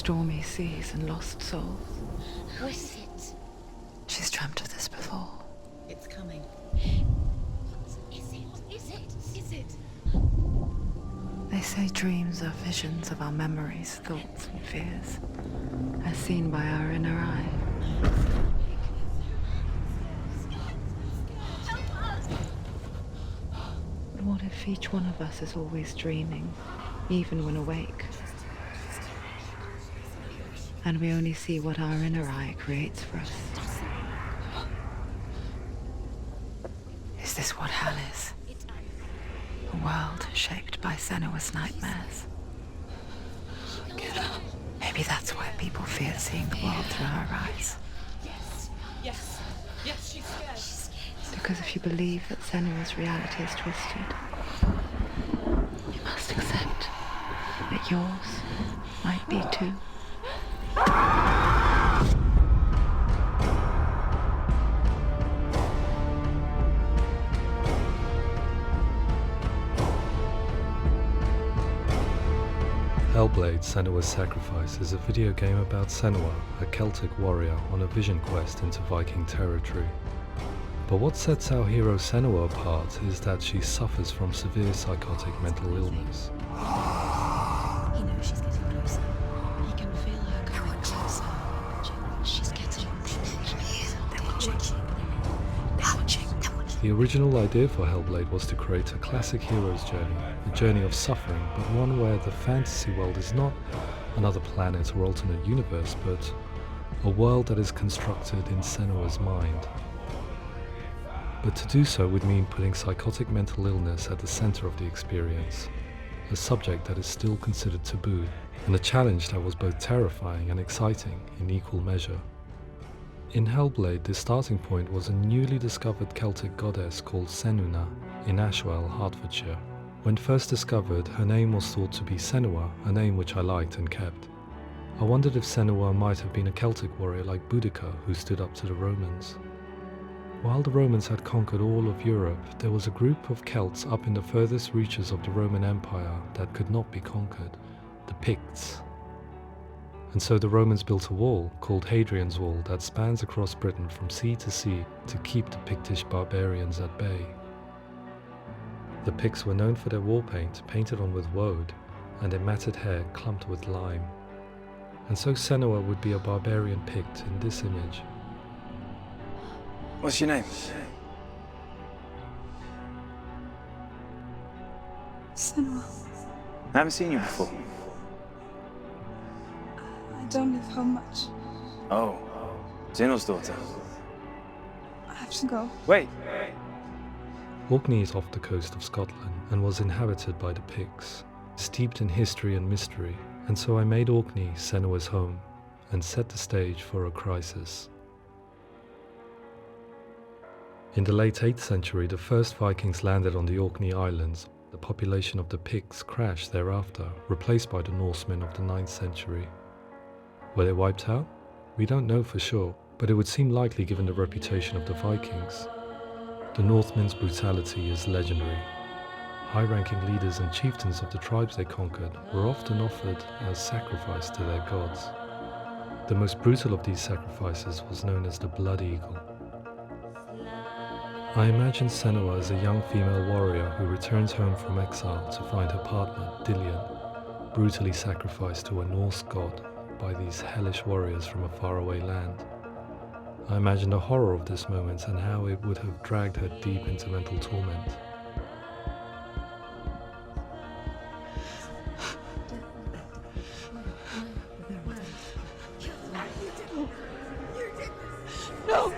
stormy seas and lost souls. Who is it? She's dreamt of this before. It's coming. Is it? They say dreams are visions of our memories, thoughts and fears, as seen by our inner eye. But what if each one of us is always dreaming, even when awake? And we only see what our inner eye creates for us. Is this what hell is? A world shaped by Senuas nightmares. Get up. Maybe that's why people fear seeing the world through her eyes. Yes, she's scared. Because if you believe that Senua's reality is twisted, you must accept that yours might be too. Hellblade: Senua's Sacrifice is a video game about Senua, a Celtic warrior on a vision quest into Viking territory. But what sets our hero Senua apart is that she suffers from severe psychotic mental illness. He knows she's getting closer. He can feel her coming closer. She's getting closer. They're watching. The original idea for Hellblade was to create a classic hero's journey, a journey of suffering, but one where the fantasy world is not another planet or alternate universe, but a world that is constructed in Senua's mind. But to do so would mean putting psychotic mental illness at the center of the experience, a subject that is still considered taboo, and a challenge that was both terrifying and exciting in equal measure. In Hellblade, the starting point was a newly discovered Celtic goddess called Senuna in Ashwell, Hertfordshire. When first discovered, her name was thought to be Senua, a name which I liked and kept. I wondered if Senua might have been a Celtic warrior like Boudica who stood up to the Romans. While the Romans had conquered all of Europe, there was a group of Celts up in the furthest reaches of the Roman Empire that could not be conquered, the Picts. And so the Romans built a wall, called Hadrian's Wall, that spans across Britain from sea to sea to keep the Pictish barbarians at bay. The Picts were known for their war paint, painted on with woad, and their matted hair clumped with lime. And so Senua would be a barbarian Pict in this image. What's your name? Senua. I haven't seen you before. I don't live home much. Oh, Zeno's daughter. I have to go. Wait. Orkney is off the coast of Scotland and was inhabited by the Picts, steeped in history and mystery, and so I made Orkney Senua's home and set the stage for a crisis. In the late 8th century, the first Vikings landed on the Orkney Islands. The population of the Picts crashed thereafter, replaced by the Norsemen of the 9th century. Were they wiped out? We don't know for sure, but it would seem likely given the reputation of the Vikings. The Northmen's brutality is legendary. High-ranking leaders and chieftains of the tribes they conquered were often offered as sacrifice to their gods. The most brutal of these sacrifices was known as the Blood Eagle. I imagine Senua as a young female warrior who returns home from exile to find her partner, Dillion, brutally sacrificed to a Norse god by these hellish warriors from a faraway land. I imagine the horror of this moment and how it would have dragged her deep into mental torment. No!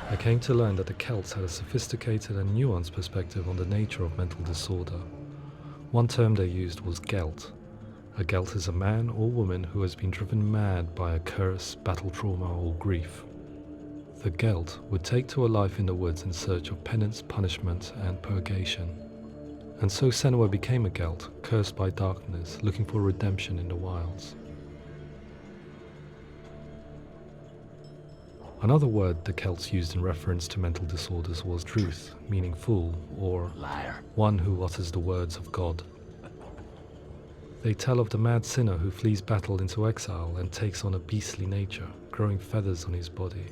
I came to learn that the Celts had a sophisticated and nuanced perspective on the nature of mental disorder. One term they used was gelt. A gelt is a man or woman who has been driven mad by a curse, battle trauma, or grief. The gelt would take to a life in the woods in search of penance, punishment, and purgation. And so Senua became a gelt, cursed by darkness, looking for redemption in the wilds. Another word the Celts used in reference to mental disorders was truth, meaning fool, or Liar. one who utters the words of God. They tell of the mad sinner who flees battle into exile and takes on a beastly nature, growing feathers on his body.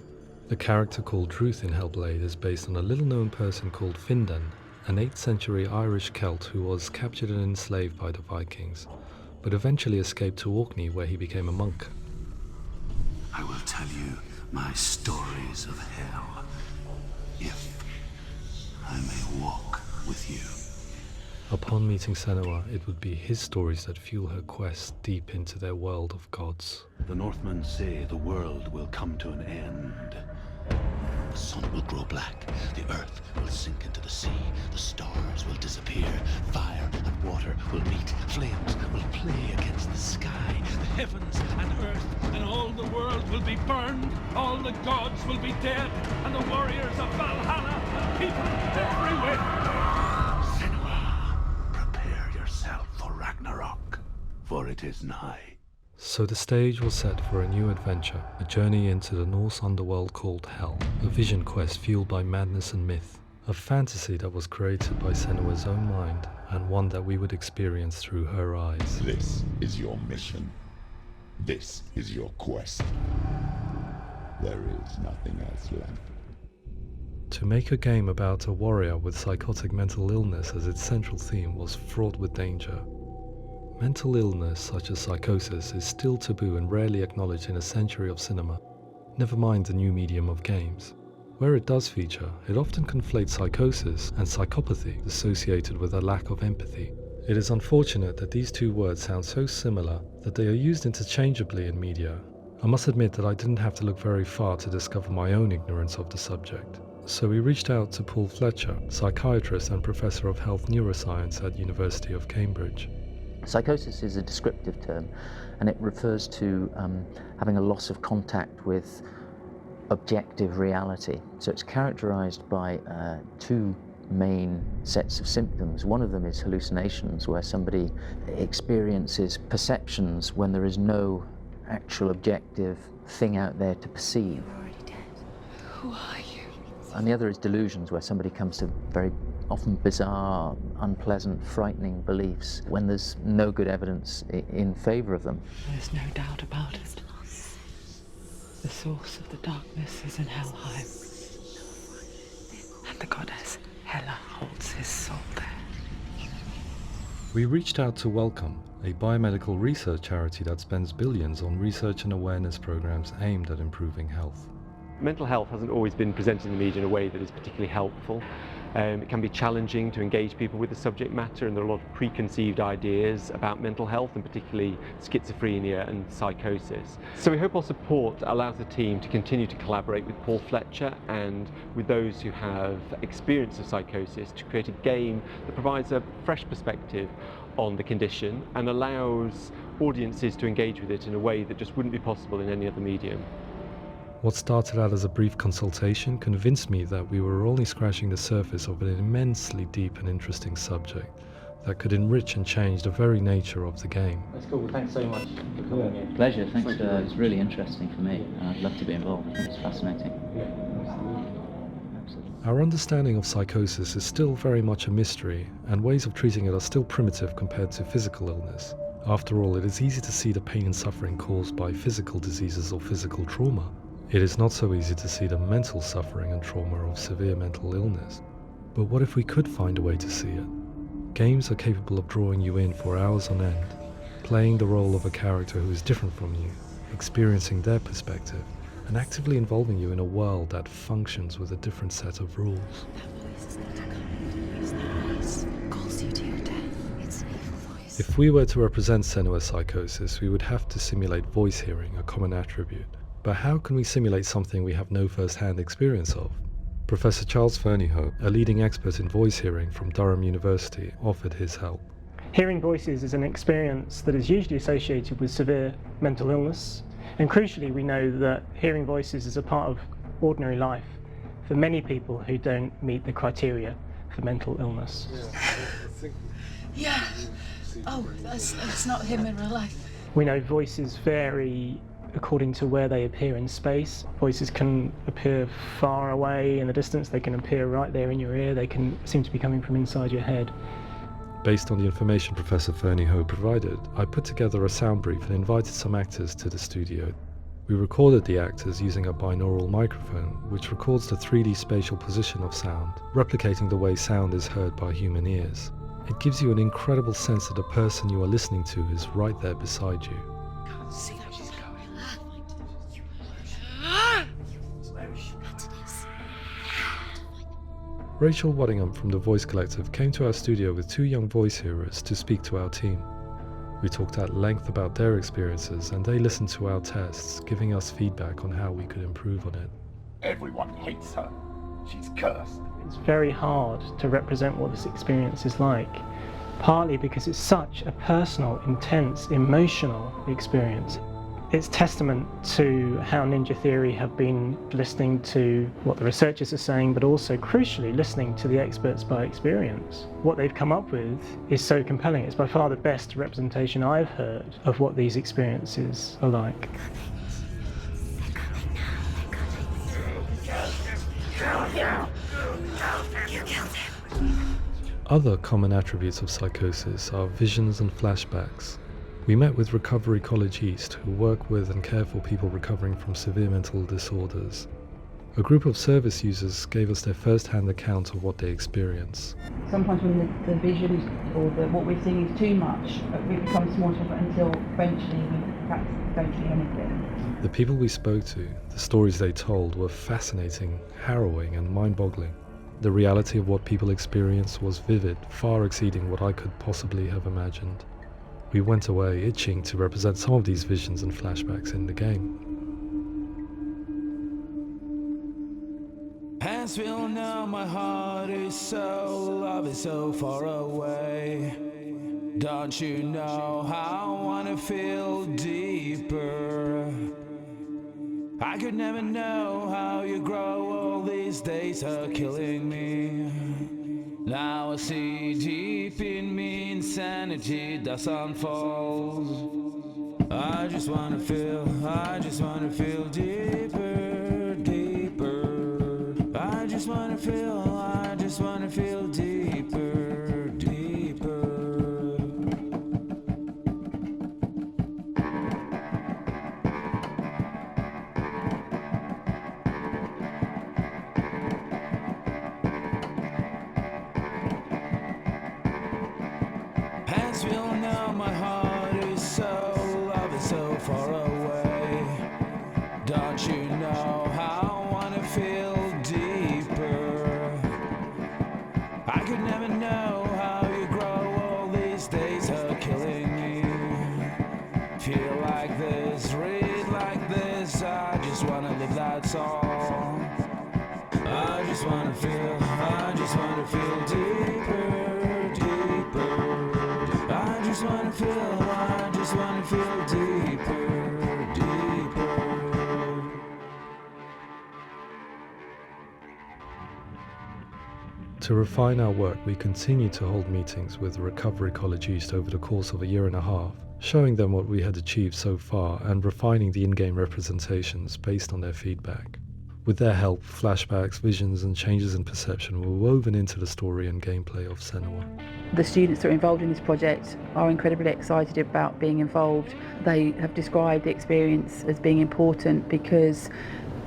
The character called Truth in Hellblade is based on a little-known person called Findan, an 8th century Irish Celt who was captured and enslaved by the Vikings, but eventually escaped to Orkney where he became a monk. I will tell you my stories of hell, if I may walk with you. Upon meeting Senua, it would be his stories that fuel her quest deep into their world of gods. The Northmen say the world will come to an end. The sun will grow black, the earth will sink into the sea, the stars will disappear, fire and water will meet, flames will play against the sky, the heavens and earth and all the world will be burned, all the gods will be dead, and the warriors of Valhalla and people everywhere. Senua, prepare yourself for Ragnarok, for it is nigh. So the stage was set for a new adventure, a journey into the Norse underworld called Hell, a vision quest fueled by madness and myth, a fantasy that was created by Senua's own mind, and one that we would experience through her eyes. This is your mission. This is your quest. There is nothing else left. To make a game about a warrior with psychotic mental illness as its central theme was fraught with danger. Mental illness, such as psychosis, is still taboo and rarely acknowledged in a century of cinema, never mind the new medium of games. Where it does feature, it often conflates psychosis and psychopathy associated with a lack of empathy. It is unfortunate that these two words sound so similar that they are used interchangeably in media. I must admit that I didn't have to look very far to discover my own ignorance of the subject. So we reached out to Paul Fletcher, psychiatrist and professor of health neuroscience at University of Cambridge. Psychosis is a descriptive term, and it refers to having a loss of contact with objective reality. So it's characterized by two main sets of symptoms. One of them is hallucinations, where somebody experiences perceptions when there is no actual objective thing out there to perceive. You're already dead. Who are you? And the other is delusions, where somebody comes to very often bizarre, unpleasant, frightening beliefs when there's no good evidence in favor of them. There's no doubt about it. The source of the darkness is in Helheim. And the goddess Hela holds his soul there. We reached out to Welcome, a biomedical research charity that spends billions on research and awareness programs aimed at improving health. Mental health hasn't always been presented in the media in a way that is particularly helpful. It can be challenging to engage people with the subject matter, and there are a lot of preconceived ideas about mental health, and particularly schizophrenia and psychosis. So we hope our support allows the team to continue to collaborate with Paul Fletcher and with those who have experience of psychosis to create a game that provides a fresh perspective on the condition and allows audiences to engage with it in a way that just wouldn't be possible in any other medium. What started out as a brief consultation convinced me that we were only scratching the surface of an immensely deep and interesting subject that could enrich and change the very nature of the game. That's cool. Thanks so much for coming in. Pleasure. Thanks. It's really interesting for me. I'd love to be involved. I think it's fascinating. Absolutely. Our understanding of psychosis is still very much a mystery, and ways of treating it are still primitive compared to physical illness. After all, it is easy to see the pain and suffering caused by physical diseases or physical trauma. It is not so easy to see the mental suffering and trauma of severe mental illness. But what if we could find a way to see it? Games are capable of drawing you in for hours on end, playing the role of a character who is different from you, experiencing their perspective, and actively involving you in a world that functions with a different set of rules. That voice is not a kind. It's that voice calls you to your death. It's an evil voice. If we were to represent Senua's psychosis, we would have to simulate voice hearing, a common attribute. But how can we simulate something we have no first-hand experience of? Professor Charles Fernyhough, a leading expert in voice hearing from Durham University, offered his help. Hearing voices is an experience that is usually associated with severe mental illness, and crucially we know that hearing voices is a part of ordinary life for many people who don't meet the criteria for mental illness. Yeah. Oh, that's not him in real life. We know voices vary according to where they appear in space. Voices can appear far away in the distance, they can appear right there in your ear, they can seem to be coming from inside your head. Based on the information Professor Fernie Ho provided, I put together a sound brief and invited some actors to the studio. We recorded the actors using a binaural microphone, which records the 3D spatial position of sound, replicating the way sound is heard by human ears. It gives you an incredible sense that the person you are listening to is right there beside you. Can't see where she's going. Rachel Waddingham from the Voice Collective came to our studio with 2 young voice hearers to speak to our team. We talked at length about their experiences and they listened to our tests, giving us feedback on how we could improve on it. Everyone hates her. She's cursed. It's very hard to represent what this experience is like, partly because it's such a personal, intense, emotional experience. It's testament to how Ninja Theory have been listening to what the researchers are saying, but also, crucially, listening to the experts by experience. What they've come up with is so compelling. It's by far the best representation I've heard of what these experiences are like. Other common attributes of psychosis are visions and flashbacks. We met with Recovery College East, who work with and care for people recovering from severe mental disorders. A group of service users gave us their first-hand account of what they experience. Sometimes when the visions or what we're seeing is too much, we become small until eventually we practice don't see anything. The people we spoke to, the stories they told, were fascinating, harrowing and mind-boggling. The reality of what people experience was vivid, far exceeding what I could possibly have imagined. We went away itching to represent some of these visions and flashbacks in the game. Hands will know my heart is so, love is so far away. Don't you know how I wanna feel deeper? I could never know how you grow, all these days are killing me. Now I see deep in me insanity does unfold. I just wanna feel deeper, deeper. I just wanna feel deeper, deeper. Hands will know my heart is so, love is so far away. Don't you know how I wanna feel deeper? I could never know how you grow, all these days are killing me. Feel like this, read like this, I just wanna live, that's all. I just wanna feel deeper, deeper. I just wanna feel deeper, deeper. To refine our work, we continue to hold meetings with Recovery College East over the course of a year and a half, showing them what we had achieved so far and refining the in-game representations based on their feedback. With their help, flashbacks, visions and changes in perception were woven into the story and gameplay of Senua. The students that are involved in this project are incredibly excited about being involved. They have described the experience as being important because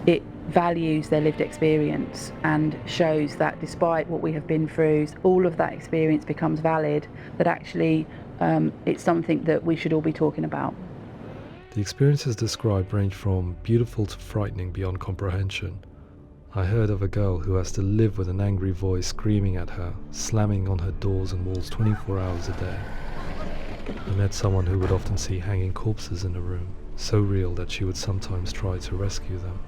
it values their lived experience and shows that despite what we have been through, all of that experience becomes valid, that actually it's something that we should all be talking about. The experiences described range from beautiful to frightening beyond comprehension. I heard of a girl who has to live with an angry voice screaming at her, slamming on her doors and walls 24 hours a day. I met someone who would often see hanging corpses in a room, so real that she would sometimes try to rescue them.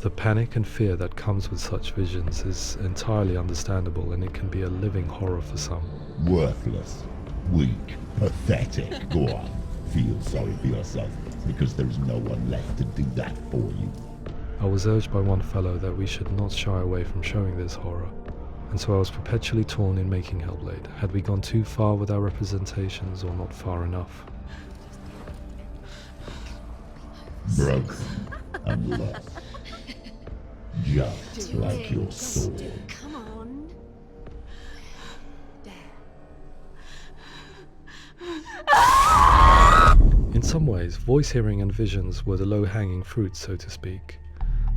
The panic and fear that comes with such visions is entirely understandable, and it can be a living horror for some. Worthless, weak, pathetic. Go on, feel sorry for yourself, because there's no one left to do that for you. I was urged by one fellow that we should not shy away from showing this horror, and so I was perpetually torn in making Hellblade. Had we gone too far with our representations or not far enough? broken and lost. Just like your soul. Come on. In some ways, voice hearing and visions were the low-hanging fruit, so to speak.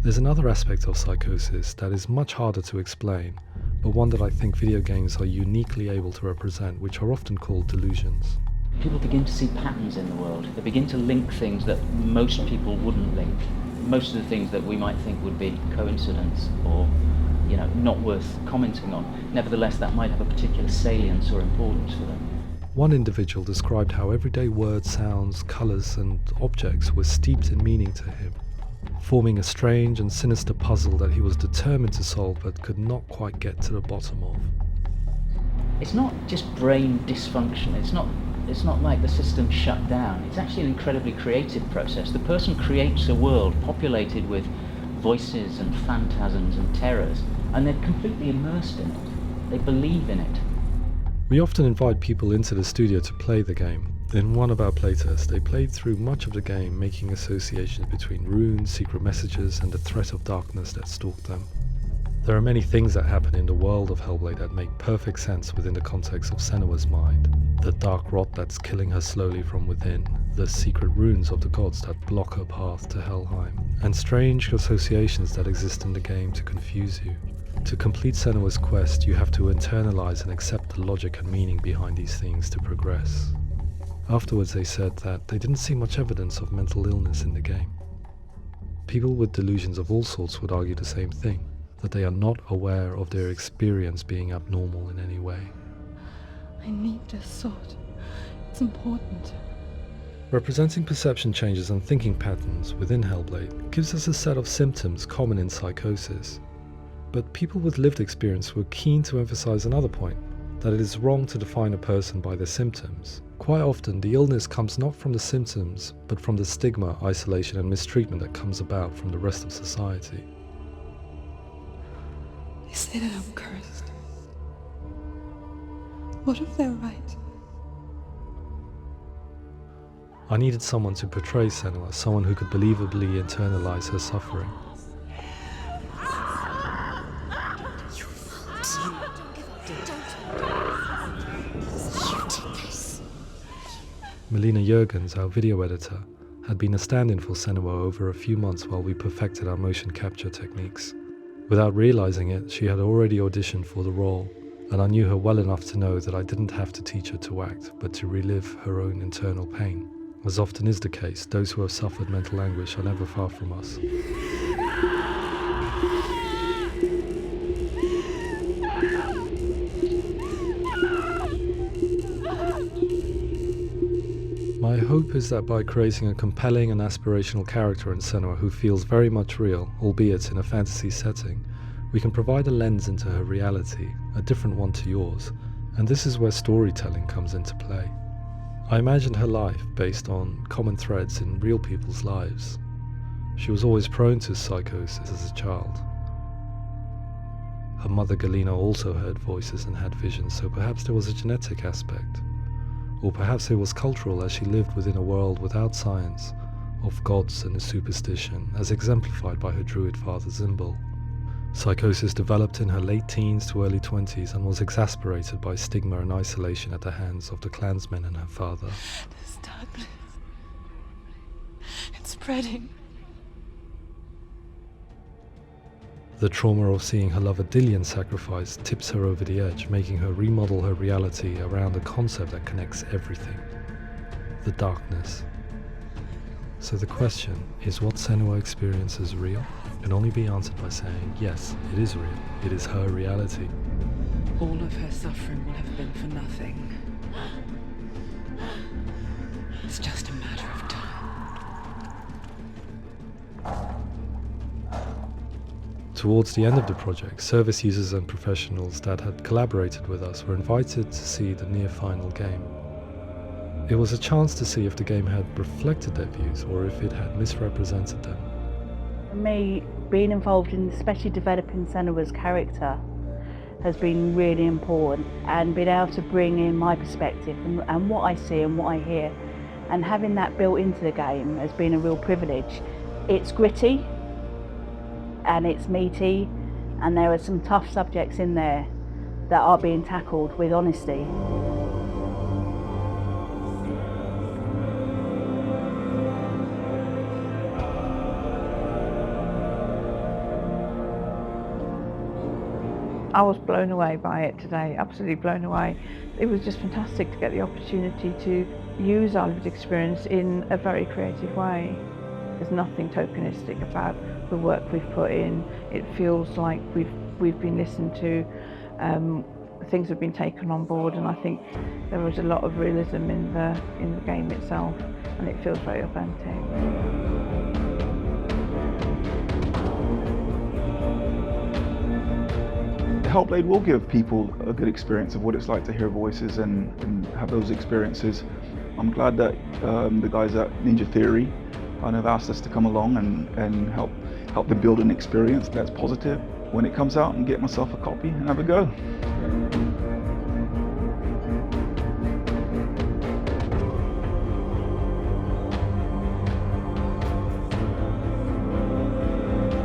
There's another aspect of psychosis that is much harder to explain, but one that I think video games are uniquely able to represent, which are often called delusions. People begin to see patterns in the world. They begin to link things that most people wouldn't link. Most of the things that we might think would be coincidence or, not worth commenting on. Nevertheless, that might have a particular salience or importance for them. One individual described how everyday words, sounds, colours and objects were steeped in meaning to him, forming a strange and sinister puzzle that he was determined to solve but could not quite get to the bottom of. It's not just brain dysfunction. It's not like the system shut down. It's actually an incredibly creative process. The person creates a world populated with voices and phantasms and terrors, and they're completely immersed in it. They believe in it. We often invite people into the studio to play the game. In one of our playtests, they played through much of the game, making associations between runes, secret messages, and the threat of darkness that stalked them. There are many things that happen in the world of Hellblade that make perfect sense within the context of Senua's mind. The dark rot that's killing her slowly from within, the secret runes of the gods that block her path to Helheim, and strange associations that exist in the game to confuse you. To complete Senua's quest, you have to internalize and accept the logic and meaning behind these things to progress. Afterwards, they said that they didn't see much evidence of mental illness in the game. People with delusions of all sorts would argue the same thing, that they are not aware of their experience being abnormal in any way. I need this sword. It's important. Representing perception changes and thinking patterns within Hellblade gives us a set of symptoms common in psychosis. But people with lived experience were keen to emphasize another point, that it is wrong to define a person by their symptoms. Quite often, the illness comes not from the symptoms, but from the stigma, isolation and mistreatment that comes about from the rest of society. They say that I'm cursed. What if they're right? I needed someone to portray Senua, someone who could believably internalize her suffering. Melina Jurgens, our video editor, had been a stand-in for Senua over a few months while we perfected our motion capture techniques. Without realizing it, she had already auditioned for the role, and I knew her well enough to know that I didn't have to teach her to act, but to relive her own internal pain. As often is the case, those who have suffered mental anguish are never far from us. My hope is that by creating a compelling and aspirational character in Senua who feels very much real, albeit in a fantasy setting, we can provide a lens into her reality, a different one to yours, and this is where storytelling comes into play. I imagined her life based on common threads in real people's lives. She was always prone to psychosis as a child. Her mother Galina also heard voices and had visions, so perhaps there was a genetic aspect. Or perhaps it was cultural, as she lived within a world without science, of gods and a superstition, as exemplified by her druid father Zimbal. Psychosis developed in her late teens to early 20s and was exacerbated by stigma and isolation at the hands of the clansmen and her father. This darkness. It's spreading. The trauma of seeing her lover Dillian sacrificed tips her over the edge, making her remodel her reality around a concept that connects everything: the darkness. So the question, is what Senua experiences real? Can only be answered by saying, yes, it is real. It is her reality. All of her suffering will have been for nothing. It's just a matter of time. Towards the end of the project, service users and professionals that had collaborated with us were invited to see the near-final game. It was a chance to see if the game had reflected their views or if it had misrepresented them. For me, being involved in especially developing Senua's character has been really important, and being able to bring in my perspective and what I see and what I hear and having that built into the game has been a real privilege. It's gritty and it's meaty, and there are some tough subjects in there that are being tackled with honesty. I was blown away by it today, absolutely blown away. It was just fantastic to get the opportunity to use our lived experience in a very creative way. There's nothing tokenistic about the work we've put in. It feels like we've been listened to, things have been taken on board, and I think there was a lot of realism in the game itself, and it feels very authentic. Hellblade will give people a good experience of what it's like to hear voices and have those experiences. I'm glad that the guys at Ninja Theory kind of asked us to come along and help them build an experience that's positive when it comes out, and get myself a copy and have a go.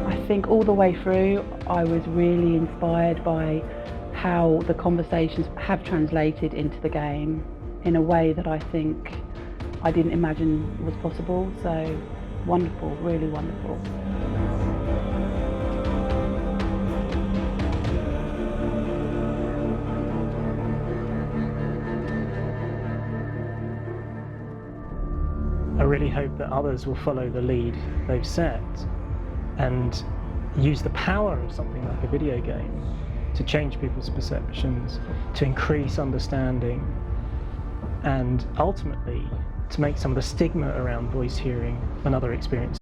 I think all the way through I was really inspired by how the conversations have translated into the game in a way that I think I didn't imagine was possible. So wonderful, really wonderful. I really hope that others will follow the lead they've set and use the power of something like a video game to change people's perceptions, to increase understanding, and ultimately to make some of the stigma around voice hearing and other experiences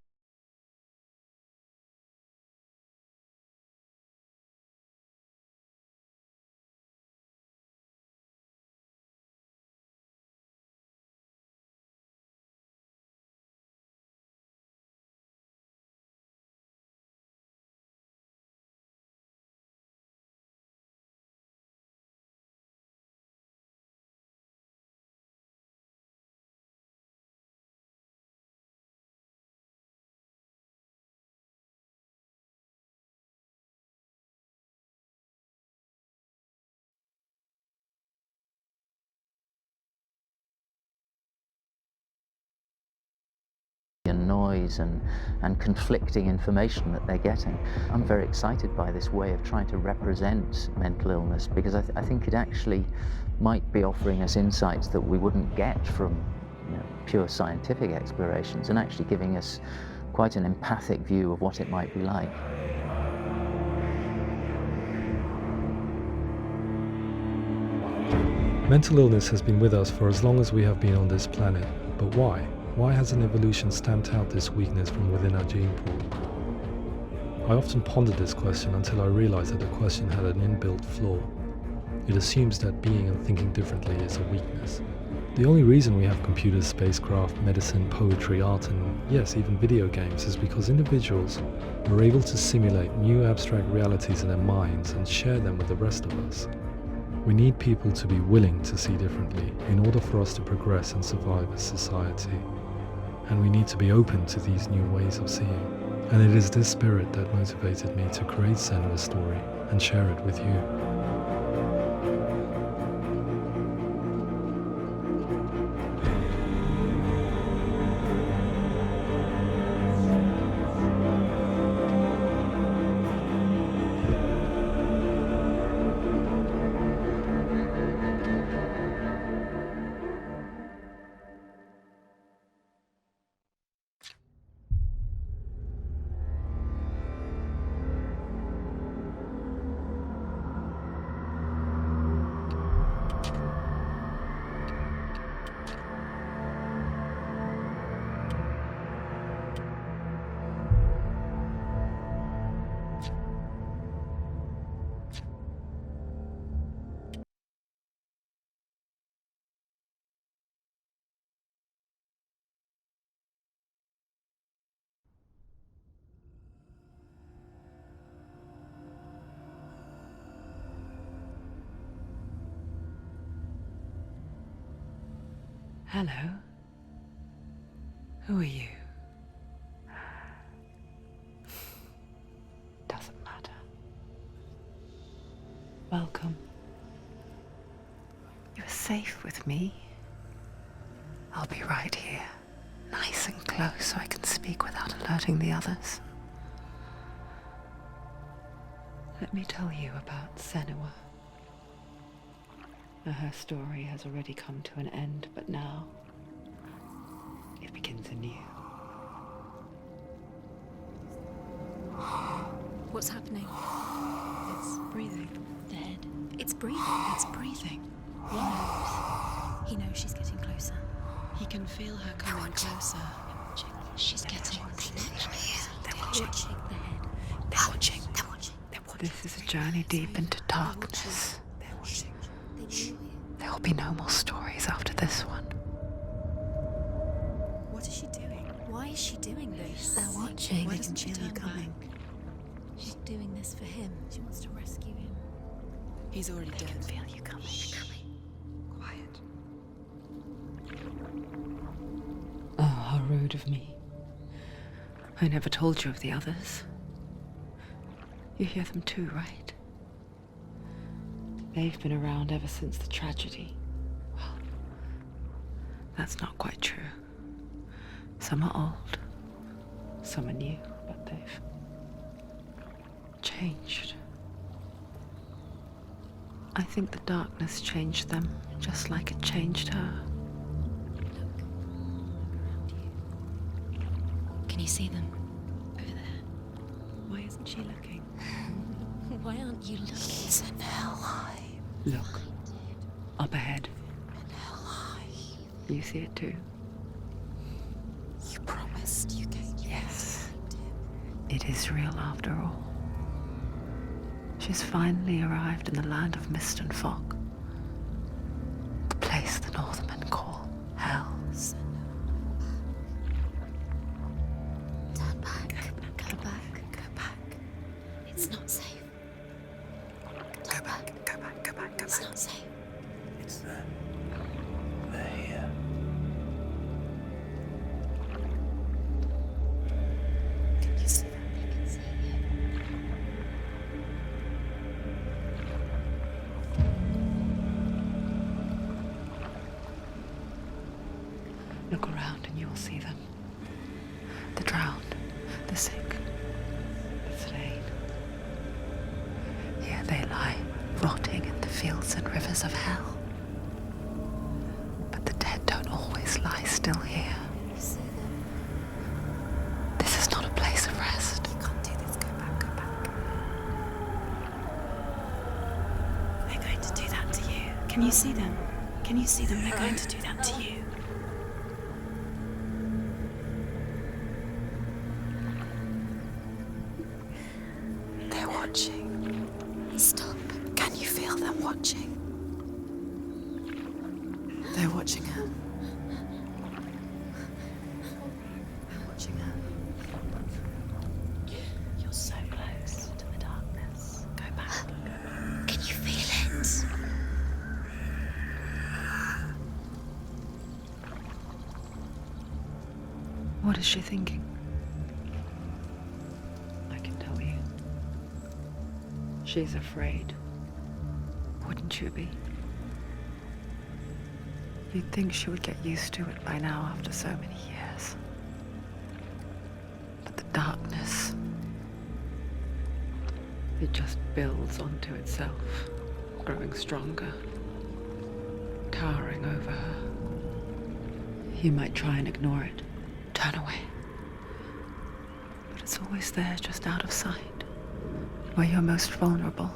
And noise and conflicting information that they're getting. I'm very excited by this way of trying to represent mental illness, because I think it actually might be offering us insights that we wouldn't get from pure scientific explorations, and actually giving us quite an empathic view of what it might be like. Mental illness has been with us for as long as we have been on this planet, but why? Why hasn't evolution stamped out this weakness from within our gene pool? I often pondered this question until I realized that the question had an inbuilt flaw. It assumes that being and thinking differently is a weakness. The only reason we have computers, spacecraft, medicine, poetry, art, and yes, even video games is because individuals are able to simulate new abstract realities in their minds and share them with the rest of us. We need people to be willing to see differently in order for us to progress and survive as society. And we need to be open to these new ways of seeing. And it is this spirit that motivated me to create Senuas' story and share it with you. Hello. Who are you? Doesn't matter. Welcome. You're safe with me. I'll be right here, nice and close so I can speak without alerting the others. Let me tell you about Senua. Her story has already come to an end, but now it begins anew. What's happening? It's breathing. Dead. It's breathing. It's breathing. He knows. He knows she's getting closer. He can feel her coming closer. She's getting closer. They're watching. The head. They're watching. They're watching. This is a journey deep into darkness. They're watching. There will be no more stories after this one. What is she doing? Why is she doing this? They're watching. Why They doesn't can she feel you turn coming. back? She's doing this for him. She wants to rescue him. He's already dead. I can feel you coming. Quiet. Oh, how rude of me. I never told you of the others. You hear them too, right? They've been around ever since the tragedy. Well, that's not quite true. Some are old, some are new, but they've changed. I think the darkness changed them, just like it changed her. Can you see them? Over there. Why isn't she looking? Why aren't you looking? It's in hell high. Look. Up ahead. In hell high. You see it too? You promised you gave you. Yes. It is real after all. She's finally arrived in the land of mist and fog. The place the Northmen call hell. Turn back. Go back. Go back. It's not safe. Go back, go back, go back, go It's back. not safe. It's them. They're here. Can you see them? They can see you. Look around and you will see them. The drowned, the sick, the slain. Here they lie, rotting in the fields and rivers of hell. But the dead don't always lie still here. You see them? This is not a place of rest. You can't do this. Go back. Go back. They're going to do that to you. Can you see them? Can you see them? They're going to do that to you. They're watching. Stop. Can you feel them watching? They're watching her. They're watching her. You're so close to the darkness. Go back. Can you feel it? What is she thinking? I can tell you. She's afraid. Wouldn't you be? You'd think she would get used to it by now after so many years. But the darkness, it just builds onto itself, growing stronger, towering over her. You might try and ignore it, turn away. But it's always there, just out of sight, where you're most vulnerable.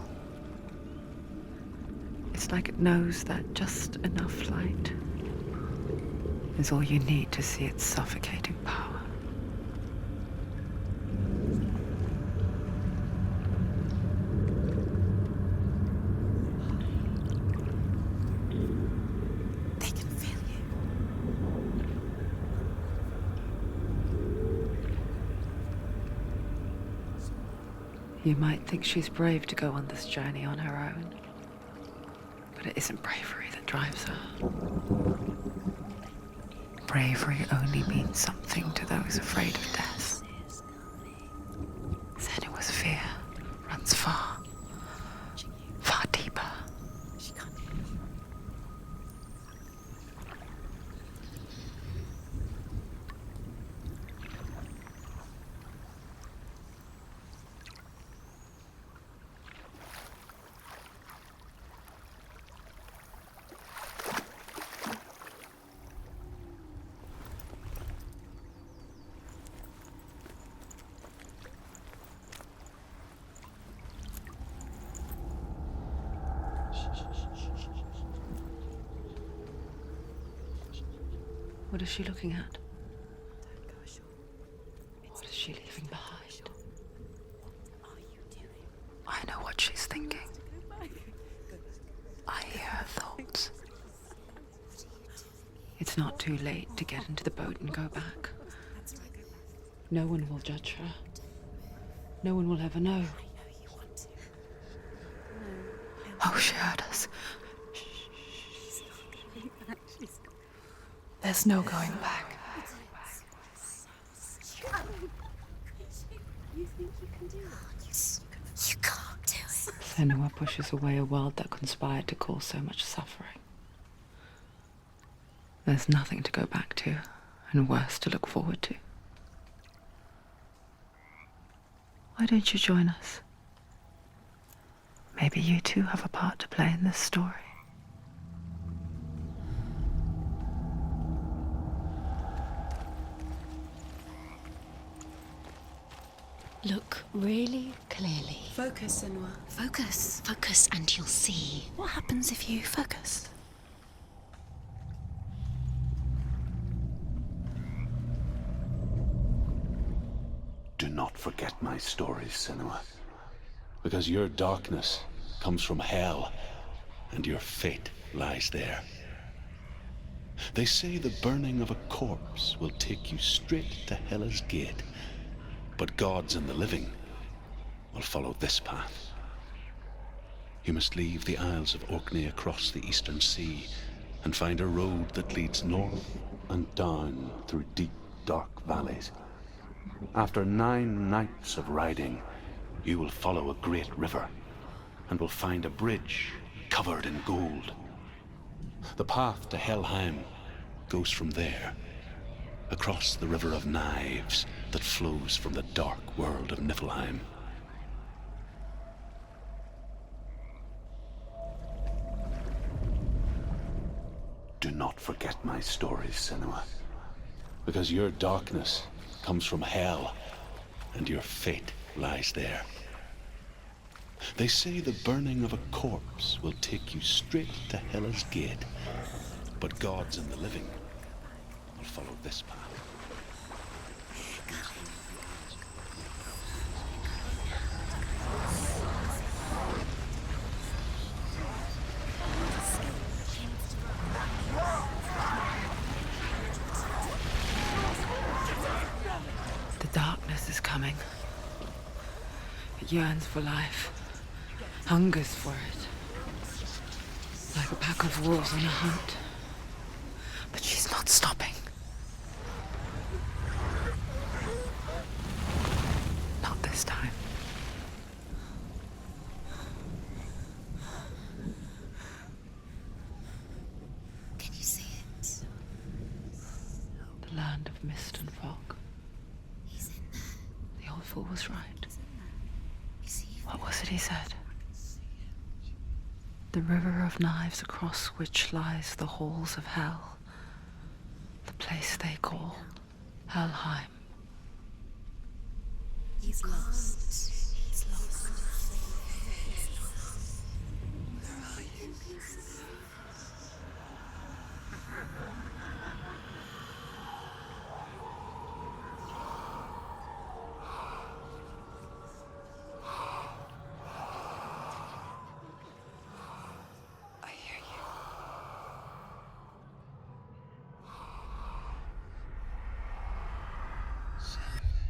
It's like it knows that just enough light is all you need to see its suffocating power. They can feel you. You might think she's brave to go on this journey on her own, but it isn't bravery that drives her. bravery only means something to those afraid of death. Senua's fear runs far, far deeper. What is she looking at? What is she leaving behind? I know what she's thinking. I hear her thoughts. It's not too late to get into the boat and go back. No one will judge her. No one will ever know. Oh, she heard us. There's no going back. You think you can do it? You can't do it. Senua pushes away a world that conspired to cause so much suffering. There's nothing to go back to, and worse to look forward to. Why don't you join us? Maybe you too have a part to play in this story. Look really clearly. Focus, Senua. Focus. Focus and you'll see. What happens if you focus? Do not forget my stories, Senua, because your darkness comes from hell, and your fate lies there. They say the burning of a corpse will take you straight to Hela's gate, but gods and the living will follow this path. You must leave the Isles of Orkney across the eastern sea and find a road that leads north and down through deep, dark valleys. After 9 nights of riding, you will follow a great river and will find a bridge covered in gold. The path to Helheim goes from there, across the River of Knives that flows from the dark world of Niflheim. Do not forget my stories, Senua, because your darkness comes from hell, and your fate lies there. They say the burning of a corpse will take you straight to Hela's gate, but gods and the living will follow this path. The darkness is coming. It yearns for life, hungers for it, like a pack of wolves on a hunt. But she's not stopping. Not this time. Can you see it? The land of mist and fog. He's in there. The old fool was right. Is he? What was it he said? The river of knives across which lies the halls of hell. The place they call Helheim. He's lost. He's lost. Where are you? I hear you.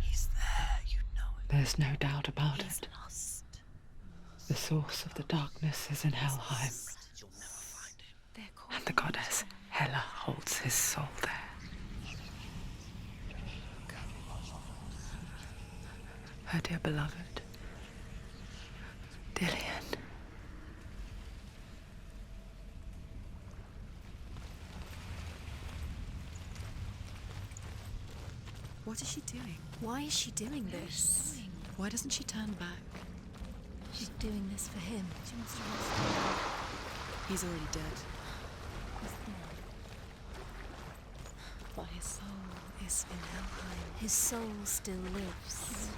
He's there, you know it. There's no doubt about He's it. lost. The source of the darkness is in Helheim, You'll never find him. and the goddess Hela holds his soul there. her dear beloved, Dillian. What is she doing? Why is she doing this? Why doesn't she turn back? She's doing this for him. She wants to rescue him. He's already dead. He's dead. But his soul is in Helheim. His soul still lives.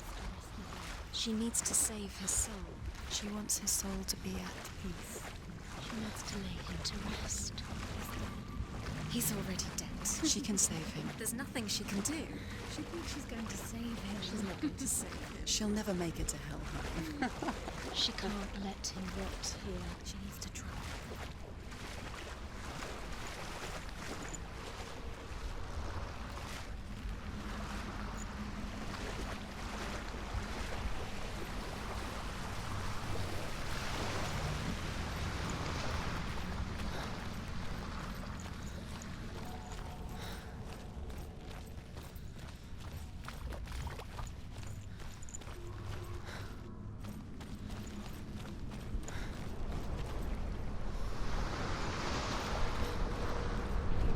She needs to save his soul. She wants his soul to be at peace. She needs to lay him to rest. He's already dead. She can save him. There's nothing she can do. She thinks she's going to save him. She's not going to save him. She'll never make it to Helheim. She can't let him rot here. She needs to try.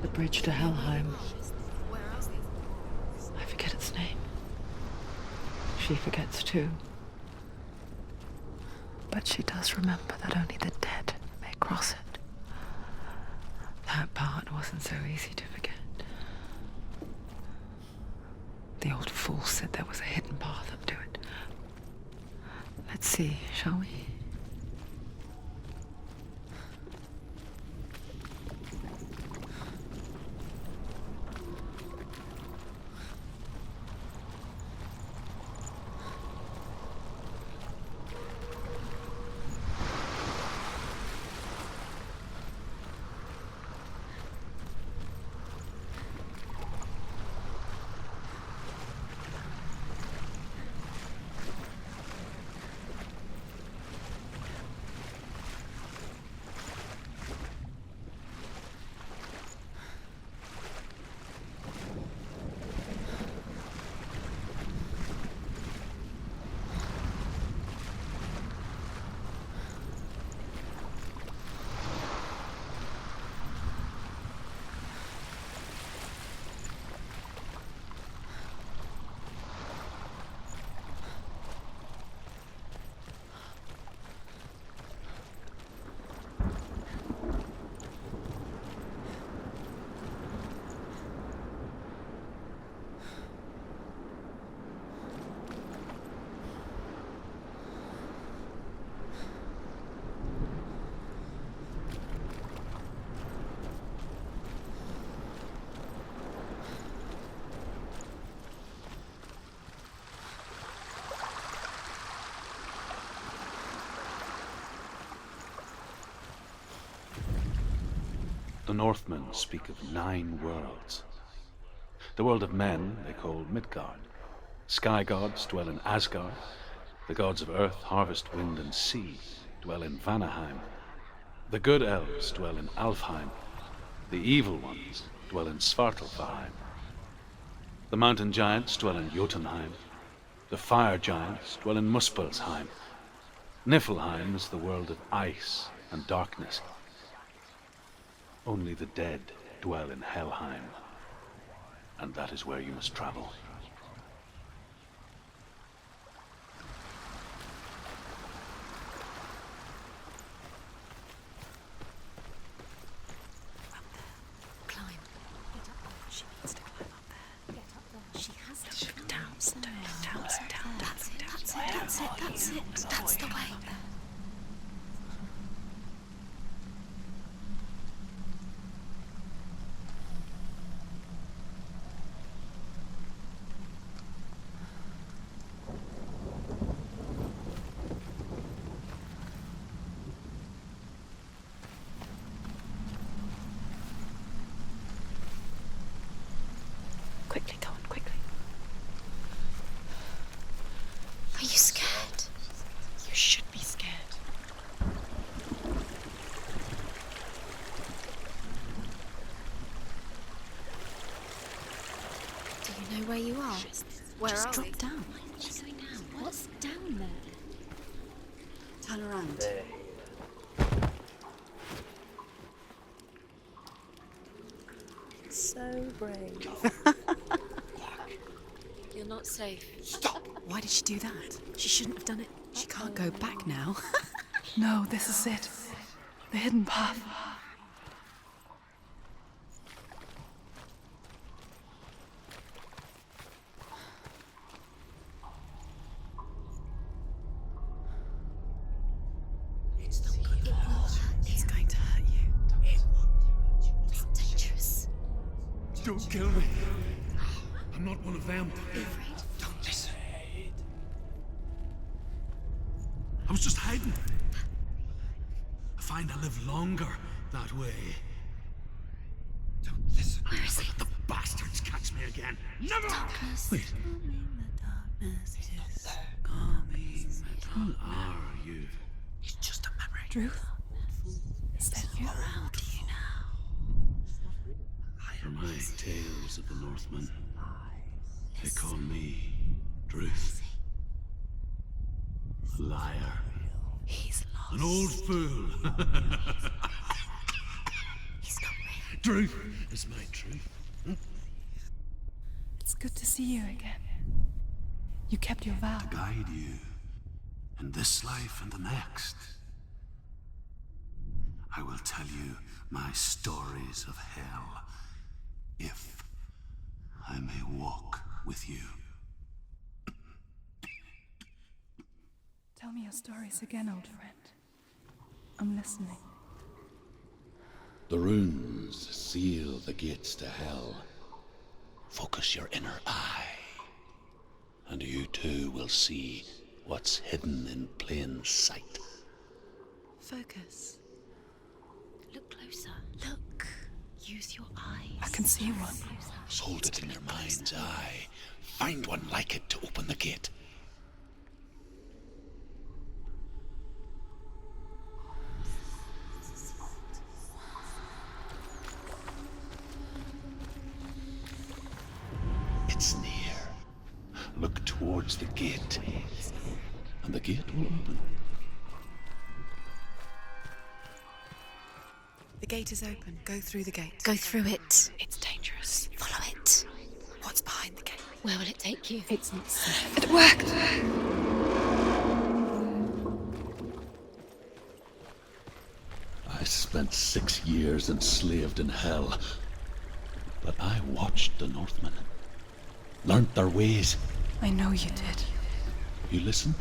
The bridge to Helheim. I forget its name. She forgets too. But she does remember that only the dead may cross it. That part wasn't so easy to forget. The old fool said there was a hidden path up to it. Let's see, shall we? The Northmen speak of 9 worlds. The world of men they call Midgard. Sky gods dwell in Asgard. The gods of earth, harvest, wind, and sea dwell in Vanaheim. The good elves dwell in Alfheim. The evil ones dwell in Svartalfheim. The mountain giants dwell in Jotunheim. The fire giants dwell in Muspelheim. Niflheim is the world of ice and darkness. Only the dead dwell in Helheim, and that is where you must travel. Climb. Get up there. She needs to climb up there. Get up there. She has to. Down, down. That's it. That's the way. Quickly, go on, quickly. Are you scared? You should be scared. Do you know where you are? Where Just are drop we? down. What are you doing now? What's Pan around. So brave. You're not safe. Stop! Why did she do that? She shouldn't have done it. She can't go back now. No, this is it. The hidden path. It's going to hurt you. It's dangerous. Don't kill me. I'm not one of them. Be afraid. Don't listen. I was just hiding. I find I live longer that way. Don't listen. Where is he? Let the bastards catch me again. Never! Wait. Who are you? It's just a memory. Drew? Is that you? Around you now. For my tales of the Northmen, they call me Druth. A liar. He's lost. An old fool. He's not real. Druth is my truth. It's good to see you again. You kept your vow. To guide you in this life and the next. I will tell you my stories of hell, if I may walk with you. Tell me your stories again, old friend. I'm listening. The runes seal the gates to hell. Focus your inner eye, and you too will see what's hidden in plain sight. Focus. Look closer. Look. Use your eyes. I can see one. Hold it in your mind's eye. Find one like it to open the gate. It's near. Look towards the gate, and the gate will open. The gate is open. Go through the gate. Go through it. It's dangerous. Follow it. What's behind the gate? Where will it take you? It's not safe. It worked! I spent 6 years enslaved in hell, but I watched the Northmen, learnt their ways. I know you did. You listened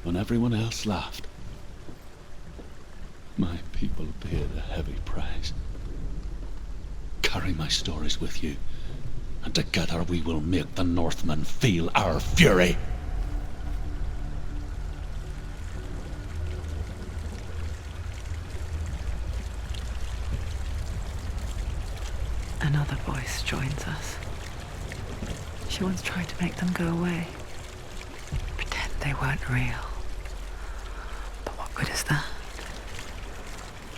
when everyone else laughed. My people paid a heavy price. Carry my stories with you, and together we will make the Northmen feel our fury. Another voice joins us. She once tried to make them go away. Pretend they weren't real. But what good is that?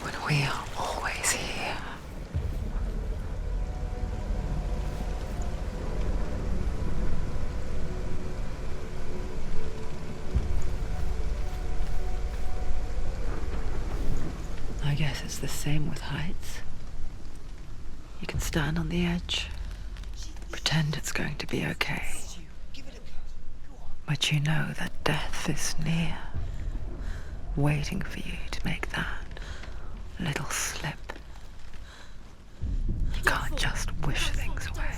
When we are always here. I guess it's the same with heights. You can stand on the edge, pretend it's going to be okay. But you know that death is near, waiting for you to make that little slip. You can't just wish things away.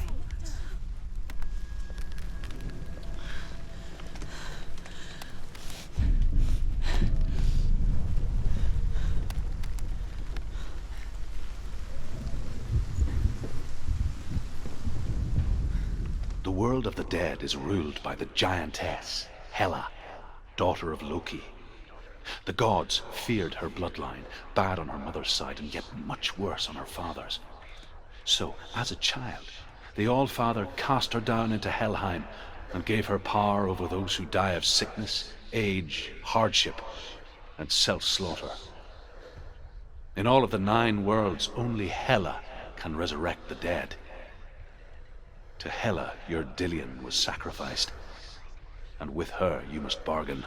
The world of the dead is ruled by the giantess, Hela, daughter of Loki. The gods feared her bloodline, bad on her mother's side and yet much worse on her father's. So, as a child, the All-Father cast her down into Helheim and gave her power over those who die of sickness, age, hardship, and self-slaughter. In all of the 9 worlds, only Hela can resurrect the dead. To Hela, your Dillion was sacrificed, and with her you must bargain.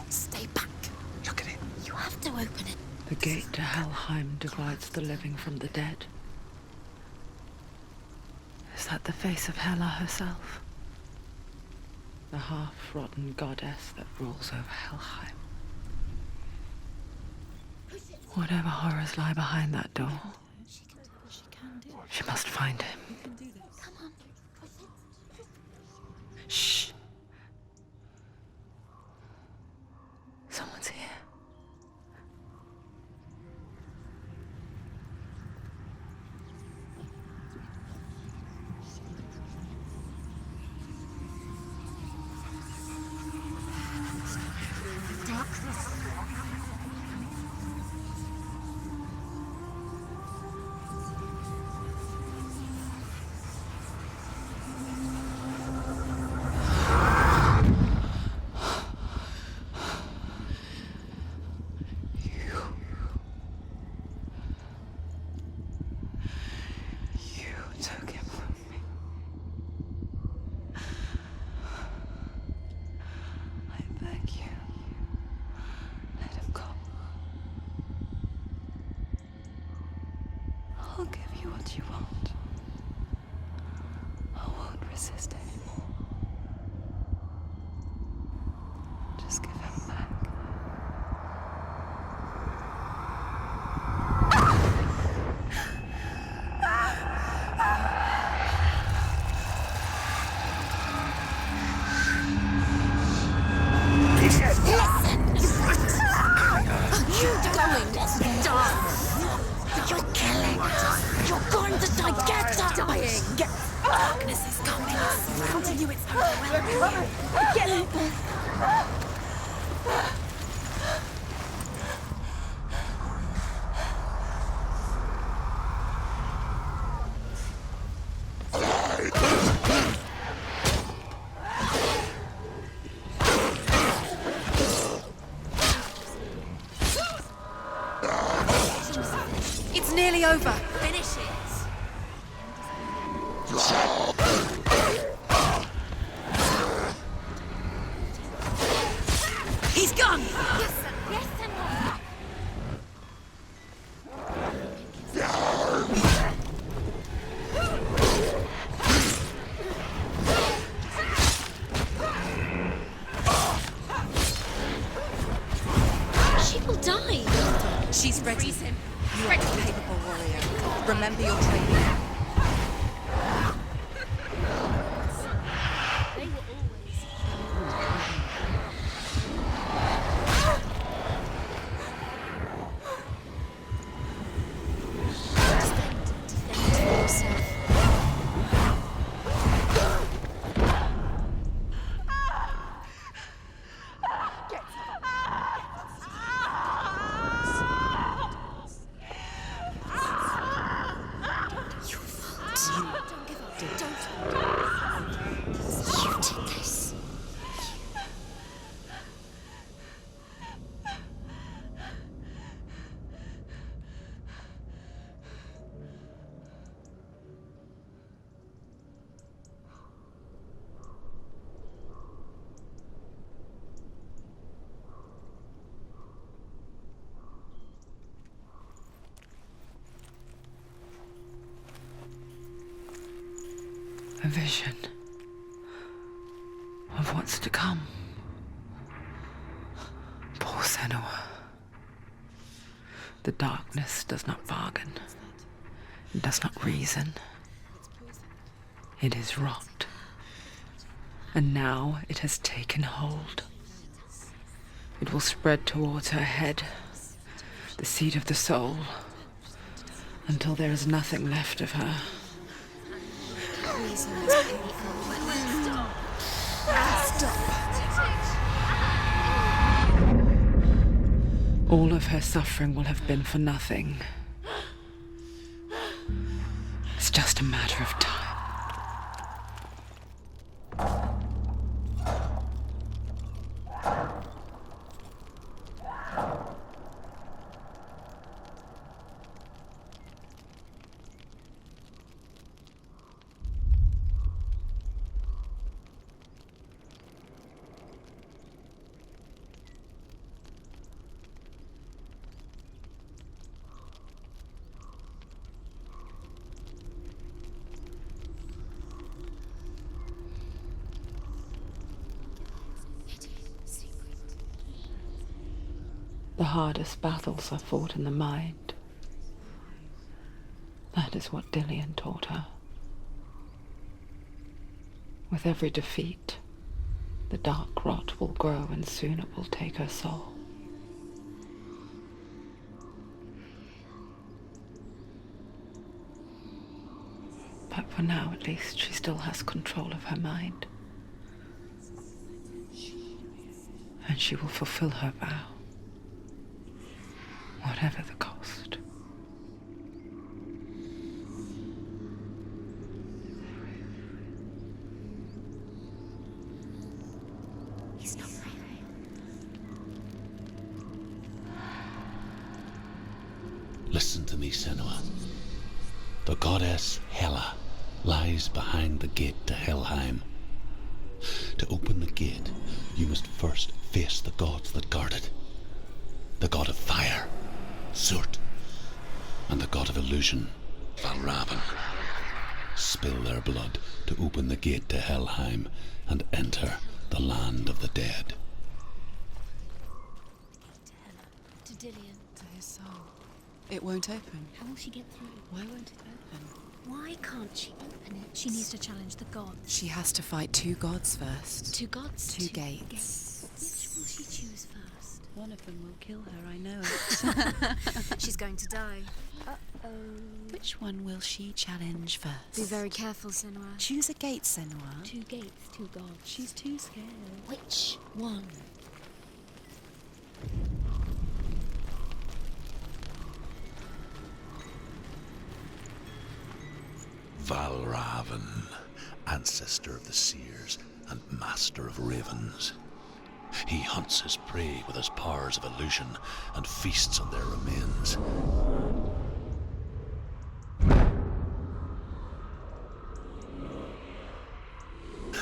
Stay back. Look at it. You have to open it. The gate to Helheim divides the living from the dead. Is that the face of Hela herself? The half-rotten goddess that rules over Helheim. Whatever horrors lie behind that door, she must find him. Come on. Shh. Someone's here. Took him from me. I beg you, let him go. I'll give you what you want. I won't resist anymore. Just give him back. You're killing us. You're going to die. Get up. Dying. Darkness is coming. I'll tell you it's overwhelming. Get up. It's nearly over. Finish it. He's gone. Yes, sir. Yes, sir. She will die. She's ready. Freeze him. You are a capable warrior. Remember your training. They were A vision of what's to come. Poor Senua. The darkness does not bargain. It does not reason. It is rot. And now it has taken hold. It will spread towards her head, the seat of the soul, until there is nothing left of her. All of her suffering will have been for nothing. It's just a matter of time. The hardest battles are fought in the mind. That is what Dillian taught her. With every defeat, the dark rot will grow and soon it will take her soul. But for now, at least, she still has control of her mind. And she will fulfill her vow, whatever the cost. He's not breathing. Listen to me, Senua. The goddess Hela lies behind the gate to Helheim. To open the gate, you must first face the gods that guard it. The god of fire, Surt, and the god of illusion, Valravn. Spill their blood to open the gate to Helheim and enter the land of the dead. To Dillian. To his soul. It won't open. How will she get through? Why won't it open? Why can't she open it? She needs to challenge the gods. She has to fight 2 gods first. 2 gods? 2 gates. Which will she choose first? One of them will kill her, I know it. She's going to die. Uh-oh. Which one will she challenge first? Be very careful, Senua. Choose a gate, Senua. 2 gates, 2 gods. She's too scared. Which one? Valravn, ancestor of the seers and master of ravens. He hunts his prey with his powers of illusion and feasts on their remains.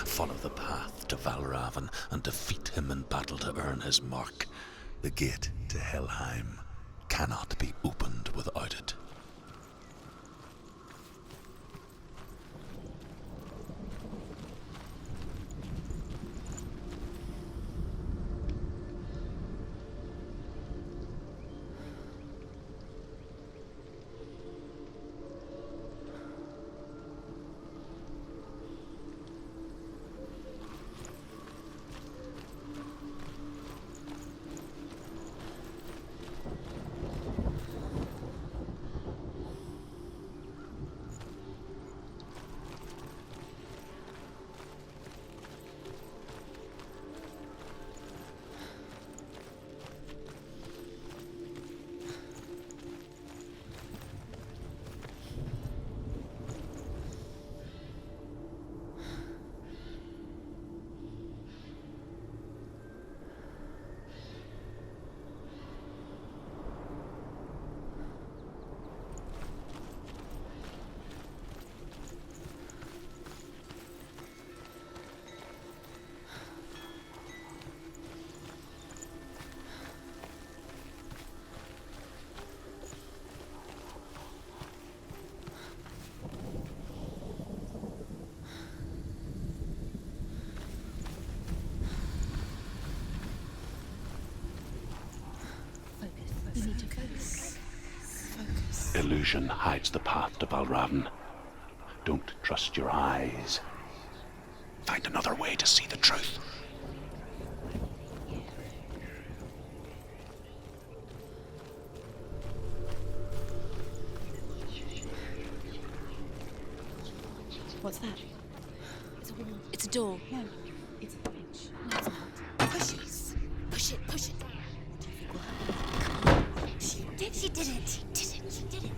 Follow the path to Valravn and defeat him in battle to earn his mark. The gate to Helheim cannot be opened without it. You need to focus. Focus. Illusion hides the path to Valravn. Don't trust your eyes. Find another way to see the truth. What's that? It's a wall. It's a door. No, it's a bridge. No, it's not. Push it. Push it. Push it. She did it. She did it. She did it.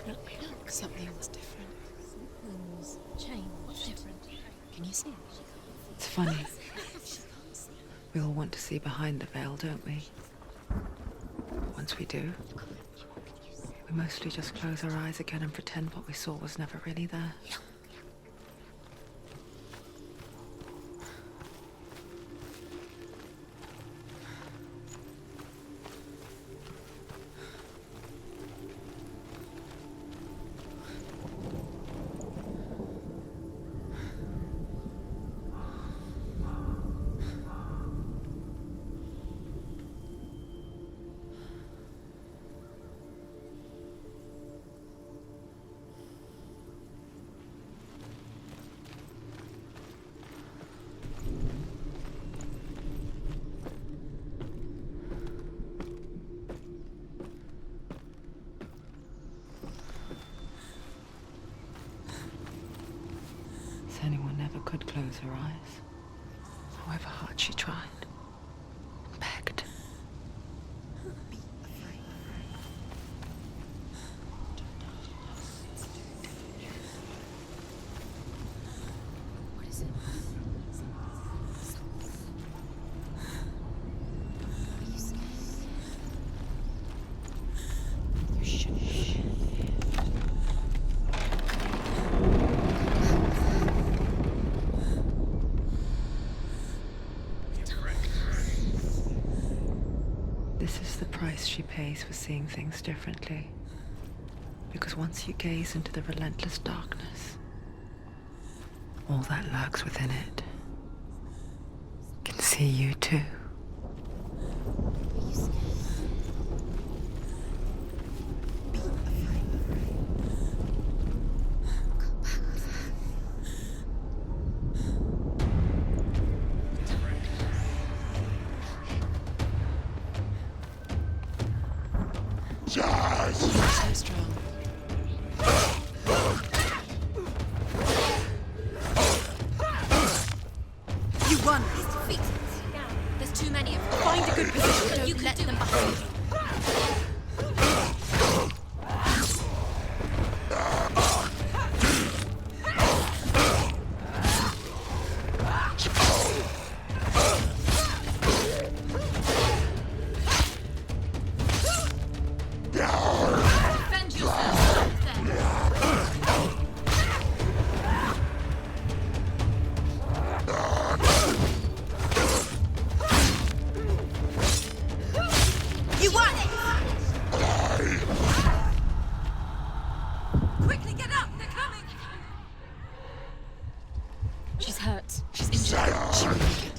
Look. Something's different. Something's changed. What's different? Can you see it? It's funny. We all want to see behind the veil, don't we? Once we do, we mostly just close our eyes again and pretend what we saw was never really there. could close her eyes, however hard she tried. Begged. What is it? Are you scared? You shouldn't be. This is the price she pays for seeing things differently. Because once you gaze into the relentless darkness, all that lurks within it can see you too. Are you scared? Be afraid. Come back with me. Yes! You're so strong. You won. He's defeated. There's too many of them. Find a good position. Don't let them behind you. Defend yourself. You won it! Quickly get up! They're coming! She's hurt. She's injured. She will make it.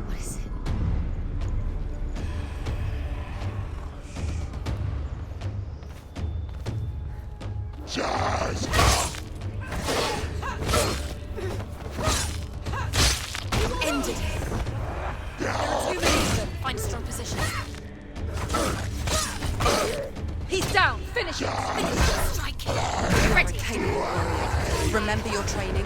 What is it? Yes! Ended it. There are too many of them. Find a strong position. He's down. Finish it. Finish it. Strike it. Ready. Remember your training.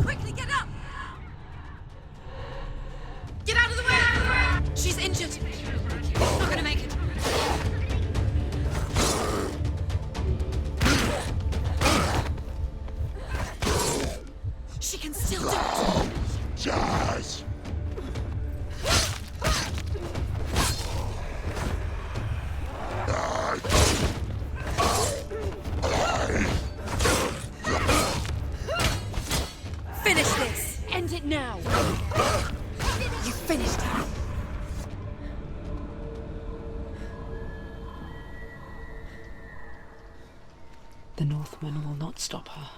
Quickly get up. Get out of the way. She's injured. Not gonna make it. She can still do it. Yes! Finish this. End it now. You finished it. The Northman will not stop her.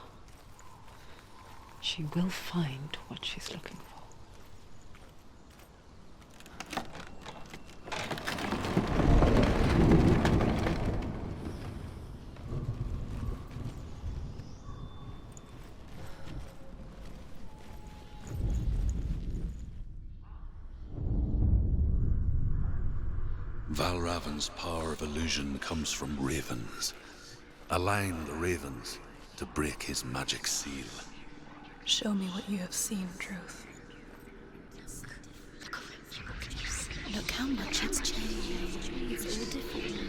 She will find what she's looking for. Valravan's power of illusion comes from ravens. Align the ravens to break his magic seal. Show me what you have seen, Truth. Look how much it's changed. It's all different now.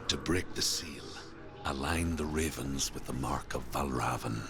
To break the seal, align the ravens with the mark of Valravan.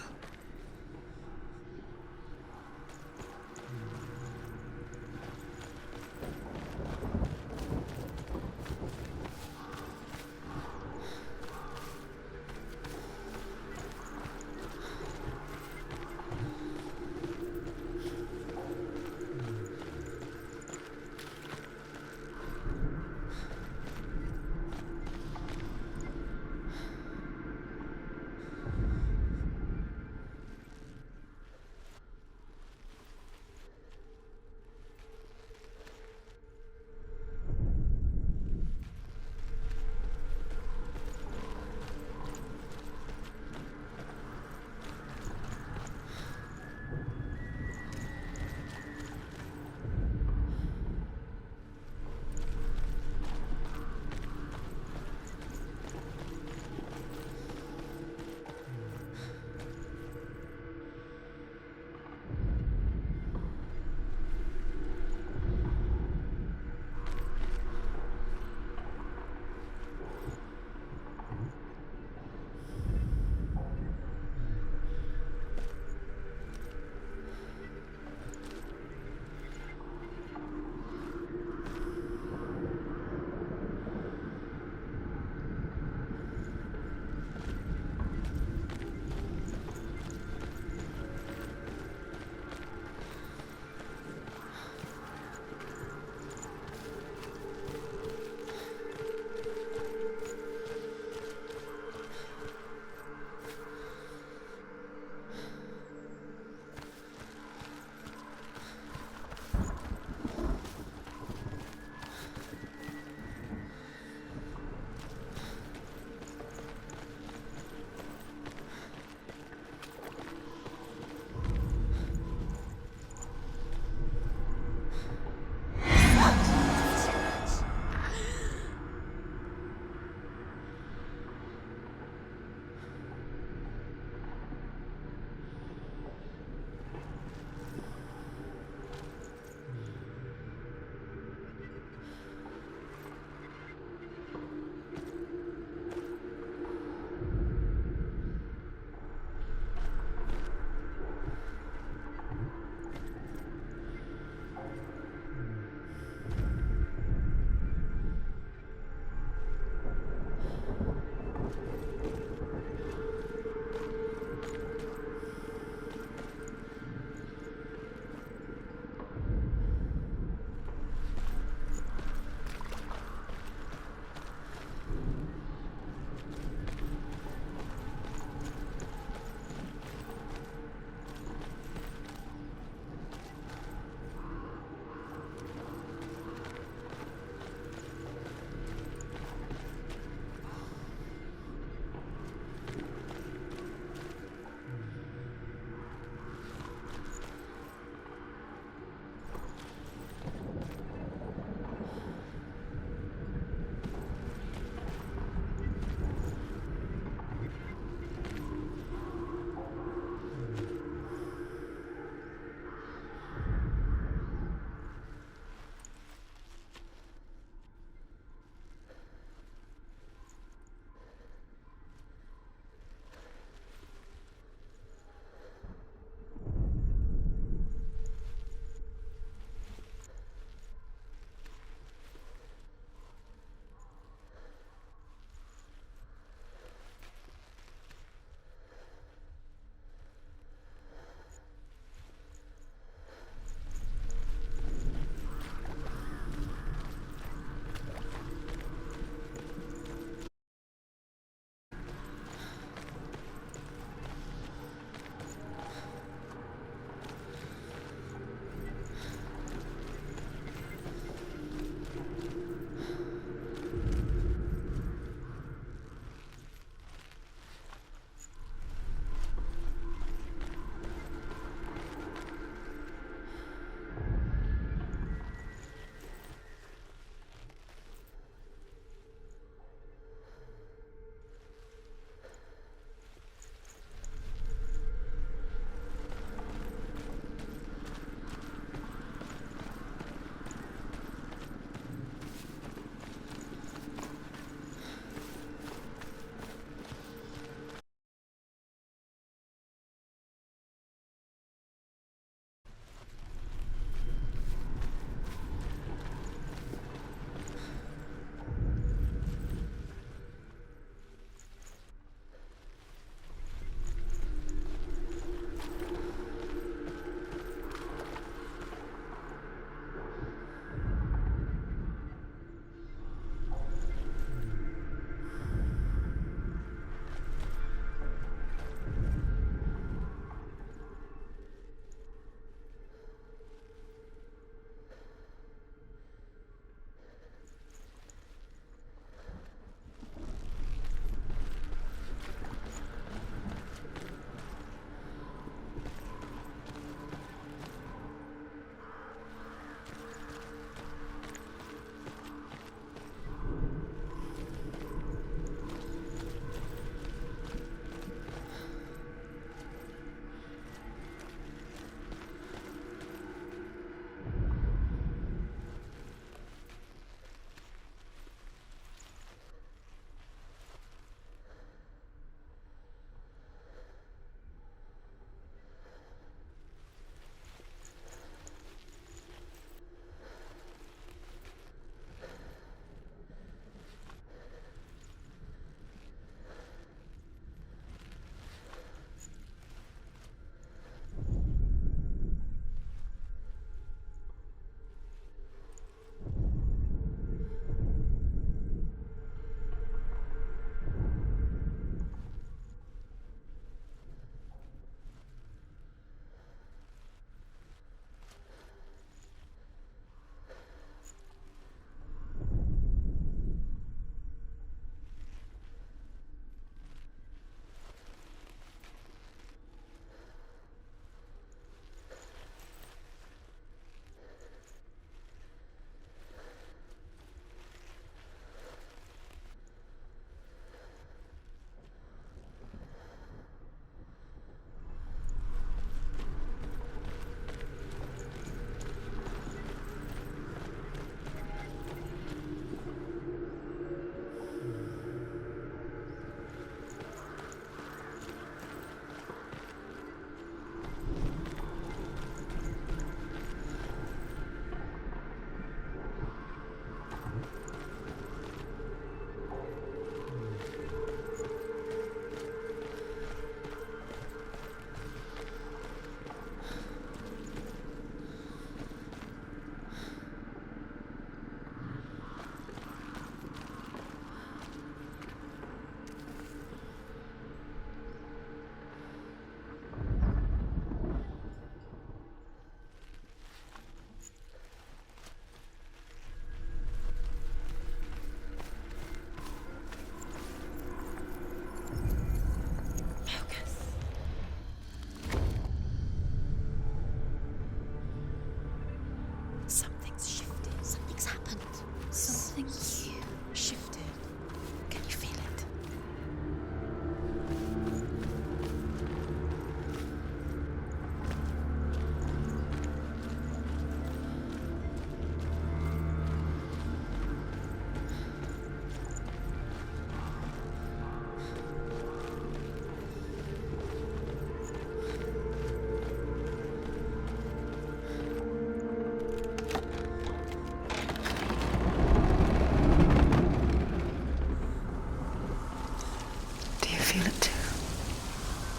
feel it too.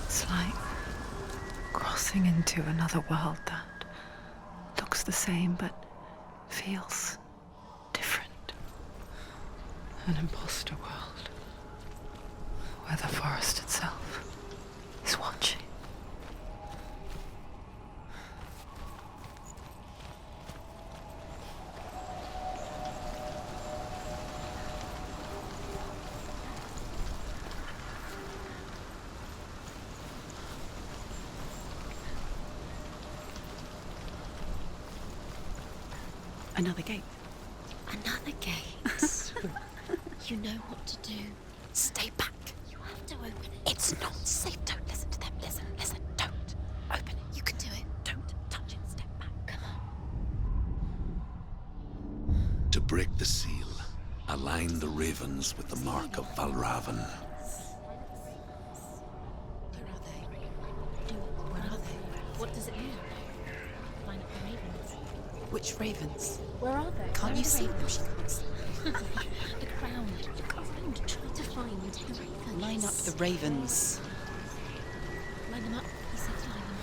It's like crossing into another world that looks the same but feels different. An imposter world where the forest itself is watching. Another gate. Another gate. You know what to do. Stay back. You have to open it. It's not safe. Don't listen to them. Listen. Don't. Open it. You can do it. Don't touch it. Step back. Come on. To break the seal, align the ravens with the mark of Valravan. Where are they? What does it mean? Line up the ravens. Which ravens? Where are they? Can't you see them? She can't see them. The ground. Try to find the ravens. Line up the ravens. Line them up. He said to line them up.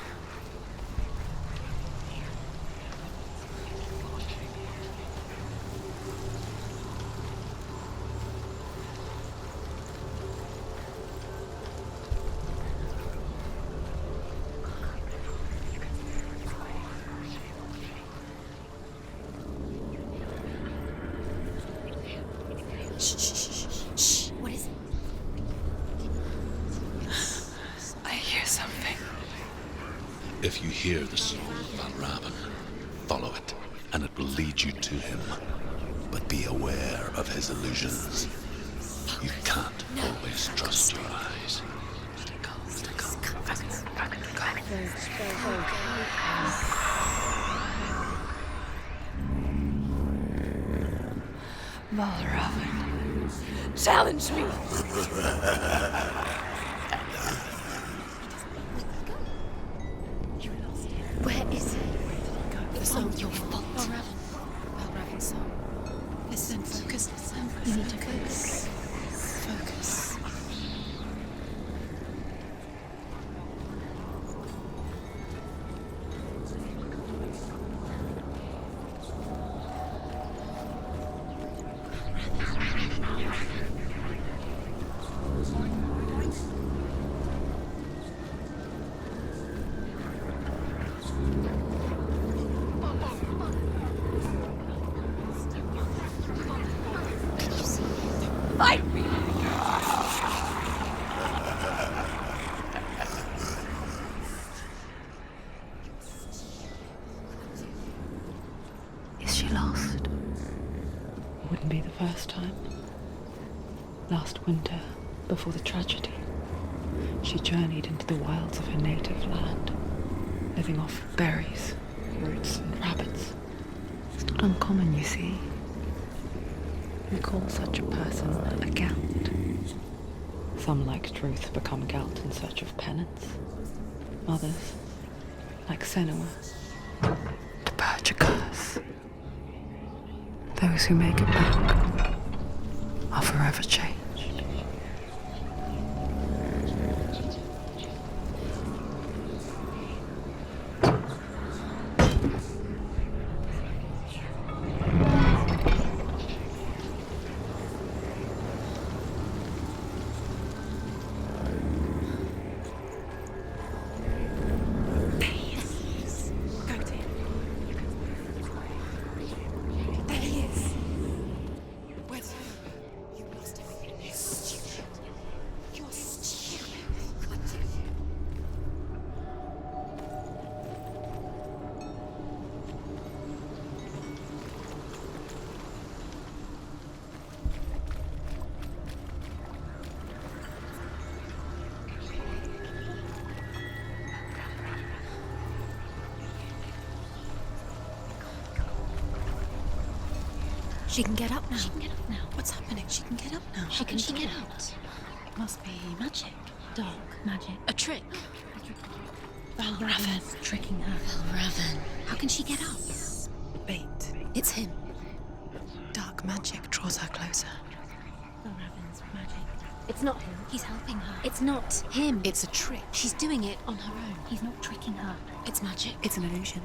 Shh. What is it? I hear something. If you hear the soul of Valravan, follow it, and it will lead you to him. But be aware of his illusions. You can't always trust your eyes. Valravan, challenge me. Where is he? It's all your fault. Valravan's soul. Listen, focus. You need to focus. Focus. Fight me! Is she lost? Wouldn't be the first time. Last winter, before the tragedy, she journeyed into the wilds of her native land, living off berries, roots, and rabbits. It's not uncommon, you see. We call such a person a Gelt. Some, like Truth, become Gelt in search of penance. Others, like Senuas, to purge a curse. Those who make it back are forever changed. She can get up now. What's happening? She can get up now. How can she get out? It must be magic. Dark magic. A trick. Valravan. Tricking her. Valravan. How can she get up? Bait. It's him. Dark magic draws her closer. Valravan's magic. It's not him. He's helping her. It's not him. It's a trick. She's doing it on her own. He's not tricking her. It's magic. It's an illusion.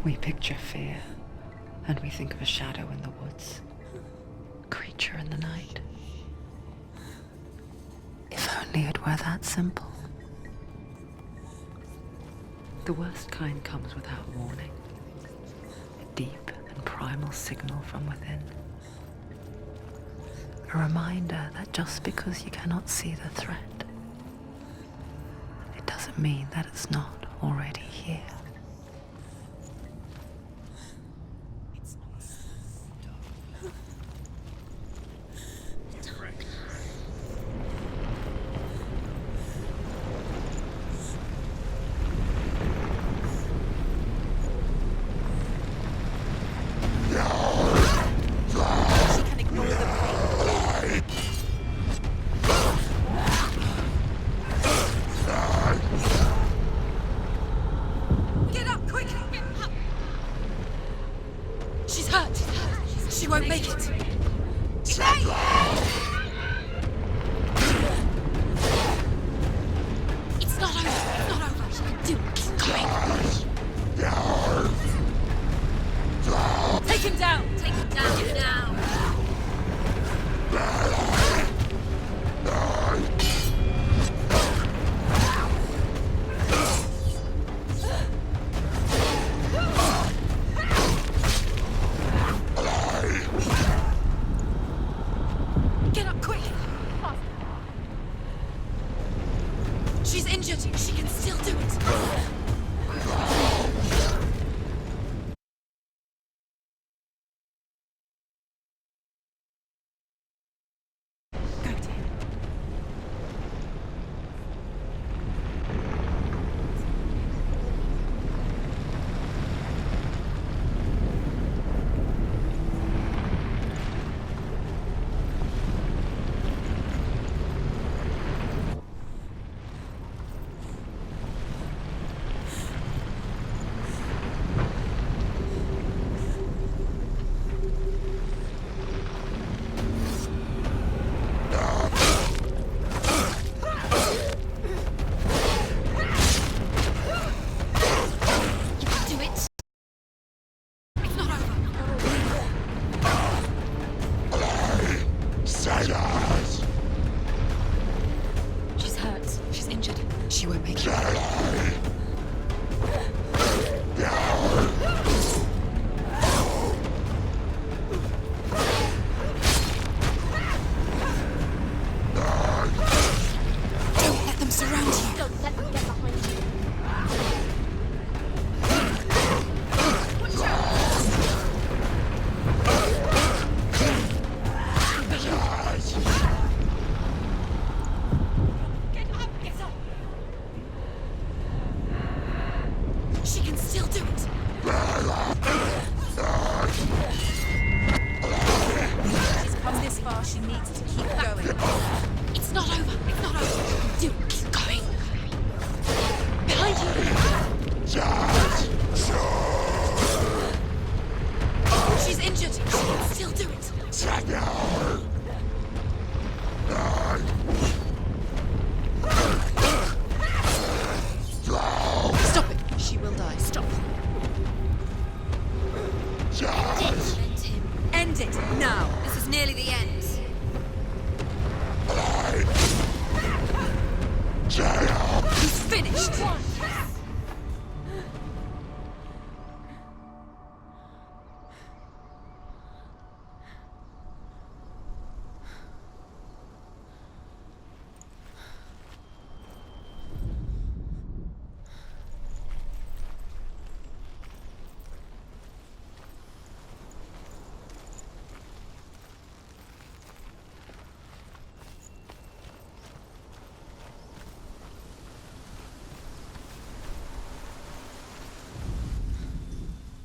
We picture fear, and we think of a shadow in the woods, a creature in the night. If only it were that simple. The worst kind comes without warning, a deep and primal signal from within. A reminder that just because you cannot see the threat, it doesn't mean that it's not already here. we're making. Don't let them surround you. Don't let them get behind you. Watch out! Get up! Get up! She can still do it. She's come this far. She needs to keep going. It's not over. It's not over. Do it. Keep going. Behind you. She's injured. She can still do it. Stop it. She will die. Stop. End it. End him. End it. Now. This is nearly the end. He's finished.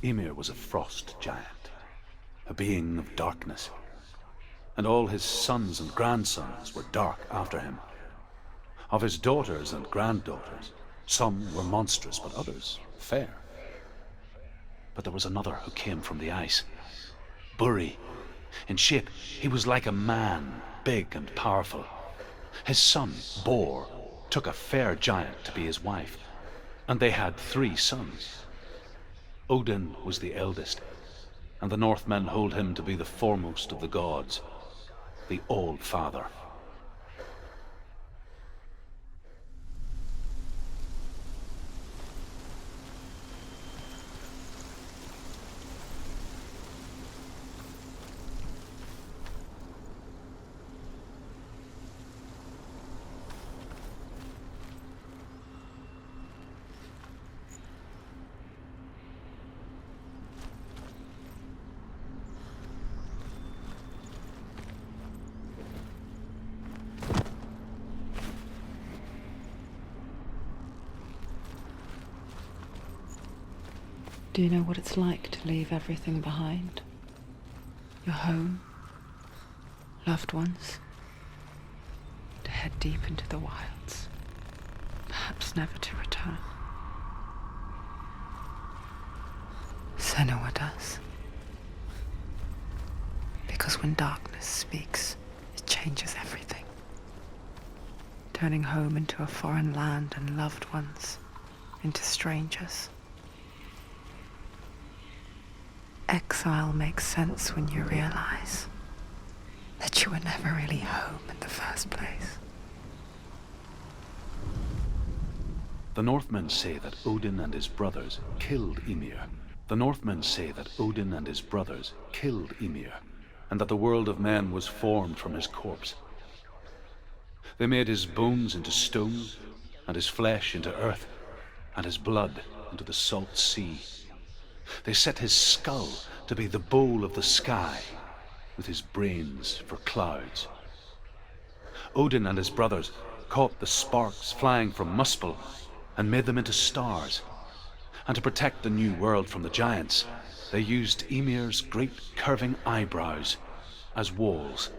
Ymir was a frost giant, a being of darkness, and all his sons and grandsons were dark after him. Of his daughters and granddaughters, some were monstrous, but others fair. But there was another who came from the ice, Buri. In shape, he was like a man, big and powerful. His son, Bor, took a fair giant to be his wife, and they had 3 sons. Odin was the eldest, and the Northmen hold him to be the foremost of the gods, the All-Father. Do you know what it's like to leave everything behind? Your home, loved ones, to head deep into the wilds, perhaps never to return. Senua does. Because when darkness speaks, it changes everything. Turning home into a foreign land and loved ones into strangers. Exile makes sense when you realize that you were never really home in the first place. The Northmen say that Odin and his brothers killed Ymir. The Northmen say that Odin and his brothers killed Ymir, and that the world of men was formed from his corpse. They made his bones into stone, and his flesh into earth, and his blood into the salt sea. They set his skull to be the bowl of the sky, with his brains for clouds. Odin and his brothers caught the sparks flying from Muspel and made them into stars. And to protect the new world from the giants, they used Ymir's great curving eyebrows as walls.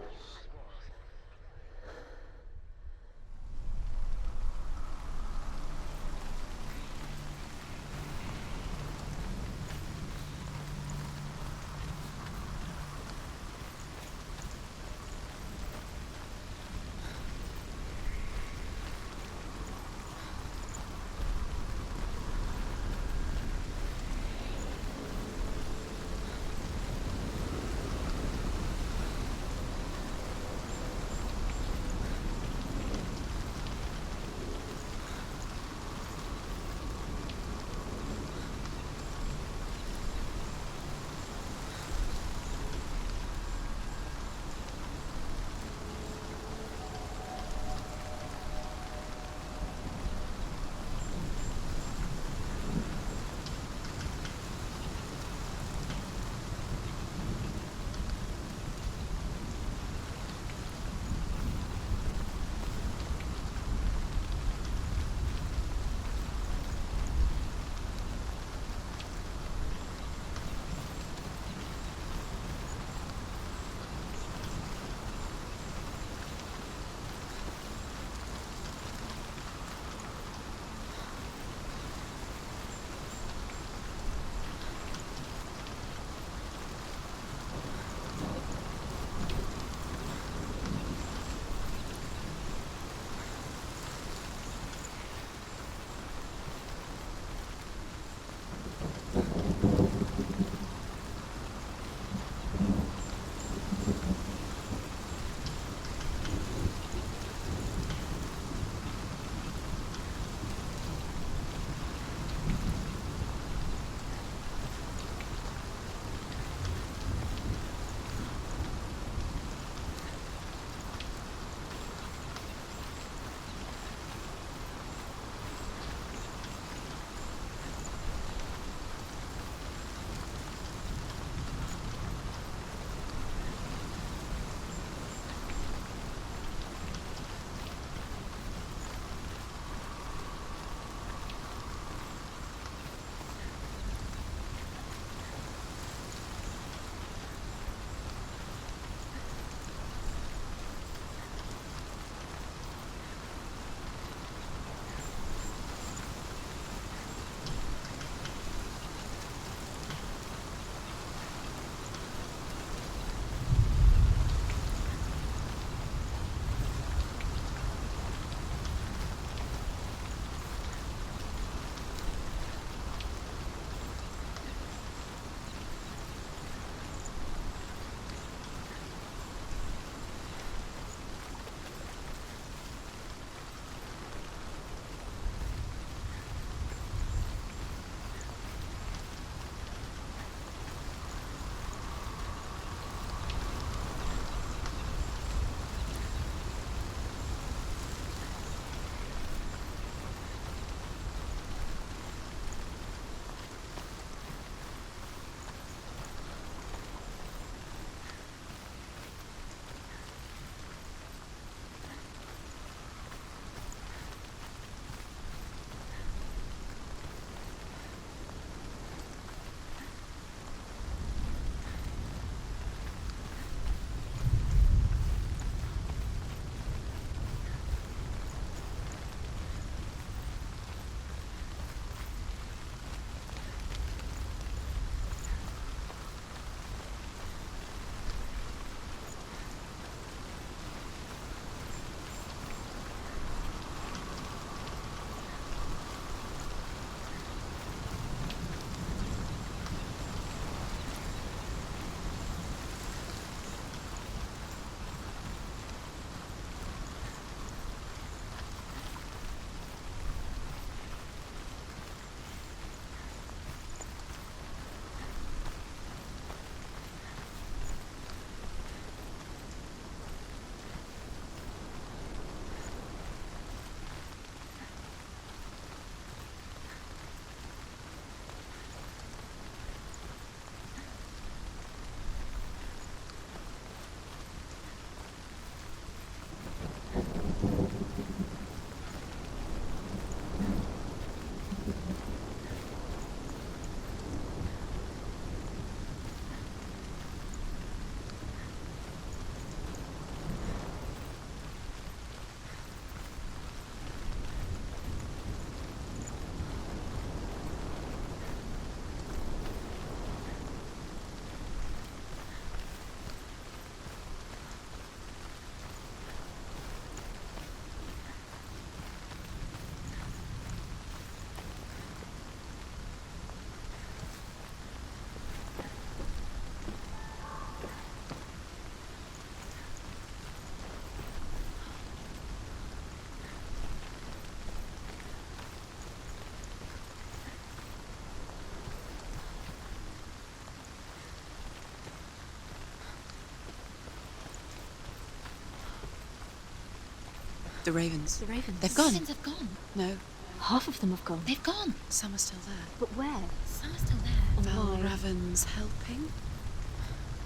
The ravens. The ravens. They've gone. Since they've gone. No. Half of them have gone. They've gone. Some are still there. But where? Some are still there. Valravan's helping?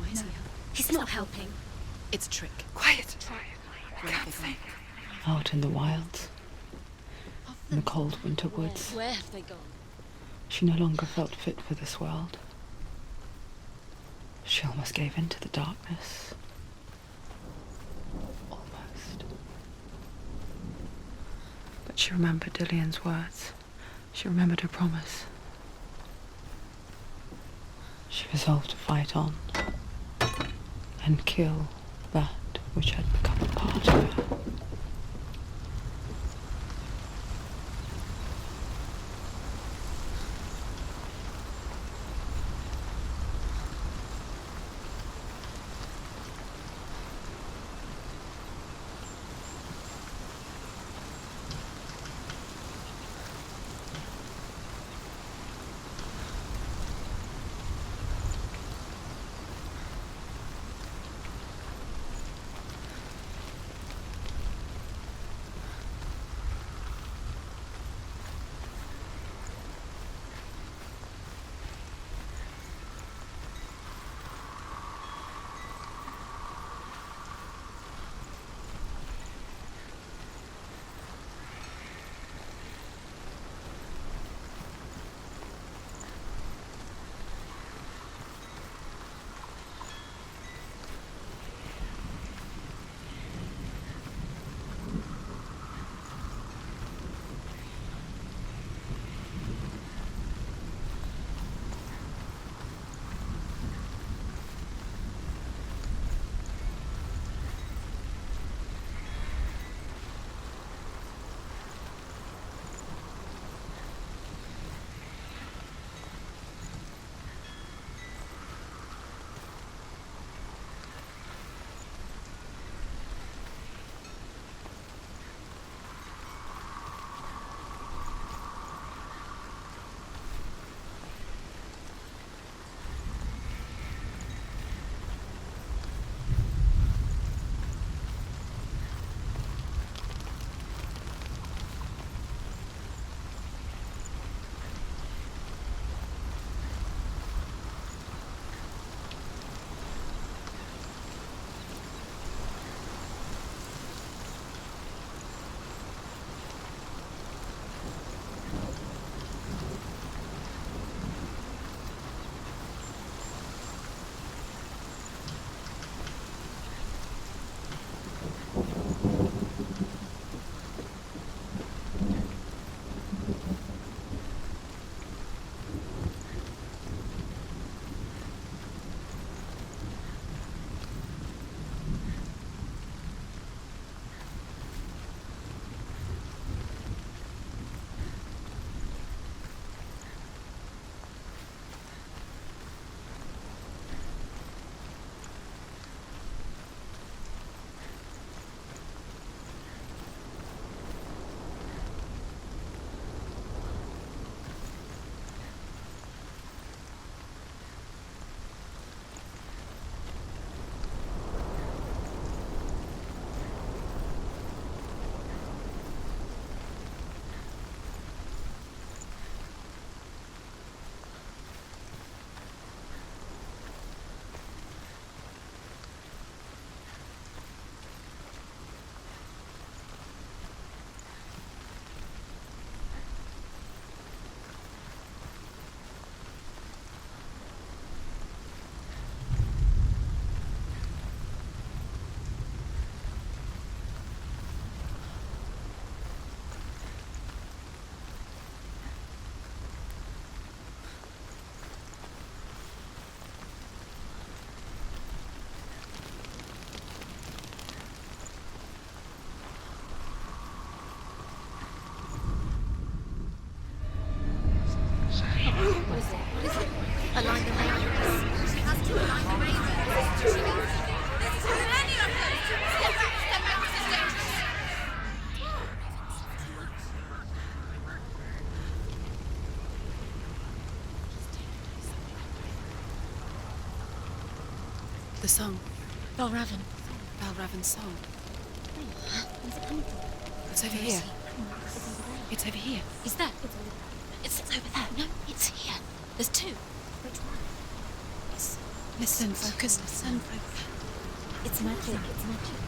Why is he helping? He's not helping. It's a trick. Quiet. Where have they gone? Out in the wilds, in the cold winter woods. Where have they gone? She no longer felt fit for this world. She almost gave in to the darkness. Almost. But she remembered Dillian's words. She remembered her promise. She resolved to fight on and kill that which had become a part of her. The song. Valravan. Valravan's song. Where's it coming from? It's over here. It's over here. Is that? It's over there. No, it's here. There's two. Which one? Listen, focus, listen. It's magic. It's magic.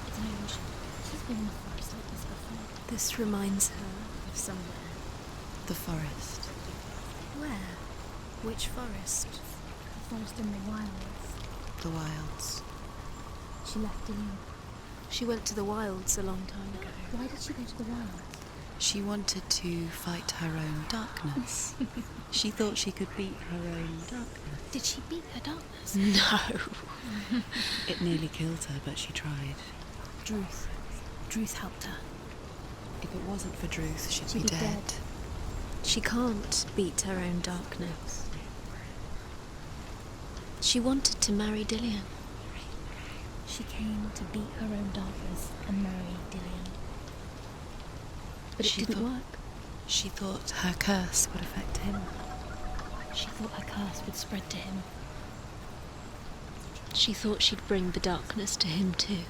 It's an illusion. She's been in the forest like this before. This reminds her of somewhere. The forest. Where? Which forest? The forest in the wilds. The wilds. She left in. She went to the wilds a long time ago. Why did she go to the wilds? She wanted to fight her own darkness. She thought she could beat her own darkness. Did she beat her darkness? No. It nearly killed her, but she tried. Druth. Druth helped her. If it wasn't for Druth, she'd be dead. She can't beat her own darkness. She wanted to marry Dillian. She came to beat her own darkness and marry Dillian. But it didn't work. She thought her curse would affect him. She thought her curse would spread to him. She thought she'd bring the darkness to him too.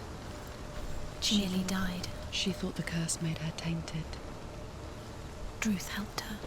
She nearly died. She thought the curse made her tainted. Druth helped her.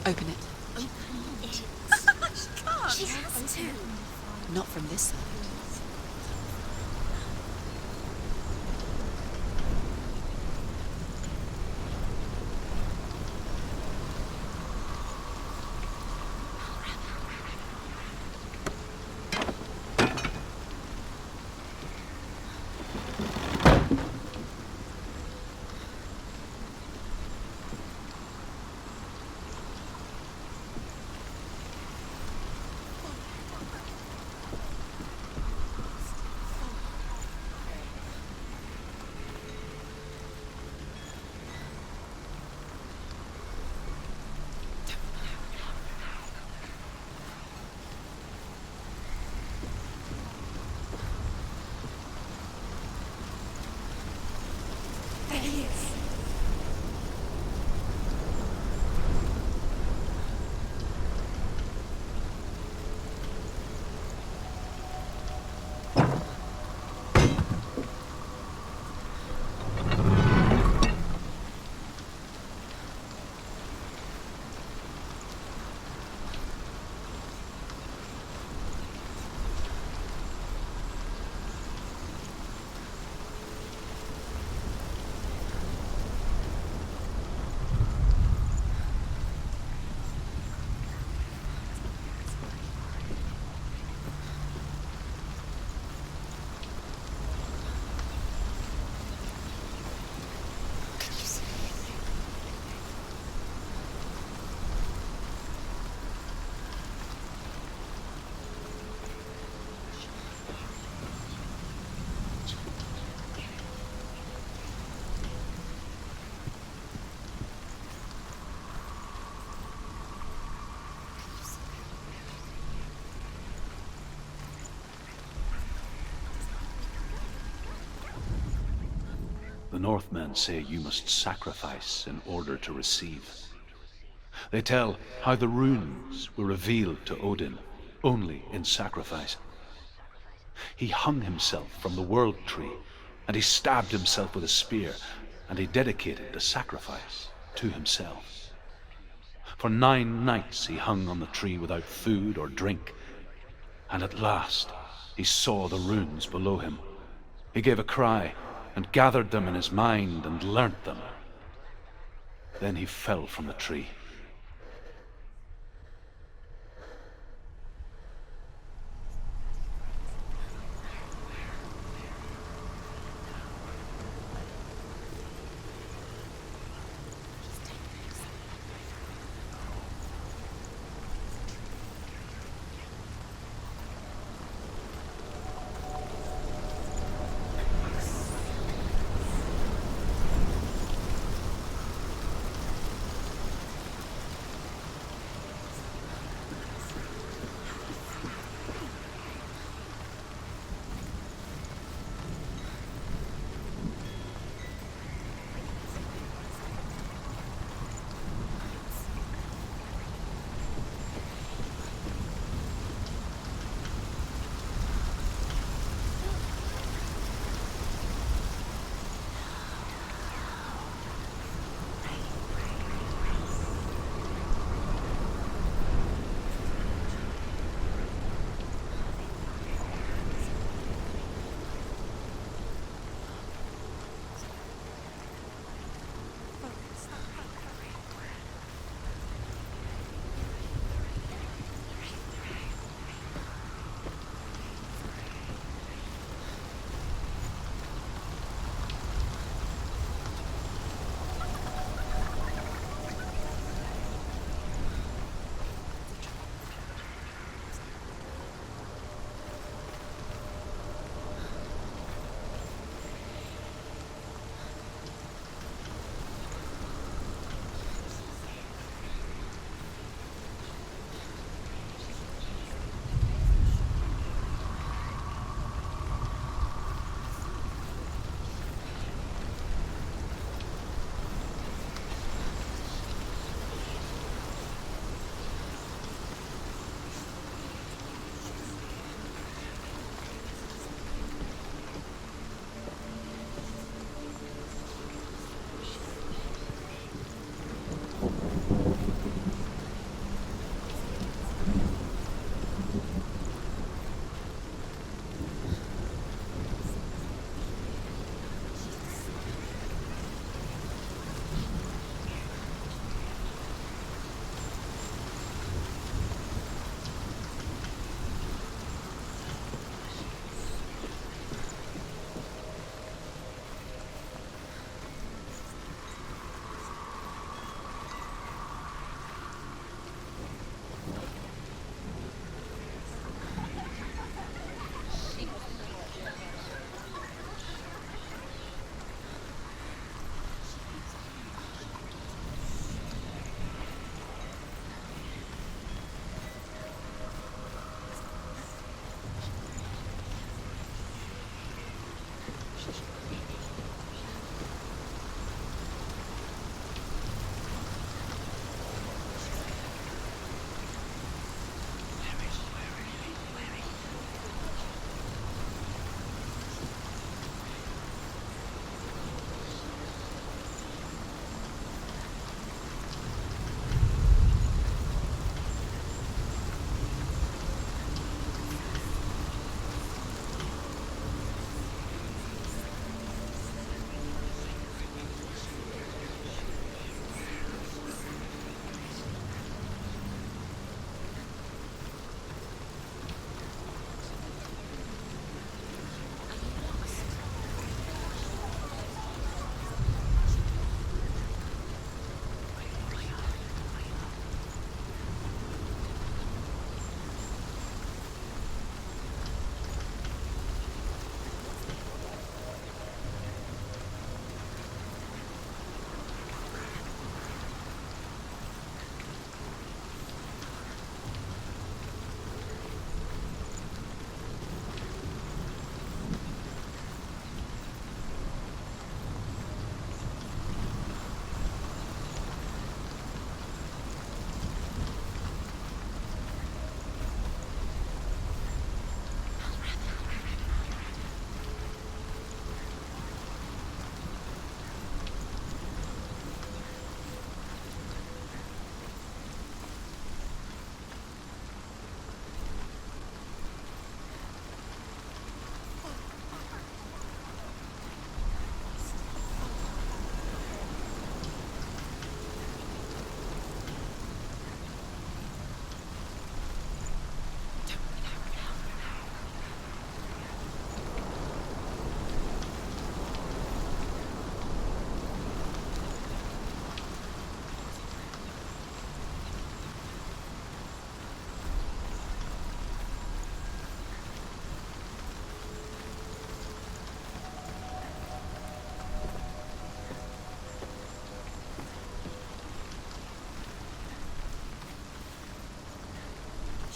Open it. She can't. She has to. Not from this side. There he is. Northmen say you must sacrifice in order to receive. They tell how the runes were revealed to Odin only in sacrifice. He hung himself from the world tree, and he stabbed himself with a spear, and he dedicated the sacrifice to himself. For 9 nights he hung on the tree without food or drink, and at last he saw the runes below him. He gave a cry and gathered them in his mind and learnt them. Then he fell from the tree.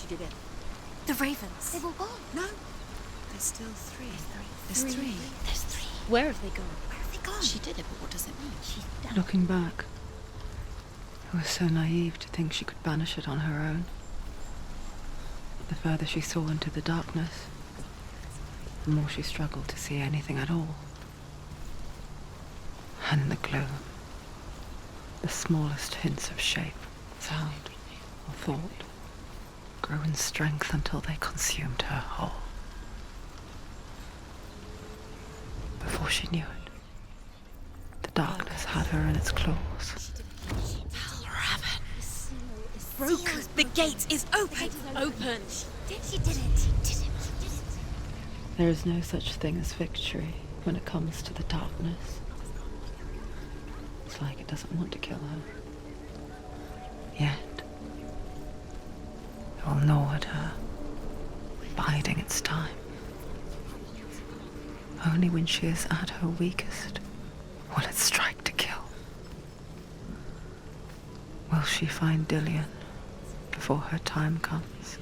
did it. The ravens. They were gone. No. There's still three. There's three. There's three. Where have they gone? Where have they gone? She did it, but what does it mean? She's down. Looking back, I was so naive to think she could banish it on her own. The further she saw into the darkness, the more she struggled to see anything at all. And in the gloom, the smallest hints of shape, sound, or thought grew in strength until they consumed her whole. Before she knew it, the darkness had her in its claws. Raven. Broken. The gate is open. Open. She did it. There is no such thing as victory when it comes to the darkness. It's like it doesn't want to kill her. Yet. It will gnaw at her, biding its time. Only when she is at her weakest will it strike to kill. Will she find Dillion before her time comes?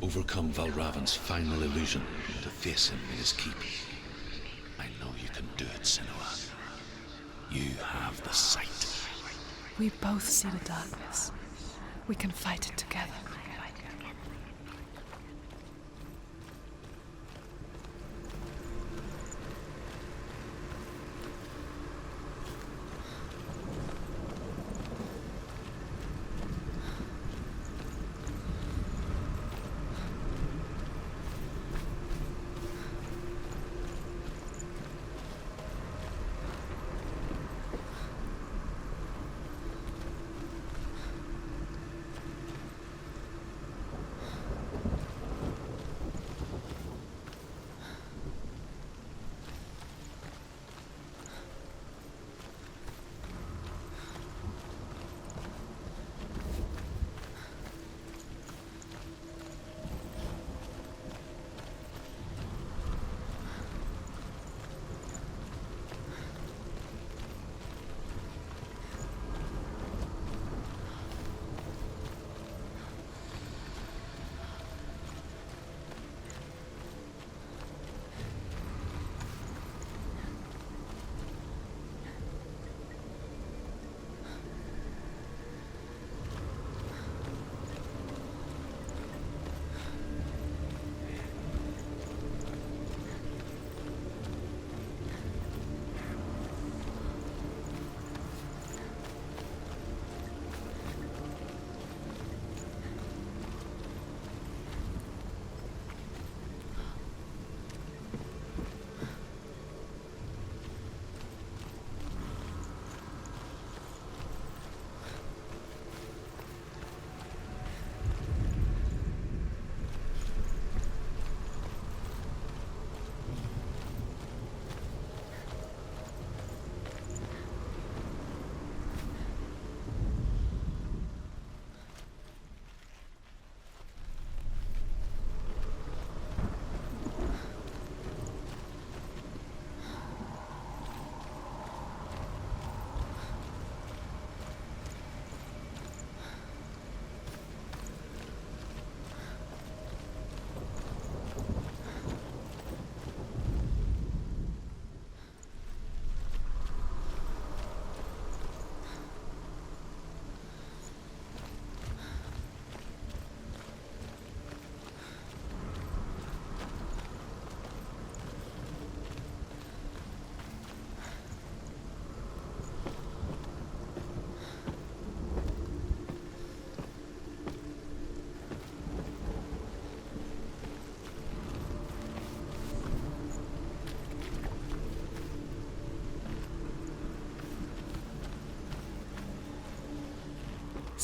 Overcome Valravan's final illusion to face him in his keep. I know you can do it, Senua. You have the sight. We both see the darkness. We can fight it together.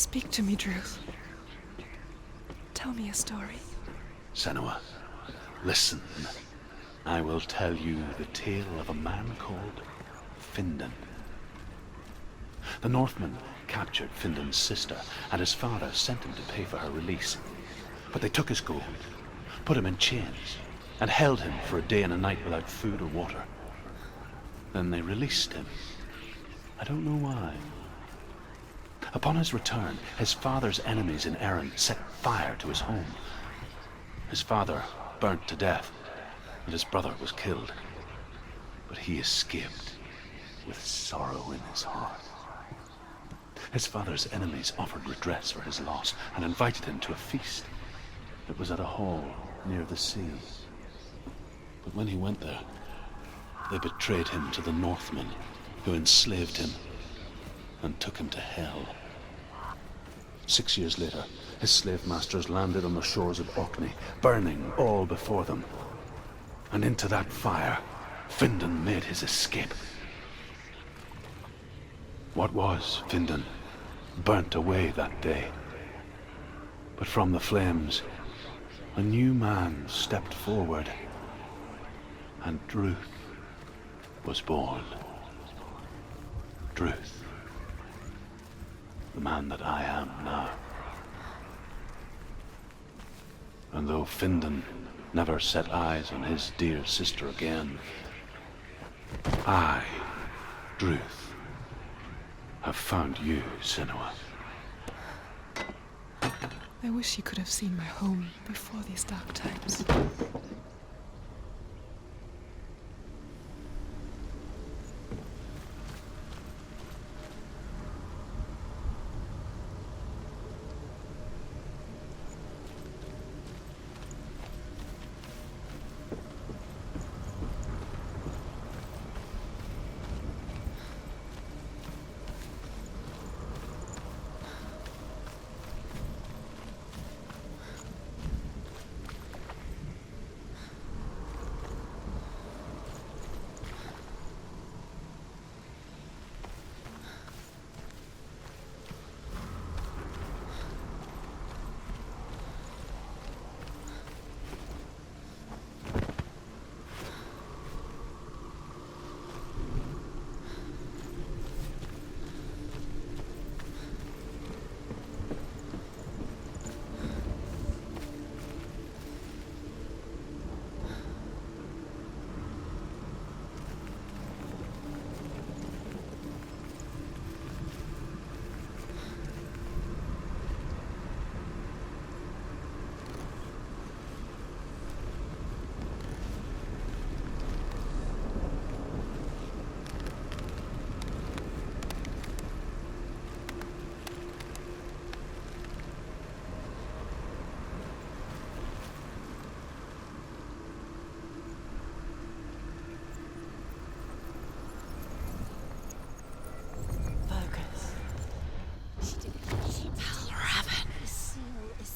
Speak to me, Druth. Tell me a story. Senua, listen. I will tell you the tale of a man called Findan. The Northmen captured Findan's sister, and his father sent him to pay for her release. But they took his gold, put him in chains, and held him for a day and a night without food or water. Then they released him. I don't know why. Upon his return, his father's enemies in Erin set fire to his home. His father burnt to death, and his brother was killed. But he escaped with sorrow in his heart. His father's enemies offered redress for his loss and invited him to a feast that was at a hall near the sea. But when he went there, they betrayed him to the Northmen, who enslaved him and took him to hell. 6 years later, his slave masters landed on the shores of Orkney, burning all before them. And into that fire, Findan made his escape. What was Findan burnt away that day. But from the flames, a new man stepped forward, and Druth was born. Druth, the man that I am now. And though Findan never set eyes on his dear sister again, I, Druth, have found you, Senua. I wish you could have seen my home before these dark times.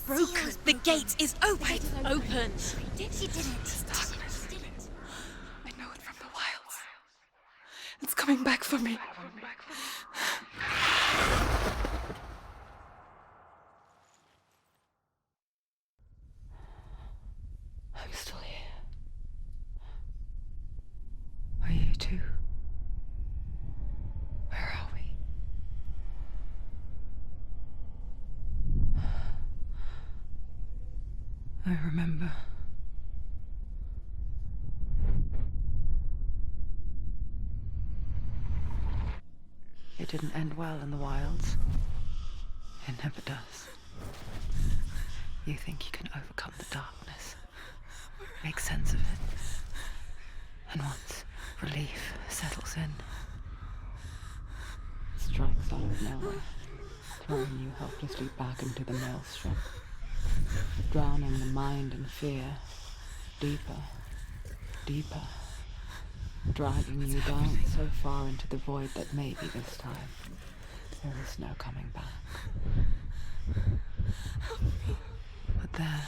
Broken. The gate is open. Open. She did it. I know it from the wilds. It's coming back for me. I'm still here. Are you too? Where are we? I remember. It didn't end well in the wilds. It never does. You think you can overcome the darkness, make sense of it, and once relief settles in, it strikes out of nowhere, throwing you helplessly back into the maelstrom, drowning the mind in fear, deeper, deeper, dragging you down so far into the void that maybe this time there is no coming back. But there,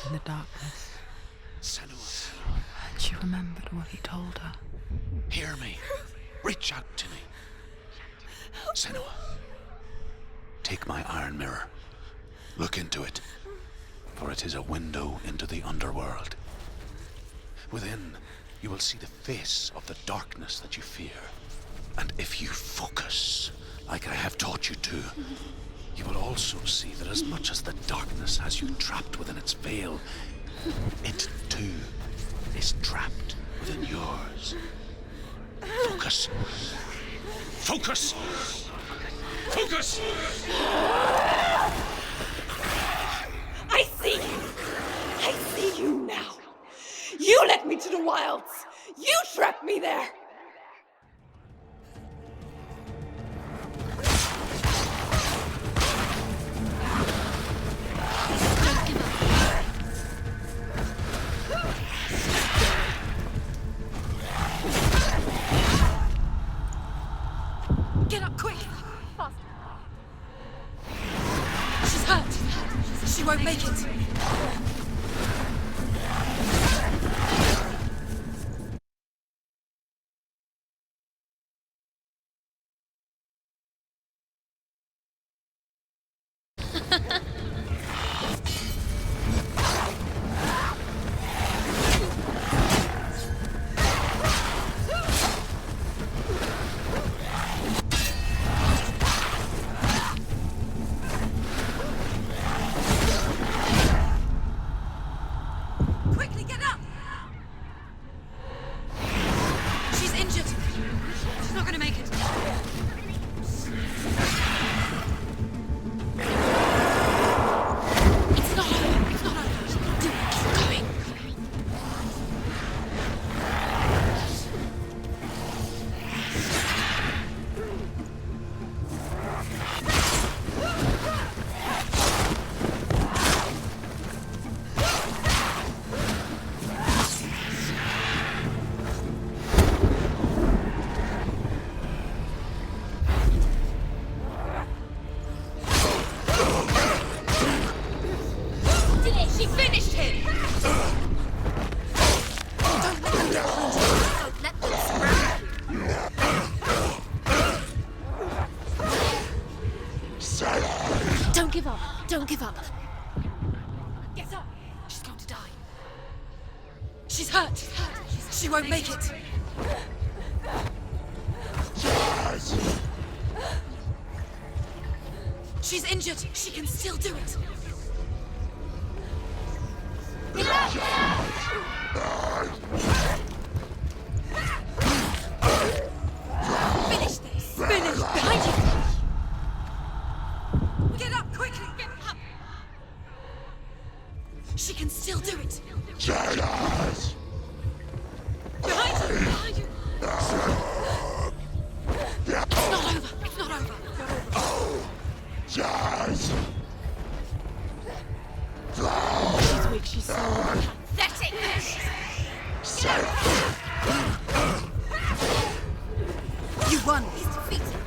in the darkness, Senuas, and she remembered what he told her. hear me. Reach out to me. Senua, Take my iron mirror. Look into it, for it is a window into the underworld. Within, you will see the face of the darkness that you fear. And if you focus, like I have taught you to, you will also see that as much as the darkness has you trapped within its veil, it too is trapped within yours. Focus. Focus! Focus! I see you! I see you now! You led me to the wilds! You trapped me there! Get up, quick! Fast. She's hurt. She won't make it. Quickly, get up! She's injured. She's not going to make it. It's not over. It's not over. She can do it. Keep going. She finished him! Don't let them get hunted. Don't let them surround. Don't give up. Don't give up. Get up. She's going to die. She's hurt. She won't make it. She's injured. She can still do it. Finish this! Finish! Behind you! Get up quickly! Get up! She can still do it! Behind you! Behind you! It's not over! It's not over! She's weak, she's so pathetic! You won! He's defeated!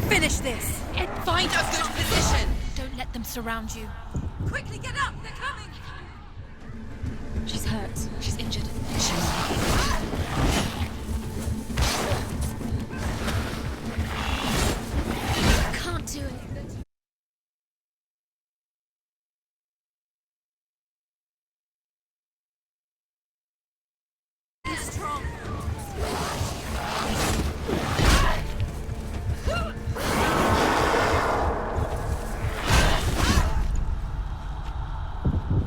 Finish this! And find a good position! Don't let them surround you. Quickly get up! They're coming! She's hurt. She's injured. Can't do it. Strong.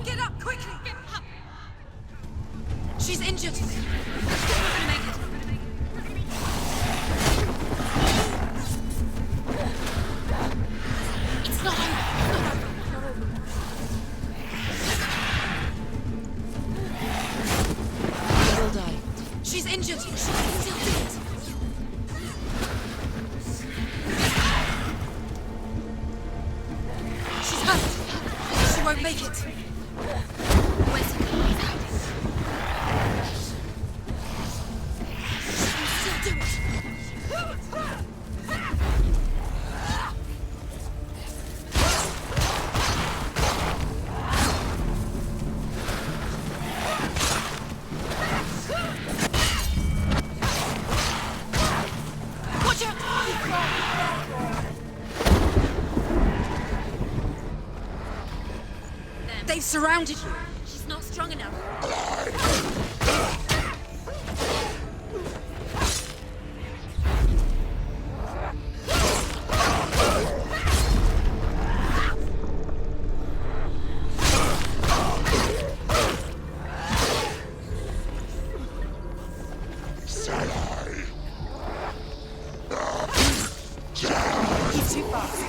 Get up quickly! Get up! She's injured. She's not gonna make it. It's not over. It's not over. She will die. She's injured. She can still do it. She's hurt. She won't make it. Where's he going? He's out. She can still do it. Watch out! They've surrounded you. She's not strong enough. He's too fast.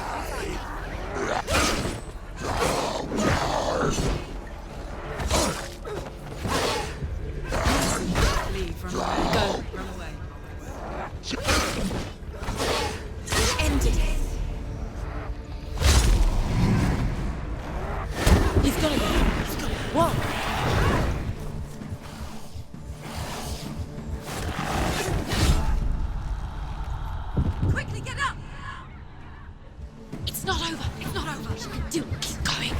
Leave, run away. Go, run away. Ended it. He's gonna go. What? Quickly, get up! It's not over. It's not over. You can do it. Keep going.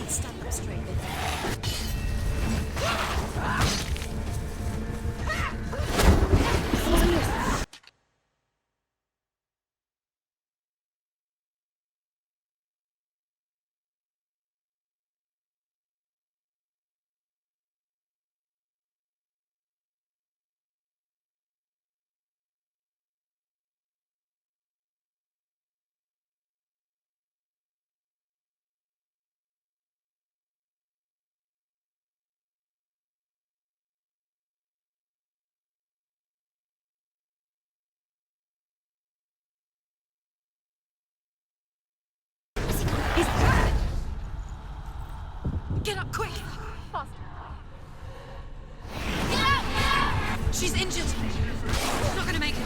Stand up straight. Get up, quick! Fast. Get up! She's injured. She's not gonna make it.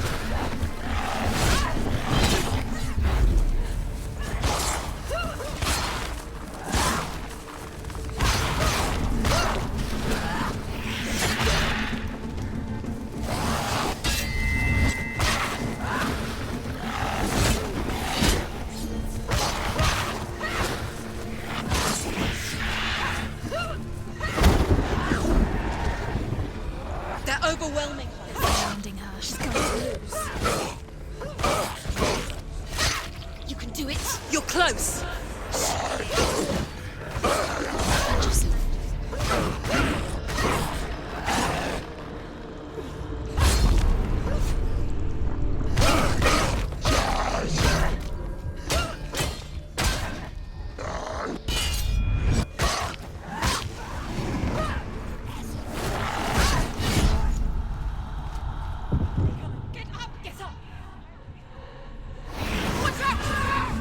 Overwhelming her. Surrounding her. She's going to lose. You can do it. You're close.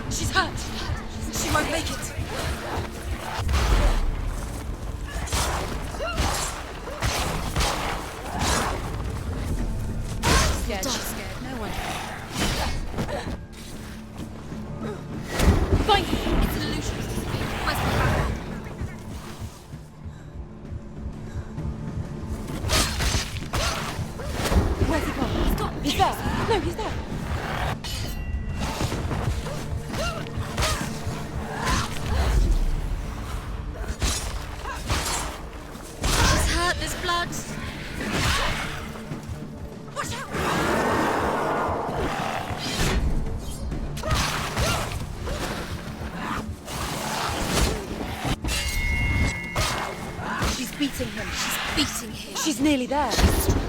She's hurt. She won't make it. Scared. She's scared. No one. Find it. It's an illusion. Where's the power? Where's he gone? He's gone. He's there. No, he's there. There's blood. Watch out! She's beating him. She's beating him. She's nearly there. She's strong.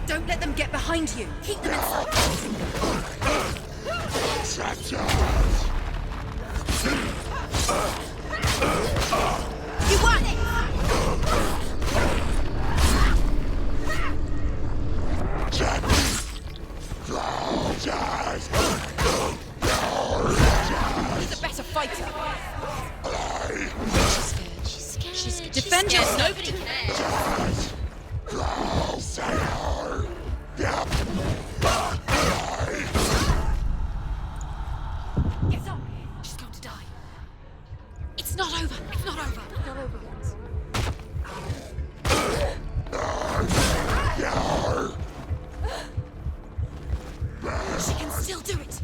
Don't let them get behind you. Keep them inside. You won it! He's a better fighter. She's scared. She's scared. She's scared. Defend yourself. Nobody cares. Get up. She's going to die. It's not over. It's not over. It's not over yet. She can still do it.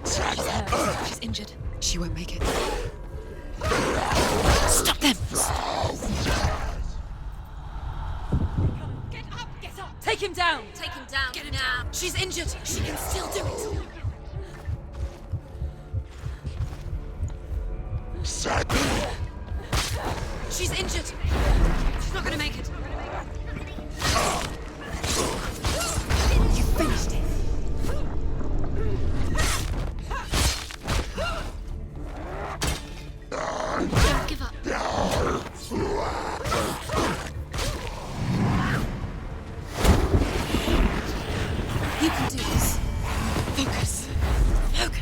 She's hurt. She's injured. She won't make it. Stop them! Get up! Get up! Take him down! Take him down! Get him now! She's injured! She can still do it! She's injured! She's not gonna make it! You finished it! Don't give up! You can do this! Focus! Focus!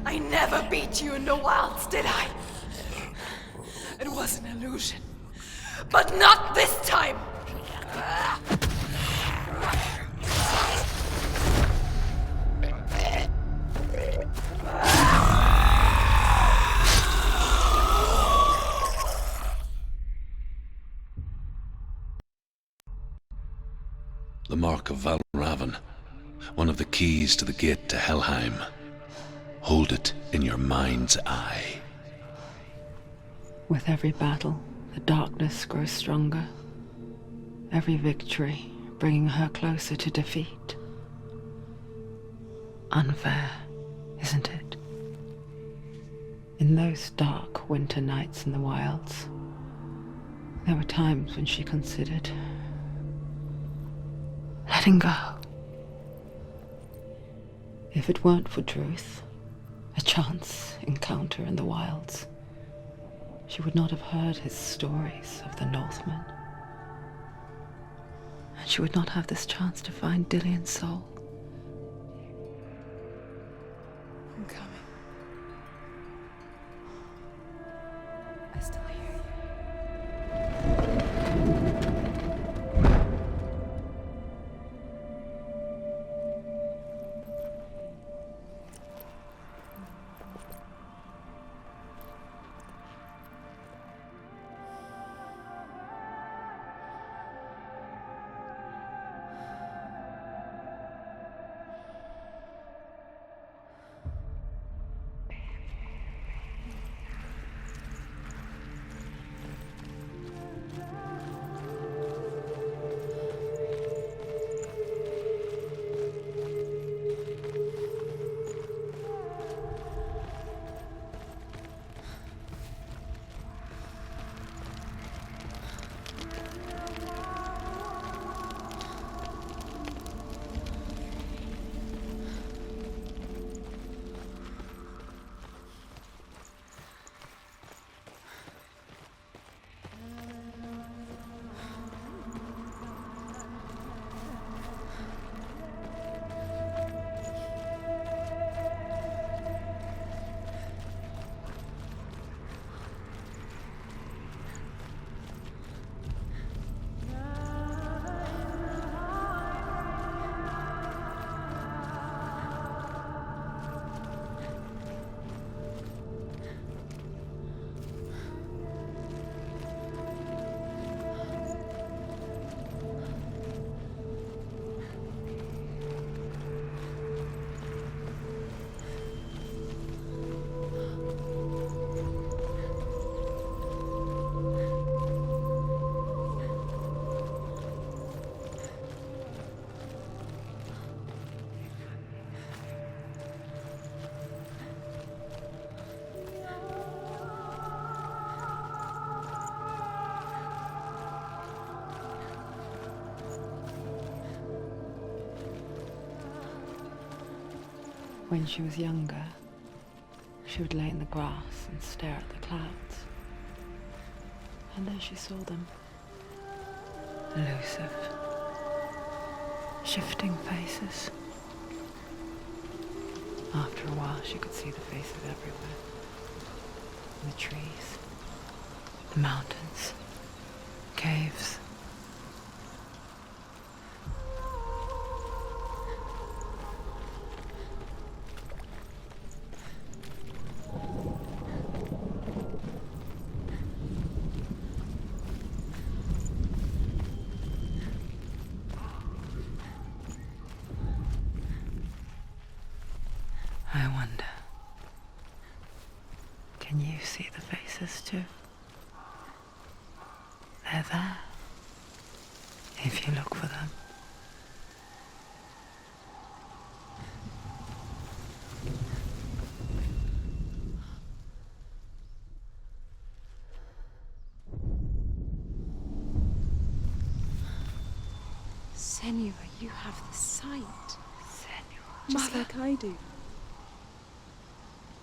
I never beat you in the wilds, did I? It was an illusion. But not this time! The mark of Valravan, one of the keys to the gate to Helheim. Hold it in your mind's eye. With every battle, the darkness grows stronger. Every victory bringing her closer to defeat. Unfair, isn't it? In those dark winter nights in the wilds, there were times when she considered letting go. If it weren't for Druth, a chance encounter in the wilds, she would not have heard his stories of the Northmen. And she would not have this chance to find Dillion's soul. I'm coming. I still hear you. When she was younger, she would lay in the grass and stare at the clouds. And there she saw them. Elusive, shifting faces. After a while, she could see the faces everywhere. The trees, the mountains, caves. I wonder, can you see the faces too? They're there, if you look for them. Senua, you have the sight. Senua. Just like I do.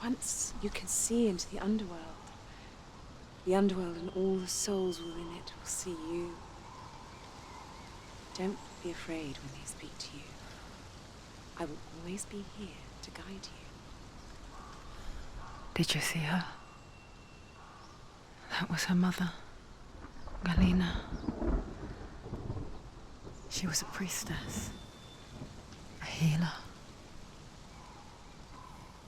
Once you can see into the underworld and all the souls within it will see you. Don't be afraid when they speak to you. I will always be here to guide you. Did you see her? That was her mother, Galina. She was a priestess, a healer.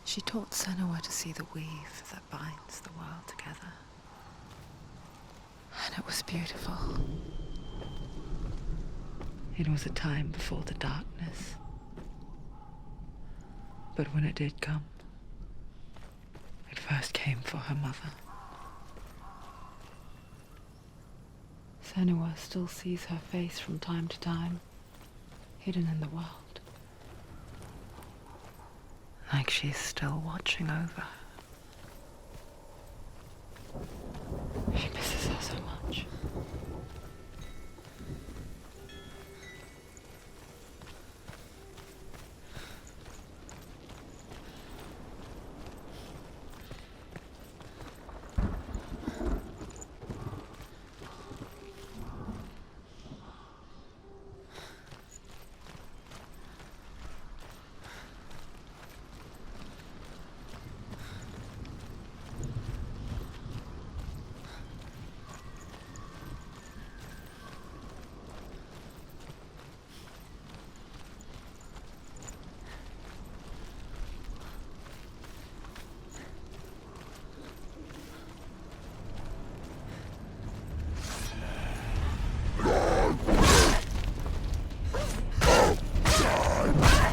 She taught Senua to see the weave that binds the world together. And it was beautiful. It was a time before the darkness. But when it did come, it first came for her mother. Senua still sees her face from time to time, hidden in the world. Like she's still watching over her. She misses her so much.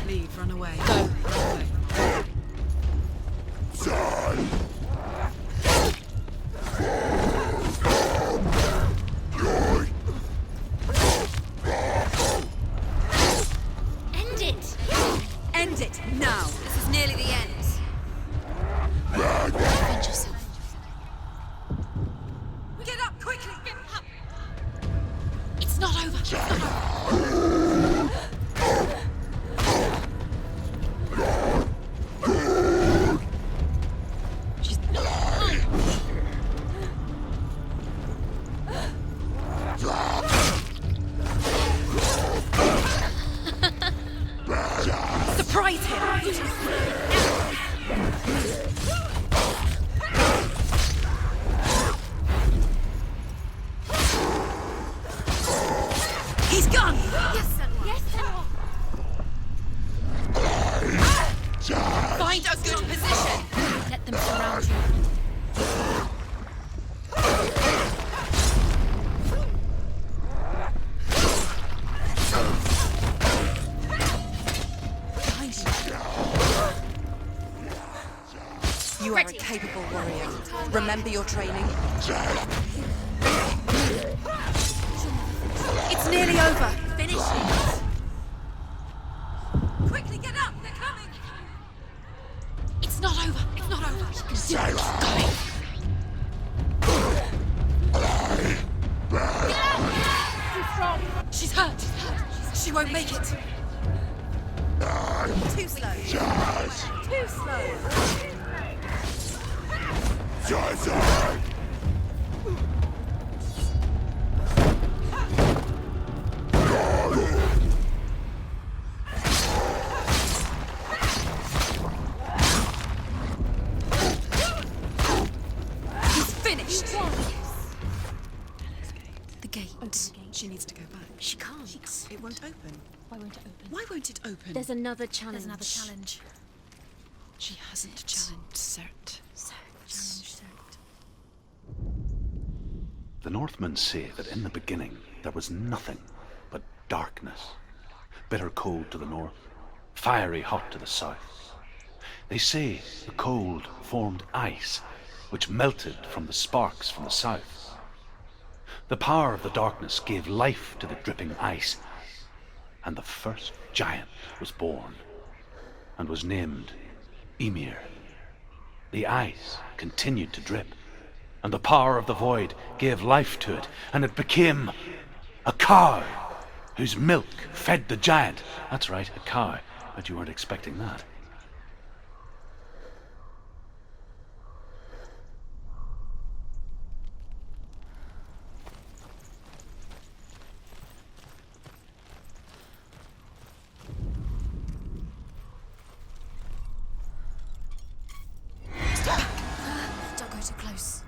Leave, run away. Go, run away. End it! End it, now! This is nearly the end. Avenge yourself. Get up, quickly! Get up! It's not over. It's not over. She's not home. Surprise him! He's gone! Yes, Senua. Yes, Senua. Find a good position. Let them surround you. Behind you. You are a capable warrior. Remember your training. It's nearly over. Finish it. Quickly get up. They're coming. It's not over. It's not over. You can do it. Keep going. Get up! Too strong. She's hurt. She's hurt. She won't make it. Too slow. Too slow. Why won't it open? Why won't it open? There's another challenge. There's another challenge. She hasn't challenged Cert. Challenge Cert. The Northmen say that in the beginning there was nothing but darkness. Bitter cold to the north, fiery hot to the south. They say the cold formed ice, which melted from the sparks from the south. The power of the darkness gave life to the dripping ice, and the first giant was born, and was named Ymir. The ice continued to drip, and the power of the void gave life to it, and it became a cow, whose milk fed the giant. That's right, a cow. But you weren't expecting that. Don't go too close.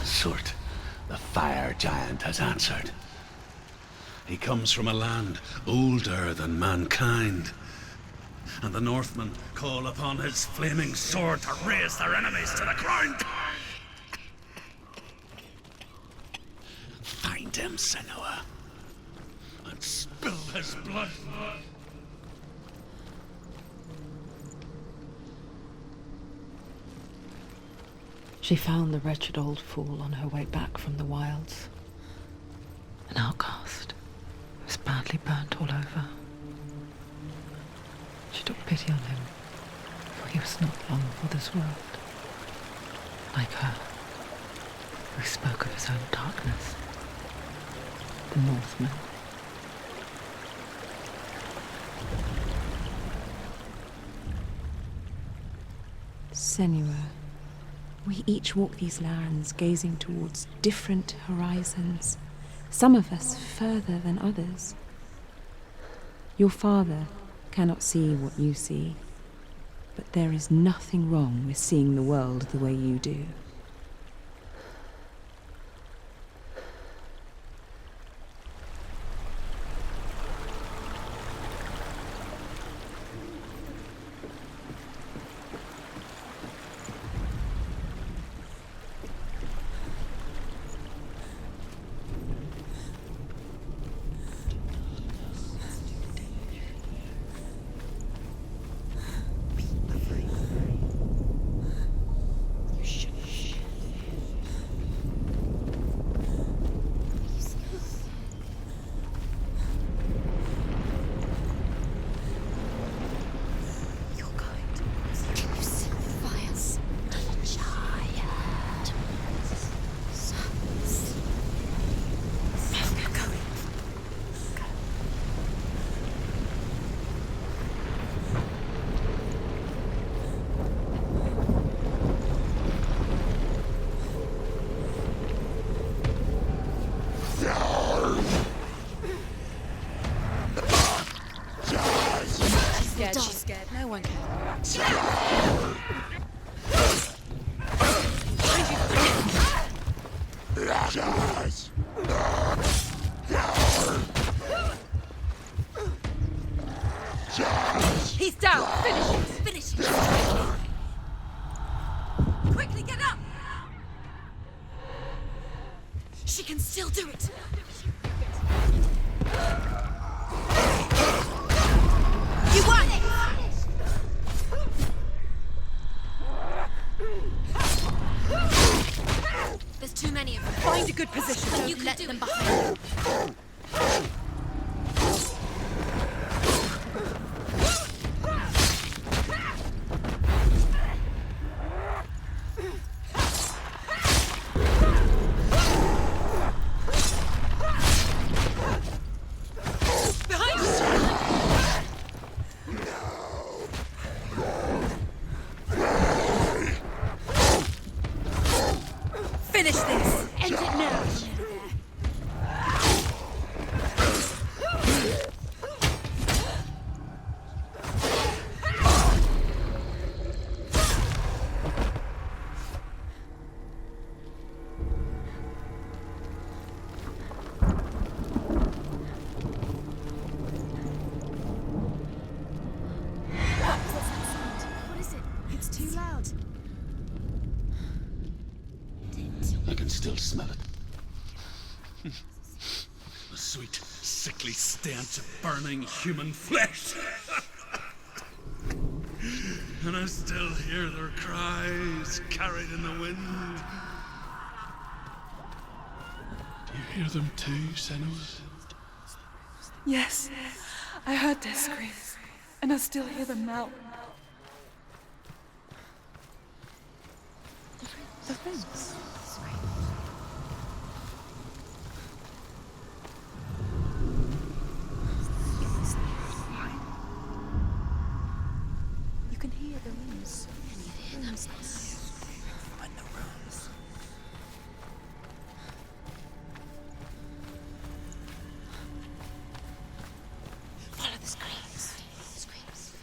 Surt, the fire giant, has answered. He comes from a land older than mankind, and the Northmen call upon his flaming sword to raise their enemies to the ground. Find him, Senua, and spill his blood. She found the wretched old fool on her way back from the wilds. An outcast, who was badly burnt all over. She took pity on him, for he was not long for this world. Like her, who spoke of his own darkness, the Northmen. Senua. We each walk these lands gazing towards different horizons, some of us further than others. Your father cannot see what you see, but there is nothing wrong with seeing the world the way you do. She's scared. No one can. He's down. Finish it. Finish it. Quickly, get up. She can still do it. You won! There's too many of them. Find a good position. Don't you let them behind. Finish End it now. What is it? It's too loud. I can still smell it. The sweet, sickly stench of burning human flesh. And I still hear their cries carried in the wind. Do you hear them too, Senuas? Yes, I heard their screams, and I still hear them now. The rings. You can hear the rings. Hear them. Find the rooms. Follow the screams. Screams.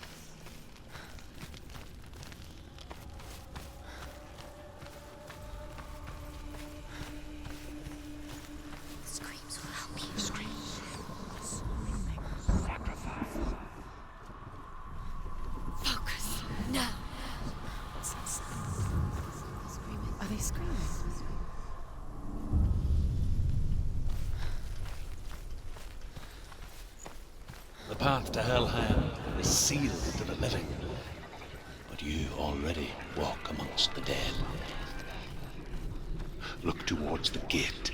The screams will help you. Screams. Sacrifice. Focus. Now. Are they screaming? The path to Hellhand is sealed to the living, but you already walk amongst the dead. Look towards the gate,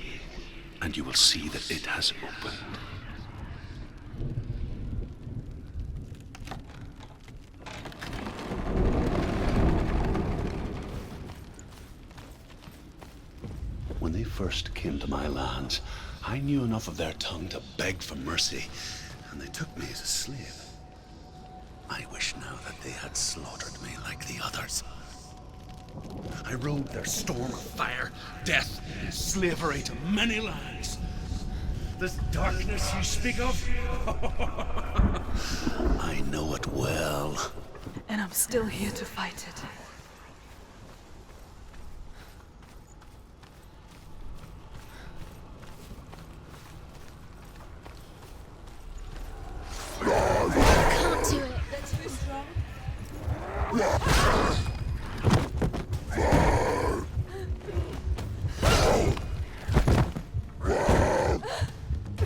and you will see that it has opened. When they first came to my lands, I knew enough of their tongue to beg for mercy, and they took me as a slave. I wish now that they had slaughtered me like the others. I rode their storm of fire, death, and slavery to many lands. This darkness you speak of, I know it well. And I'm still here to fight it. Can't do it. They're too strong.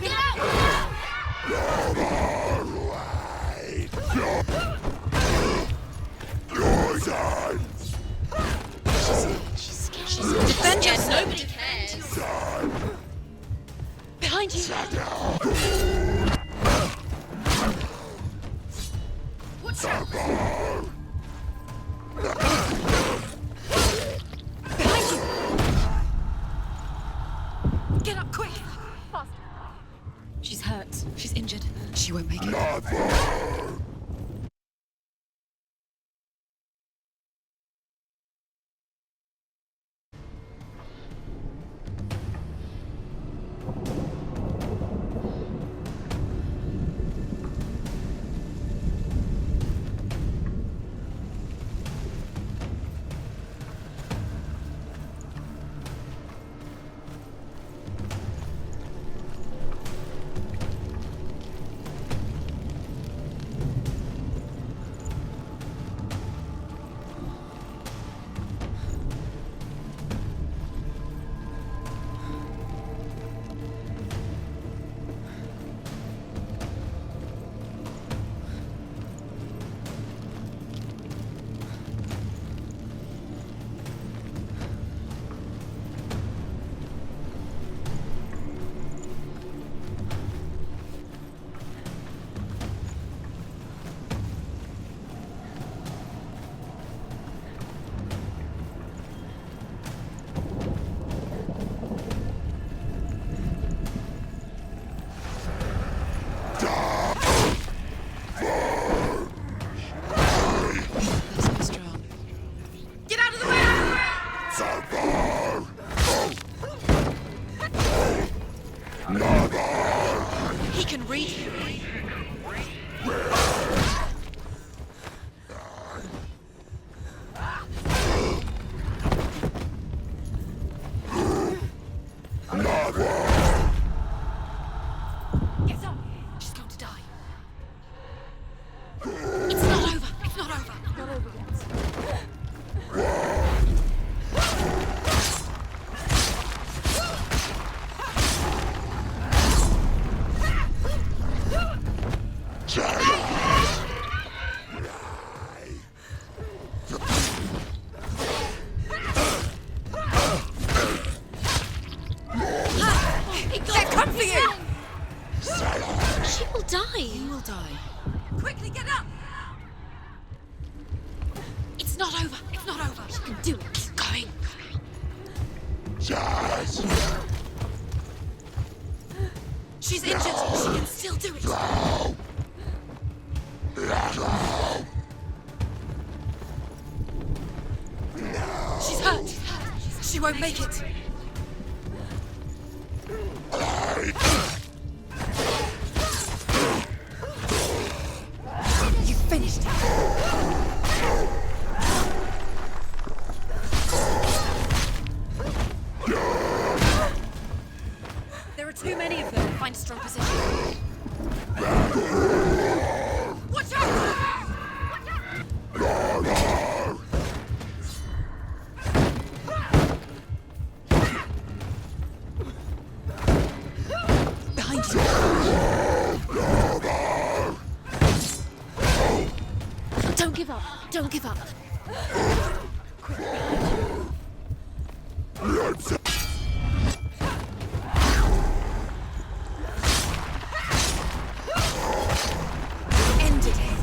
Get out! She's scared. Defend yourself. Nobody cares. Behind you. What's up? Behind you! Get up quick! Faster. She's hurt. She's injured. She won't make it. He can read you. Get up! She's going to die. It's not over. It's not over. It's not over yet. They're come for you! She will die. You will die. Quickly, get up! It's not over. It's not over. She can do it. Keep going. She's injured. She can still do it. She's hurt. She won't make it. You finished it. There are too many of them. Find a strong position. Watch out! Behind you. Don't give up. Don't give up. Ended him.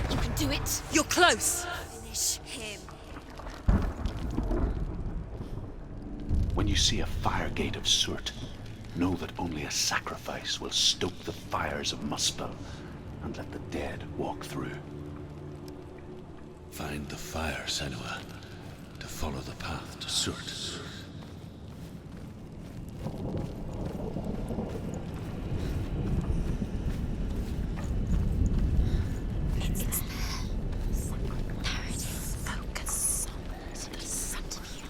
You can do it. You're close. Finish him. When you see a fire gate of soot, know that only a sacrifice will stoke the fires of Muspel and let the dead walk through. Find the fire, Senua, to follow the path to Surt. It's there. There it is. Focus on the front of you.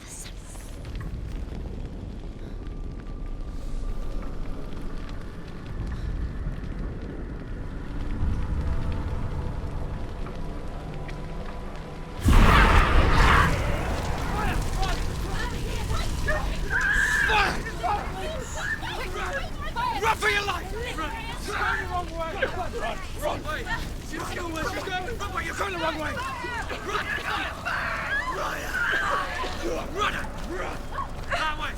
Run for your life! Run! You're going the wrong way! Run! Wrong way! She's going where she's going! Run, but you're going the wrong way! Run! Run! Run! Run! That way!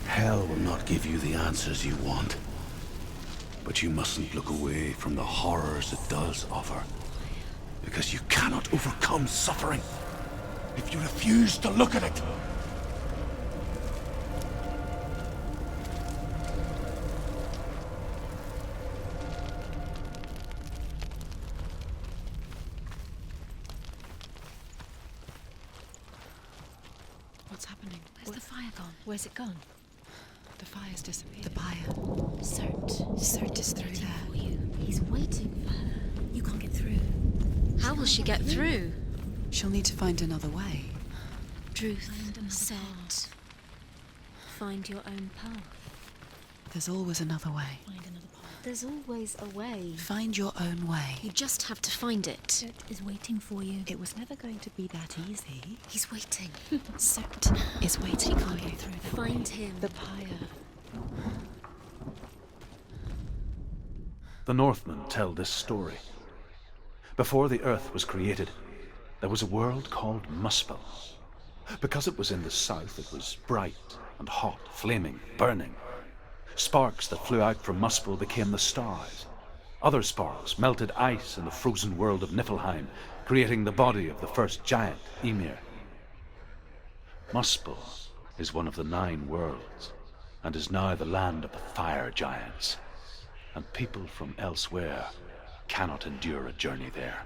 Hell will not give you the answers you want. But you mustn't look away from the horrors it does offer. Because you cannot overcome suffering if you refuse to look at it. What's happening? Where's the fire gone? Where's it gone? The fire's disappeared. The buyer. Surt is through there. For you. He's waiting for her. You can't get through. How will she get through? She'll need to find another way. Druth said, find your own path. There's always another way. Find another path. There's always a way. Find your own way. You just have to find it. Surt is waiting for you. It was never going to be that easy. He's waiting. Surt is waiting for you. Find him. The pyre. The Northmen tell this story. Before the earth was created, there was a world called Muspel. Because it was in the south, it was bright and hot, flaming, burning. Sparks that flew out from Muspel became the stars. Other sparks melted ice in the frozen world of Niflheim, creating the body of the first giant, Ymir. Muspel is one of the 9 worlds, and is now the land of the fire giants. and people from elsewhere cannot endure a journey there.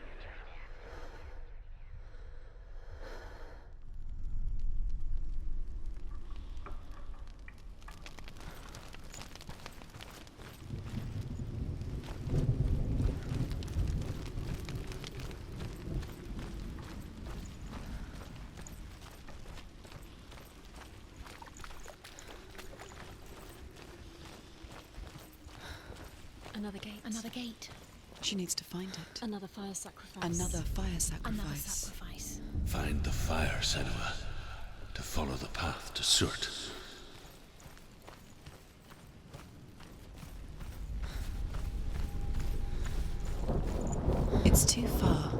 Another gate. Another gate. She needs to find it. Another fire sacrifice. Another fire sacrifice. Another sacrifice. Find the fire, Senua, to follow the path to Surt. It's too far.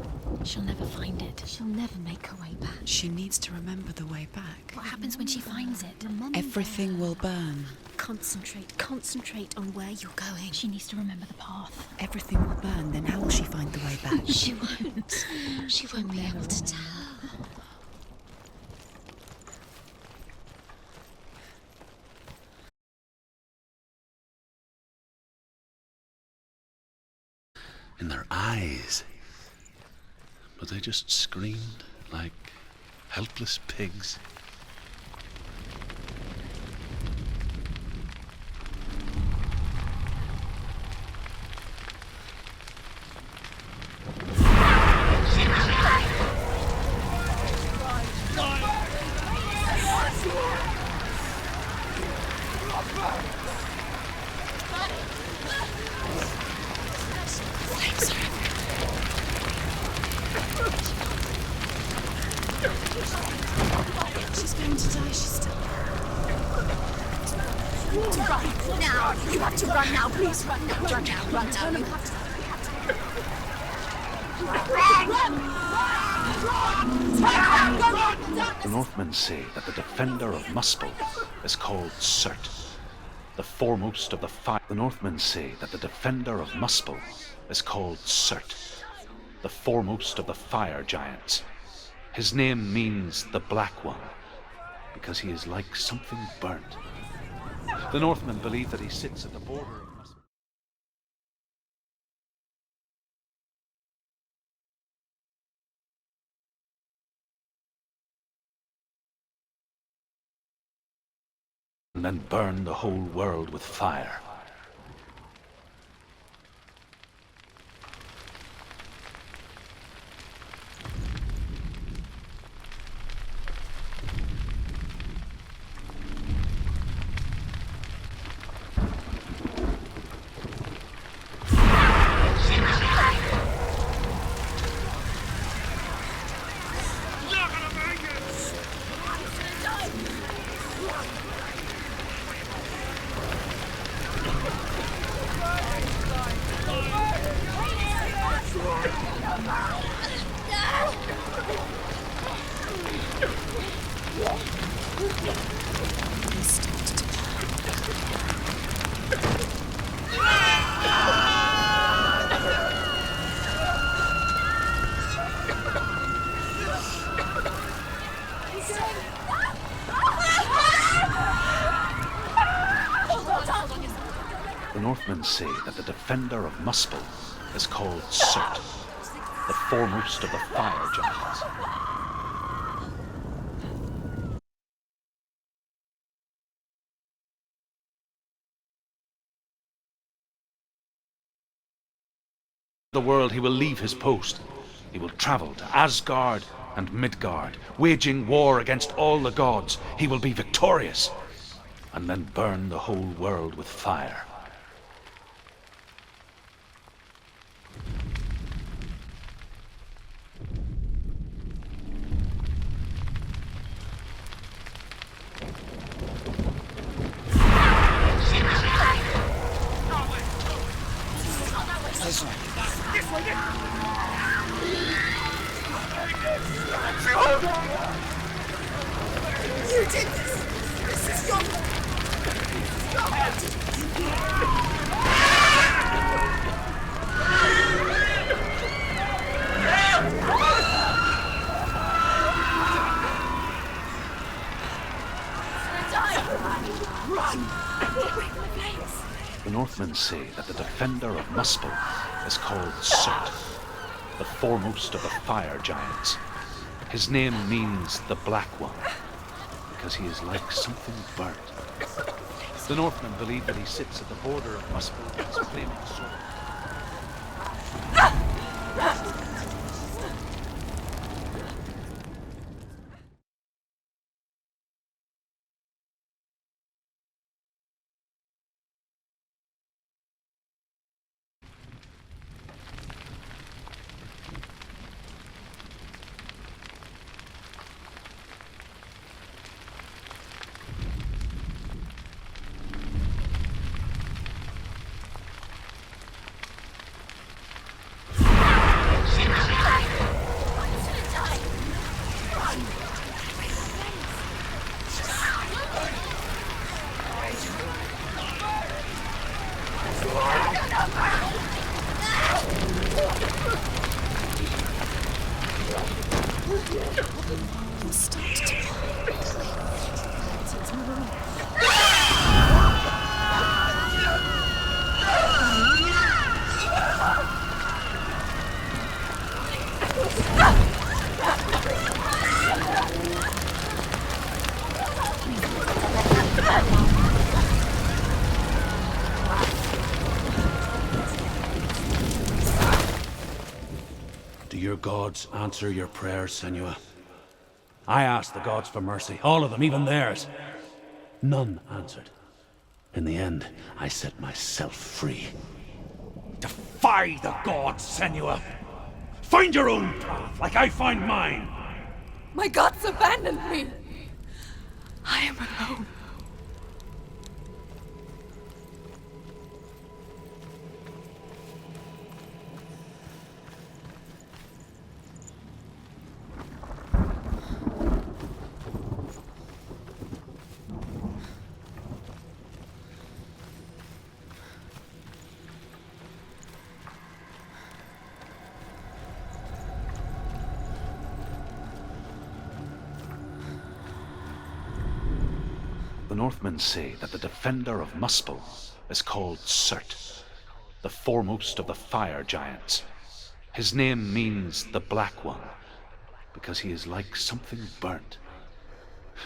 She'll never find it. She'll never make her way back. She needs to remember the way back. What happens when she finds it? Everything will burn. Concentrate on where you're going. She needs to remember the path. Everything will burn, then how will she find the way back? She won't. She won't be able to tell. In their eyes. But they just screamed like helpless pigs. She's going to die. She's still. To run now! You have to run now! Please run now! Run now! Run now! You have to. The Northmen say that the defender of Muspel is called Surt, the foremost of the fire. The Northmen say that the defender of Muspel is called Surt, the foremost of the fire giants. His name means the Black One, because he is like something burnt. The Northmen believe that he sits at the border of Muspel. And then burn the whole world with fire. The Northmen say that the defender of Muspel is called Surt, the foremost of the fire giants. The world, he will leave his post. He will travel to Asgard and Midgard, waging war against all the gods. He will be victorious, and then burn the whole world with fire. You did this! This is your fault! Stop it! The Northmen say that the defender of Muspel is called Surt, the foremost of the fire giants. His name means the Black One, because he is like something burnt. The Northmen believe that he sits at the border of Muspel with his flaming sword. Do your gods answer your prayers, Senua? I asked the gods for mercy, all of them, even theirs. None answered. In the end, I set myself free. Defy the gods, Senua! Find your own path, like I find mine! My gods abandoned me! I am alone. The Northmen say that the defender of Muspel is called Surt, the foremost of the fire giants. His name means the Black One, because he is like something burnt.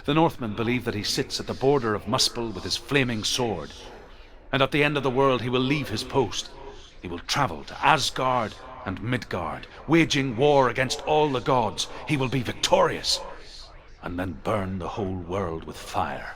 The Northmen believe that he sits at the border of Muspel with his flaming sword, and at the end of the world he will leave his post. He will travel to Asgard and Midgard, waging war against all the gods. He will be victorious, and then burn the whole world with fire.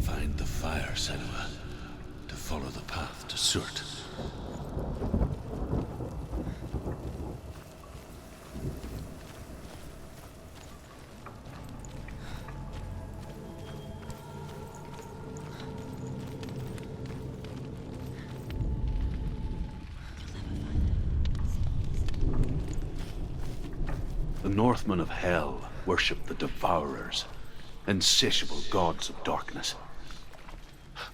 Find the fire, Senua, to follow the path to Surt. The Northmen of Hell worship the Devourers, insatiable gods of darkness.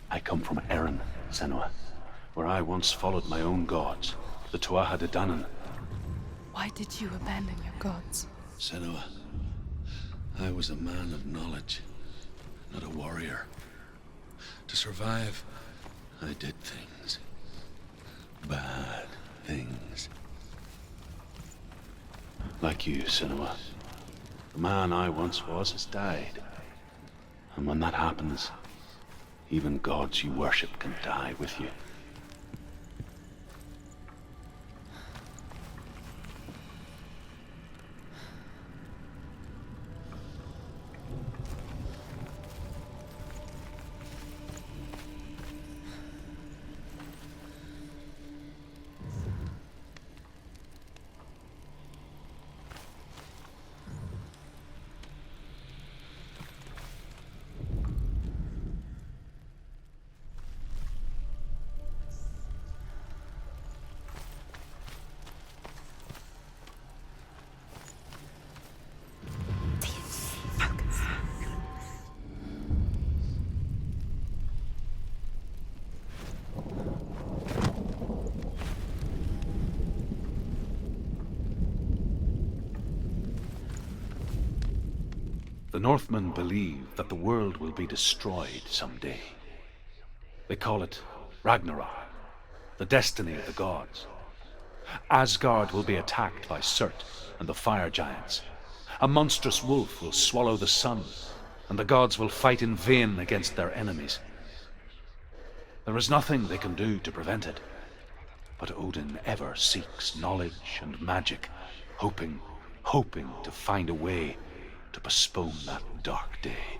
I come from Erin, Senua, where I once followed my own gods, the Tuatha De Danann. Why did you abandon your gods? Senua, I was a man of knowledge, not a warrior. To survive, I did things. Bad things. Like you, Senua. The man I once was has died. And when that happens, even gods you worship can die with you. The Northmen believe that the world will be destroyed someday. They call it Ragnarok, the destiny of the gods. Asgard will be attacked by Surt and the fire giants. A monstrous wolf will swallow the sun, and the gods will fight in vain against their enemies. There is nothing they can do to prevent it, but Odin ever seeks knowledge and magic, hoping to find a way to postpone that dark day.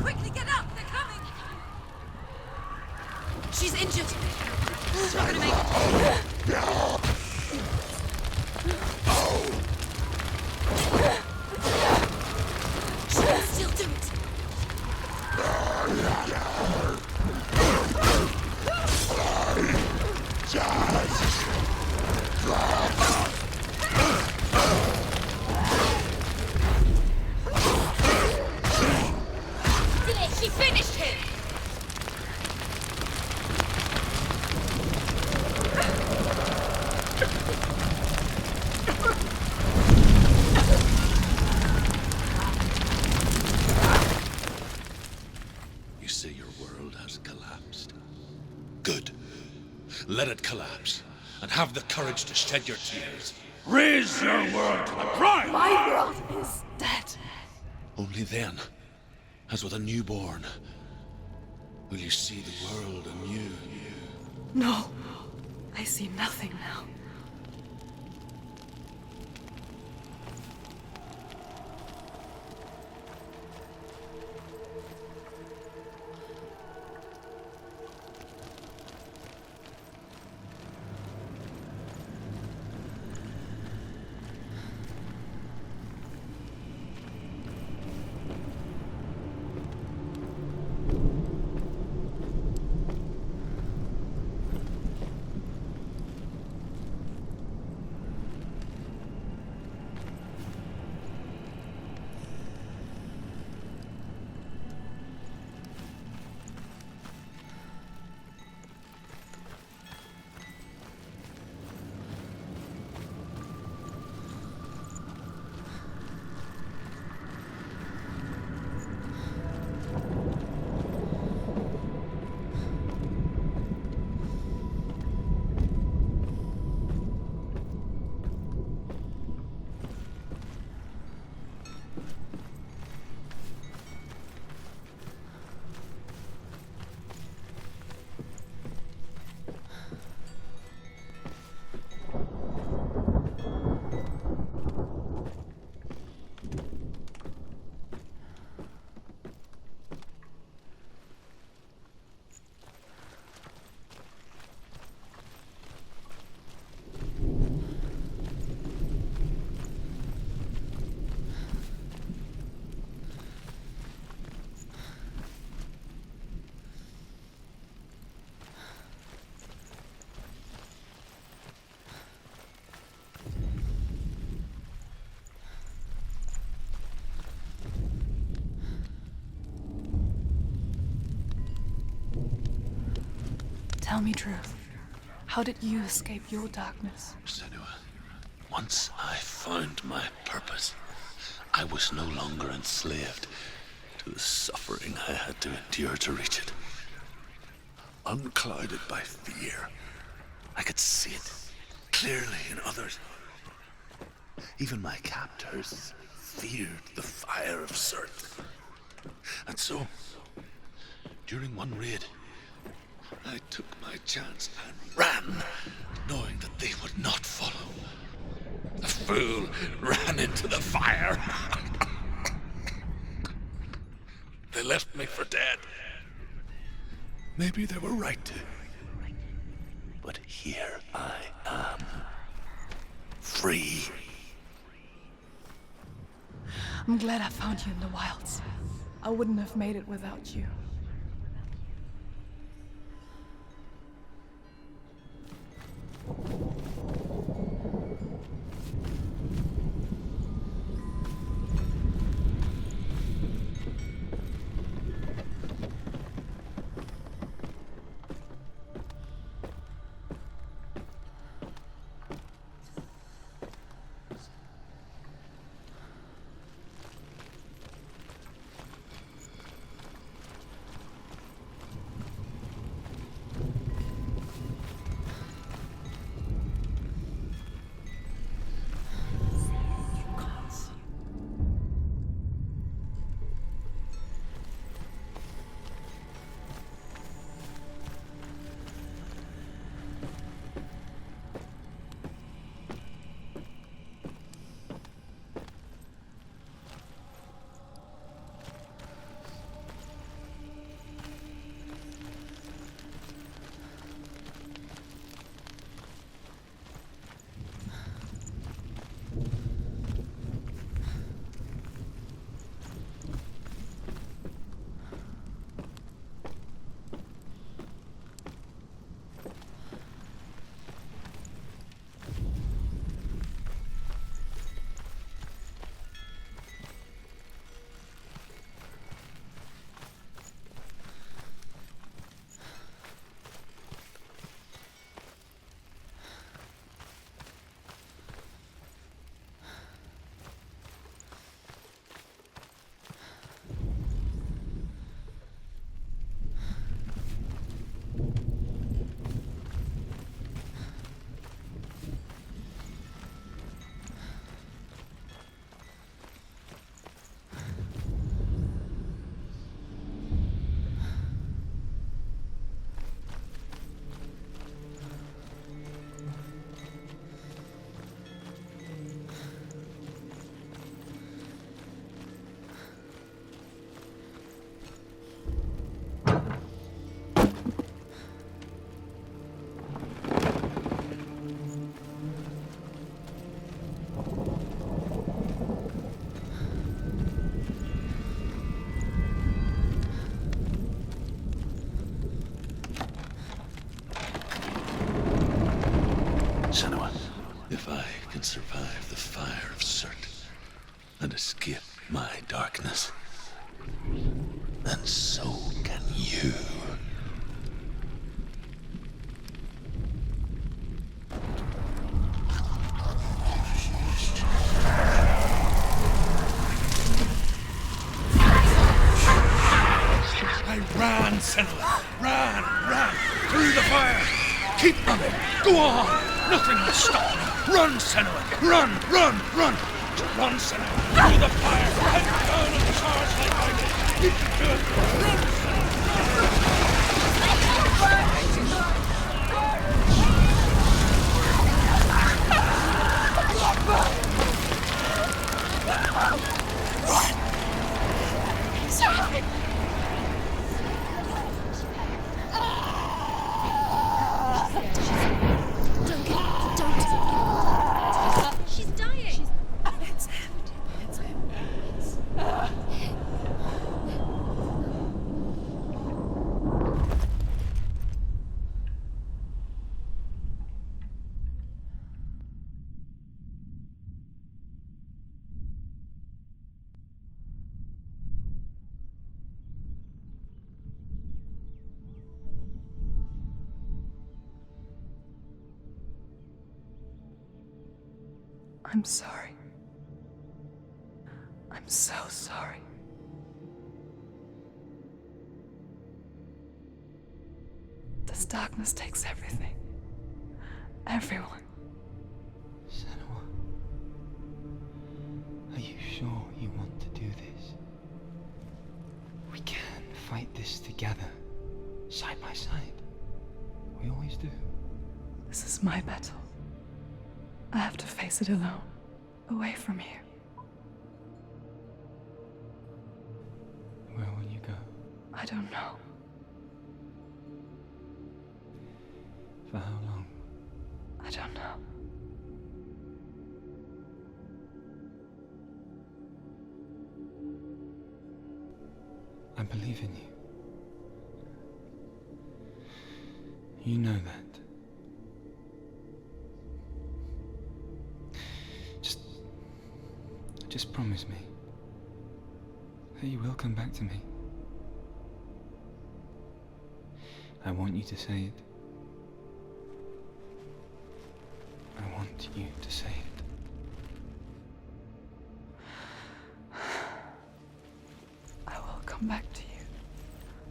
Quickly get up! They're coming! She's injured! She's not gonna make it! She can still do it! She finished him! You say your world has collapsed. Good. Let it collapse, and have the courage to shed your tears. Raise your world to the prime! My world is dead. Only then, as with a newborn, will you see the world anew. No, I see nothing now. Tell me truth. How did you escape your darkness? Senua, once I found my purpose, I was no longer enslaved to the suffering I had to endure to reach it. Unclouded by fear, I could see it clearly in others. Even my captors feared the fire of Surt. And so, during one raid, I took my chance and ran, knowing that they would not follow. The fool ran into the fire. They left me for dead. Maybe they were right to. But here I am. Free. I'm glad I found you in the wilds. I wouldn't have made it without you. Senua, if I can survive the fire of Surt and escape my darkness, then so can you. I ran, Senua. Ran through the fire. Keep running. Go on. Nothing will stop me. Run, Senua. Run. Just run, Senua. Through the fire. Head down on the stars like I did. You can do it. She's dying. It's him. I'm sorry. I'm so sorry. This darkness takes everything. Everyone. Senua, are you sure you want to do this? We can fight this together, side by side. We always do. This is my battle. I have to face it alone, away from here. Where will you go? I don't know. For how long? I don't know. I believe in you. You know that. Just promise me that you will come back to me. I want you to say it. I want you to say it. I will come back to you.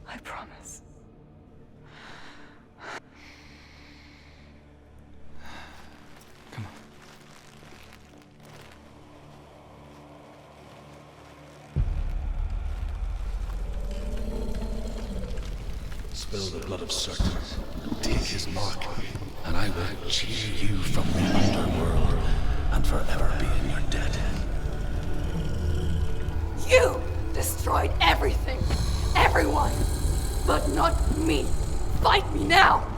I promise. Come on. Spill the blood of Certain, take his mark, and I will cheer you from the underworld and forever be in your debt. You destroyed everything, everyone, but not me. Fight me now!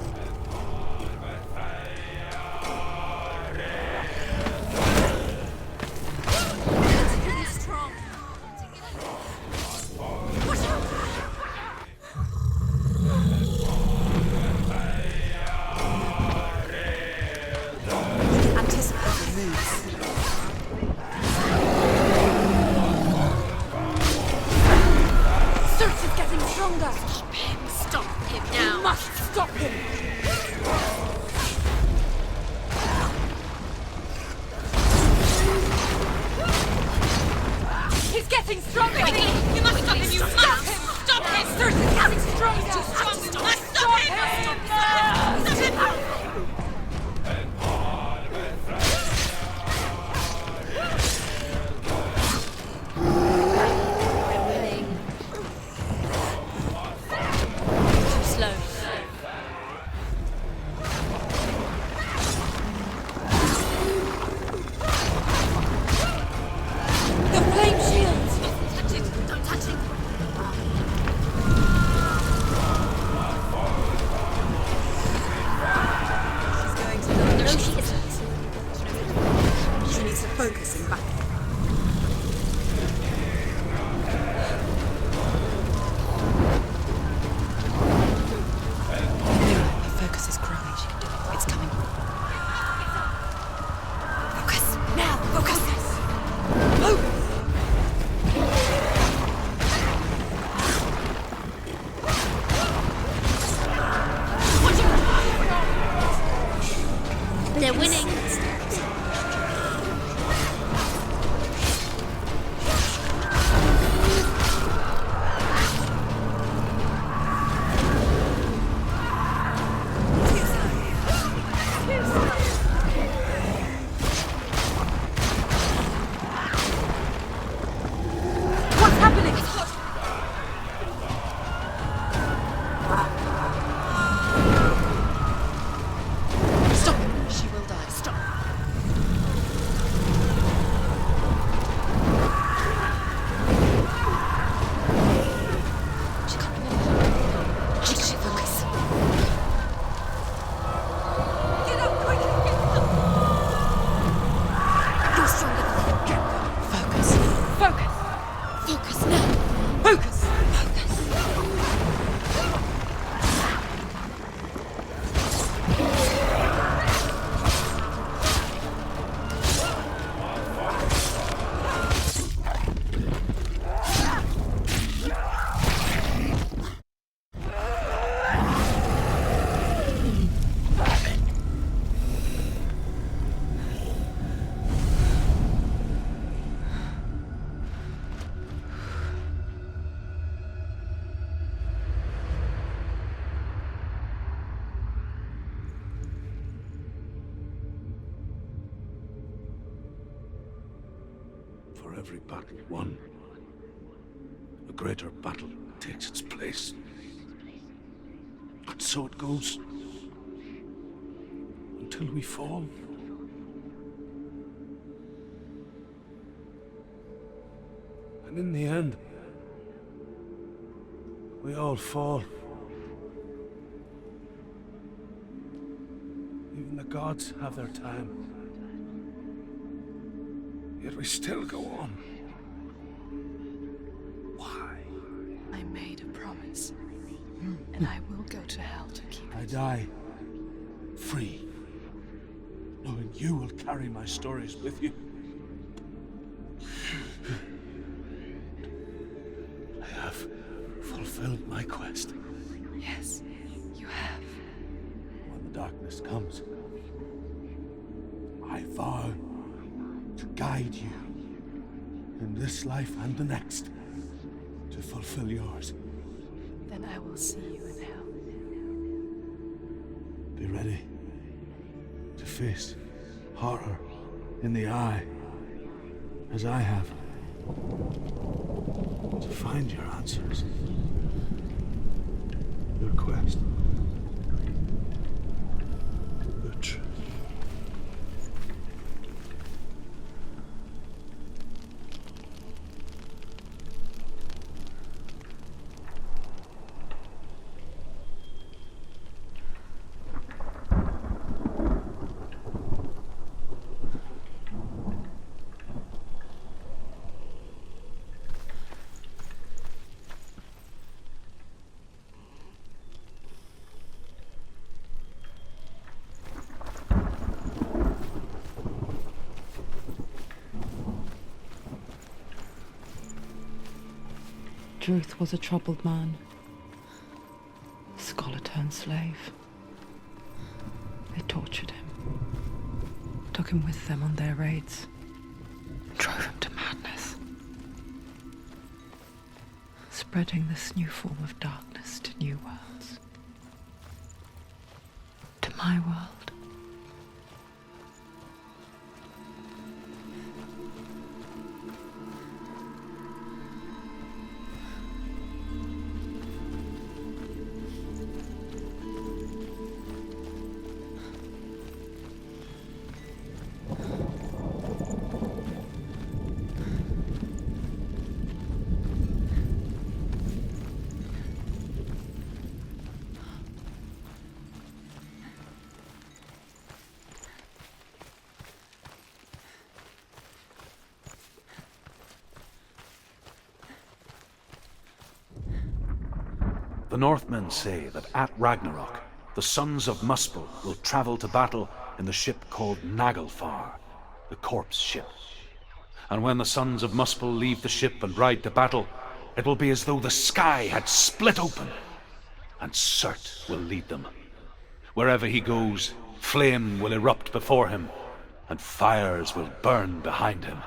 for every battle won, a greater battle takes its place. But so it goes. Until we fall. And in the end, we all fall. Even the gods have their time. Yet we still go on. Why? I made a promise, and I will go to hell to keep it. I die free, knowing you will carry my stories with you. I have fulfilled my quest. Yes, you have. When the darkness comes, I vow to guide you in this life and the next to fulfill yours. Then I will see you in hell. Be ready to face horror in the eye, as I have. To find your answers. Your quest. The truth. Druth was a troubled man. Scholar turned slave. They tortured him. Took him with them on their raids. Drove him to madness. Spreading this new form of darkness to new worlds. To my world. The Northmen say that at Ragnarok, the sons of Muspel will travel to battle in the ship called Naglfar, the corpse ship. And when the sons of Muspel leave the ship and ride to battle, it will be as though the sky had split open, and Surt will lead them. Wherever he goes, flame will erupt before him, and fires will burn behind him.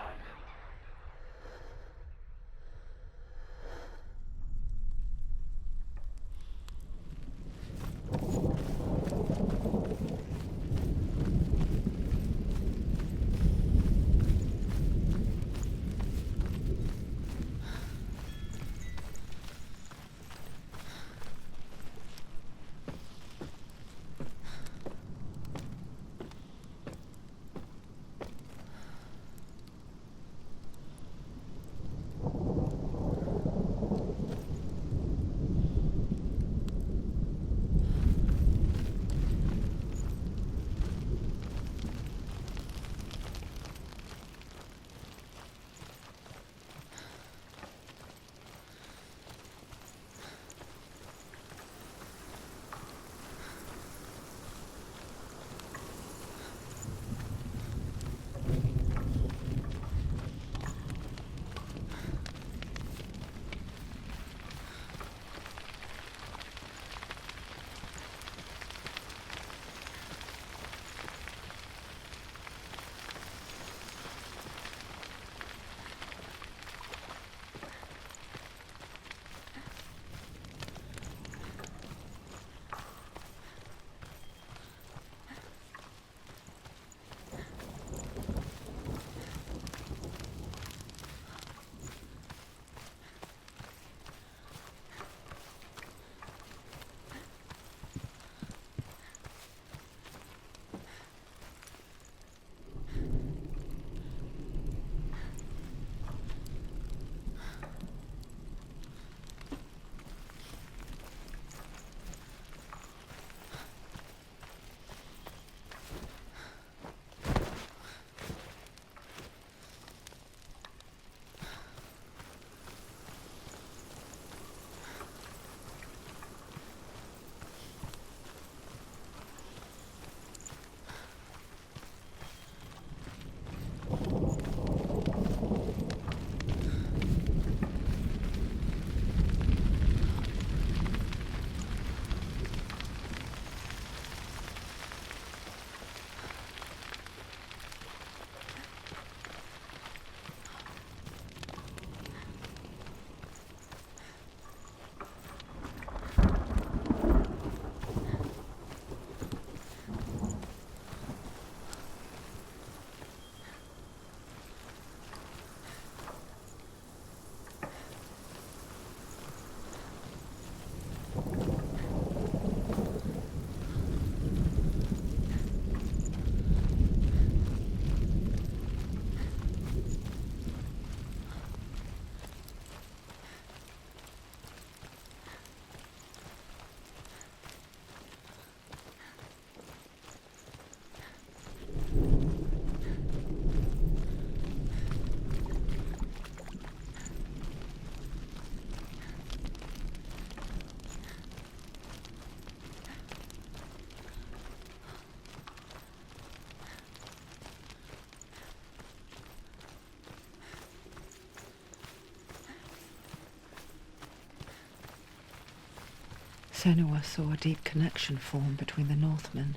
Senua saw a deep connection form between the Northmen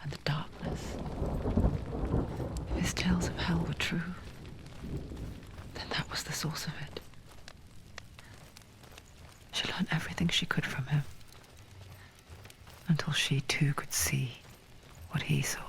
and the darkness. If his tales of hell were true, then that was the source of it. She learned everything she could from him, until she too could see what he saw.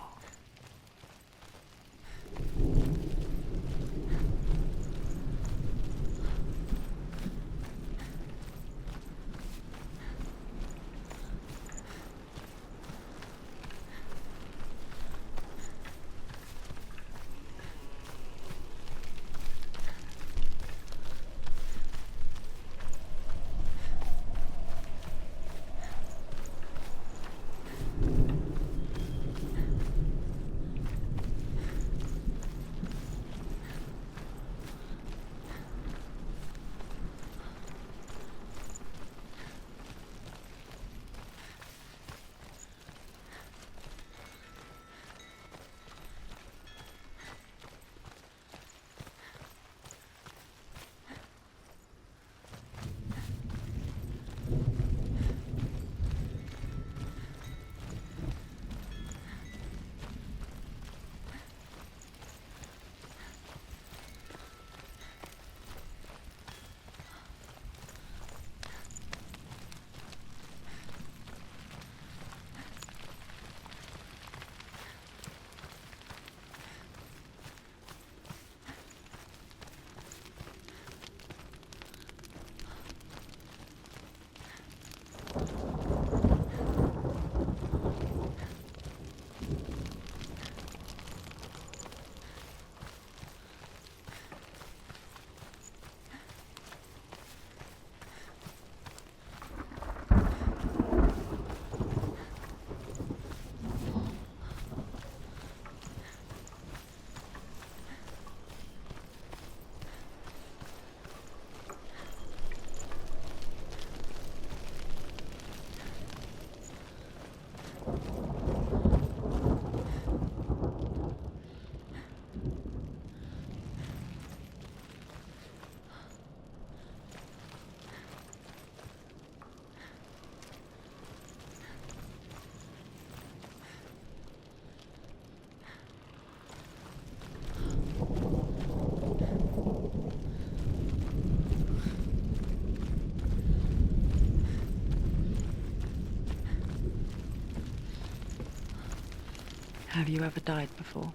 Have you ever died before?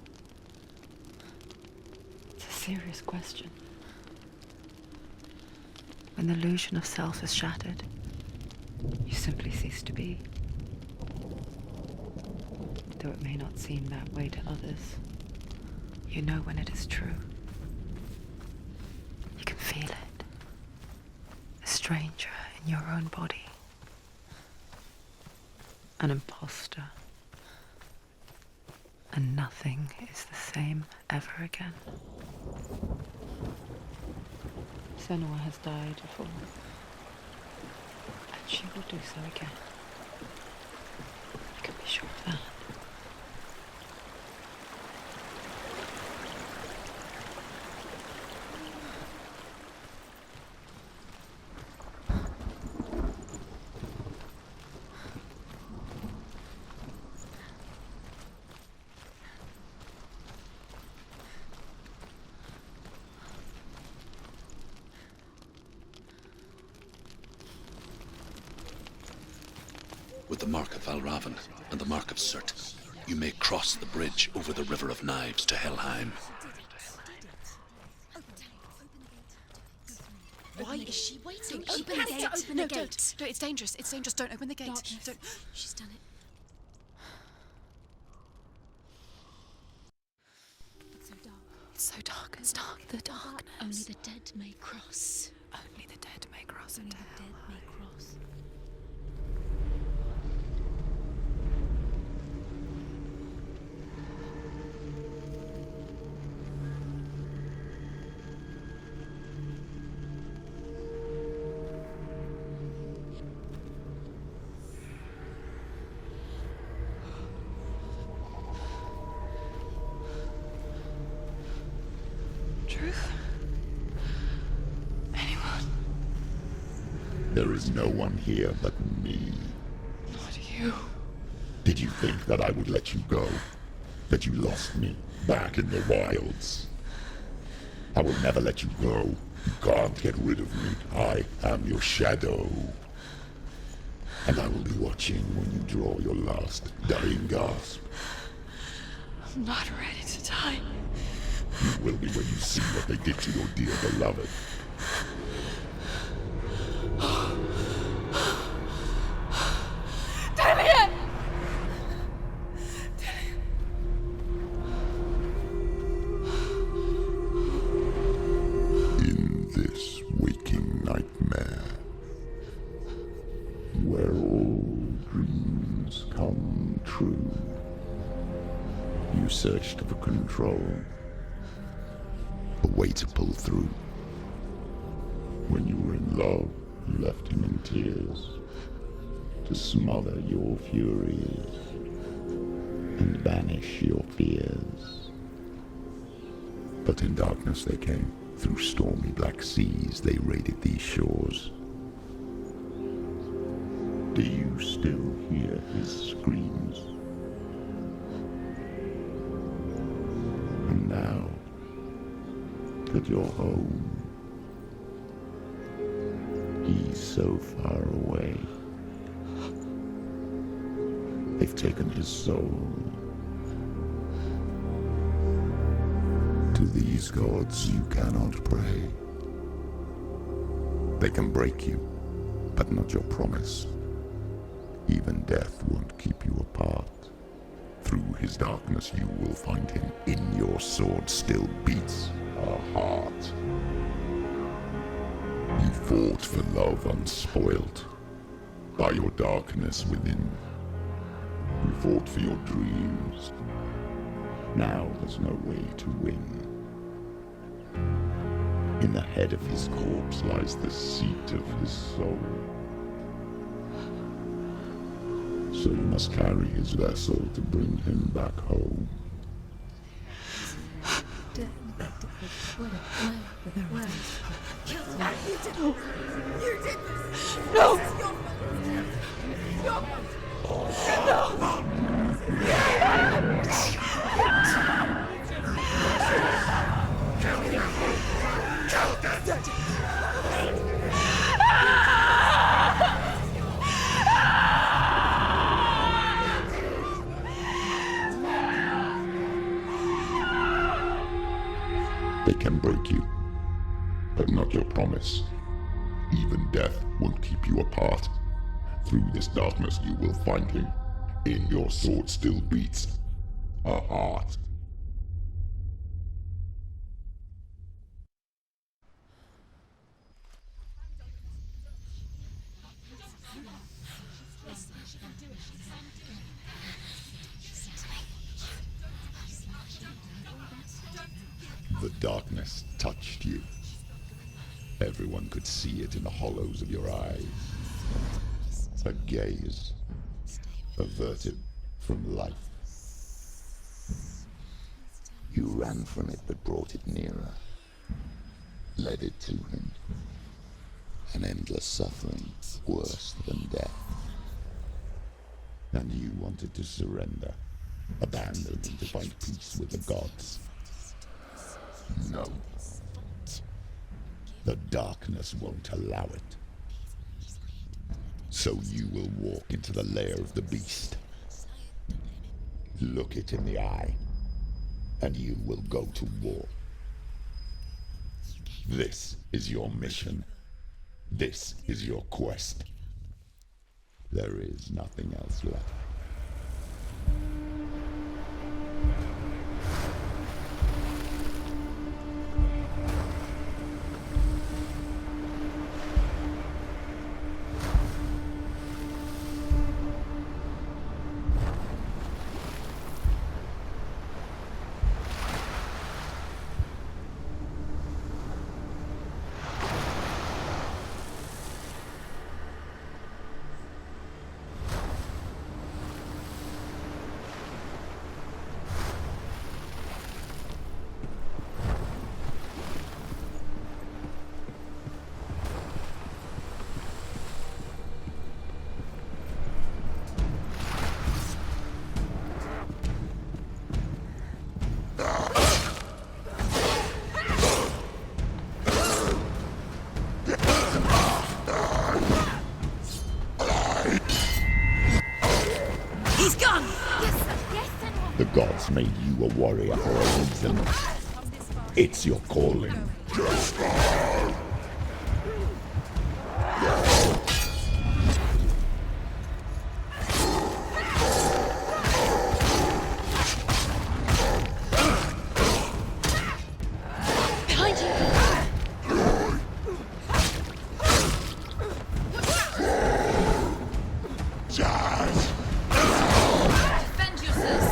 It's a serious question. When the illusion of self is shattered, you simply cease to be. Though it may not seem that way to others, you know when it is true. You can feel it. A stranger in your own body. An imposter. And nothing is the same ever again. Senua has died before, and she will do so again. You can be sure of that. With the mark of Valravan and the mark of Surt, you may cross the bridge over the River of Knives to Helheim. Why is she waiting? She Open the has gate. to open the gate. Don't. It's dangerous. It's dangerous. Don't open the gate. Darkness. Don't. She's done it. It's so dark. It's so dark. It's dark. The darkness. Only the dead may cross. Only the dead may cross Only into the hell. dead may cross. Truth? Anyone? There is no one here but me. Not you. Did you think that I would let you go? That you lost me back in the wilds? I will never let you go. You can't get rid of me. I am your shadow. And I will be watching when you draw your last dying gasp. I'm not ready to die. You will be when you see what they did to your dear beloved. Delia! In this waking nightmare, where all dreams come true, you searched for control, a way to pull through. When you were in love, you left him in tears, to smother your furies and banish your fears. But in darkness they came, through stormy black seas they raided these shores. Do you still hear his screams? And now that you're home, he's so far away. They've taken his soul. To these gods you cannot pray. They can break you, but not your promise. Even death won't keep you apart. Through his darkness you will find him. In your sword still beats a heart. You fought for love unspoilt by your darkness within. You fought for your dreams. Now there's no way to win. In the head of his corpse lies the seat of his soul. So you must carry his vessel to bring him back home. You did this! No! They can break you, but not your promise. Even death won't keep you apart. Through this darkness you will find him. In your sword still beats a heart. The darkness touched you. Everyone could see it in the hollows of your eyes. A gaze averted from life. You ran from it but brought it nearer. Led it to him. An endless suffering, worse than death. And you wanted to surrender, abandon and to find peace with the gods. No. The darkness won't allow it. So you will walk into the lair of the beast. Look it in the eye, and you will go to war. This is your mission. This is your quest. There is nothing else left. gods made you a warrior for a reason. It's your calling. Behind you! Defend yourself!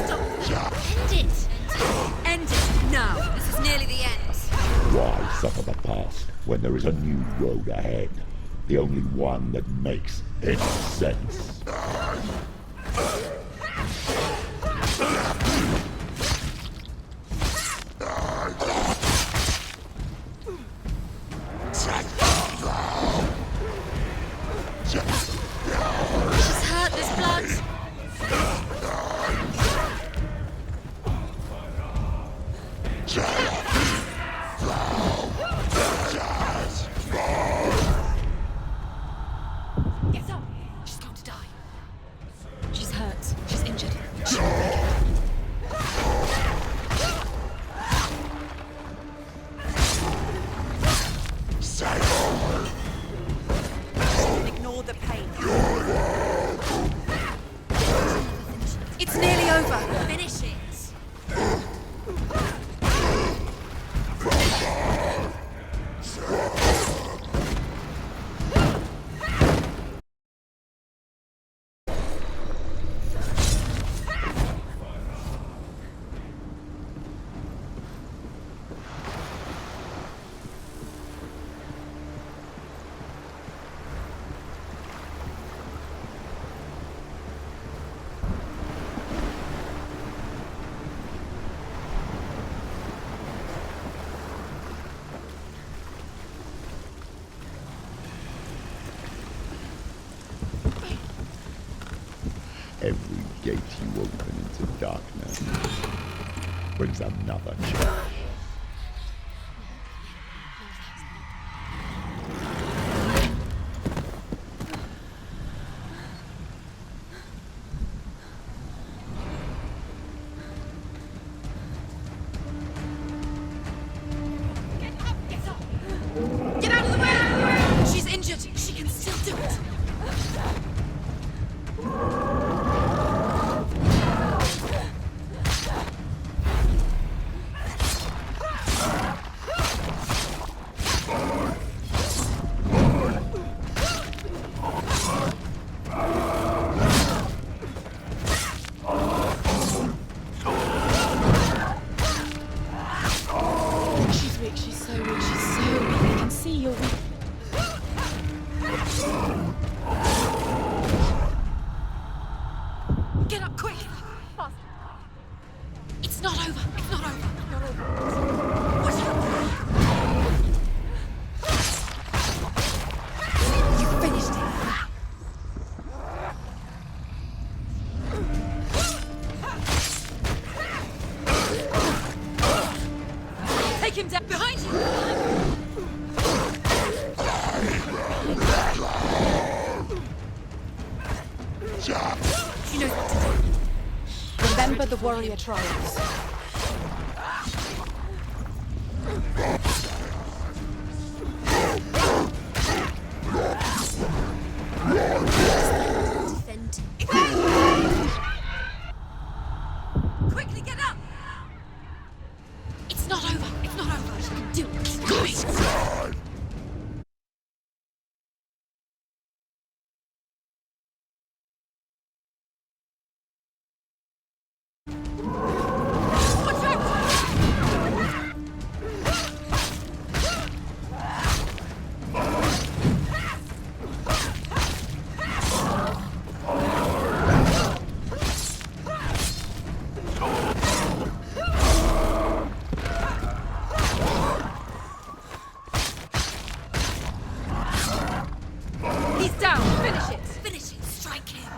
Stop! End it! End it now! This is nearly the end. Why suffer the past when there is a new road ahead? The only one that makes any sense. She's hurt, there's blood. Get up! She's going to die. She's hurt. She's injured. She won't make it. Ignore the pain. It's nearly over. Finish it. Every gate you open into darkness brings another change. Get out of the way! She's injured. She can still do it. She's weak, she's so weak, she's so weak. I can see you're weak. Get up quick! Fast. It's not over. It's not over. It's not over. Watch out! You finished it. Take him down behind you. She knows what to do. Remember the warrior trials. Defend. Quickly get up! It's not over. It's not over. She can do it. Keep going. Watch out! He's down. Finish it. Finish it. Strike him.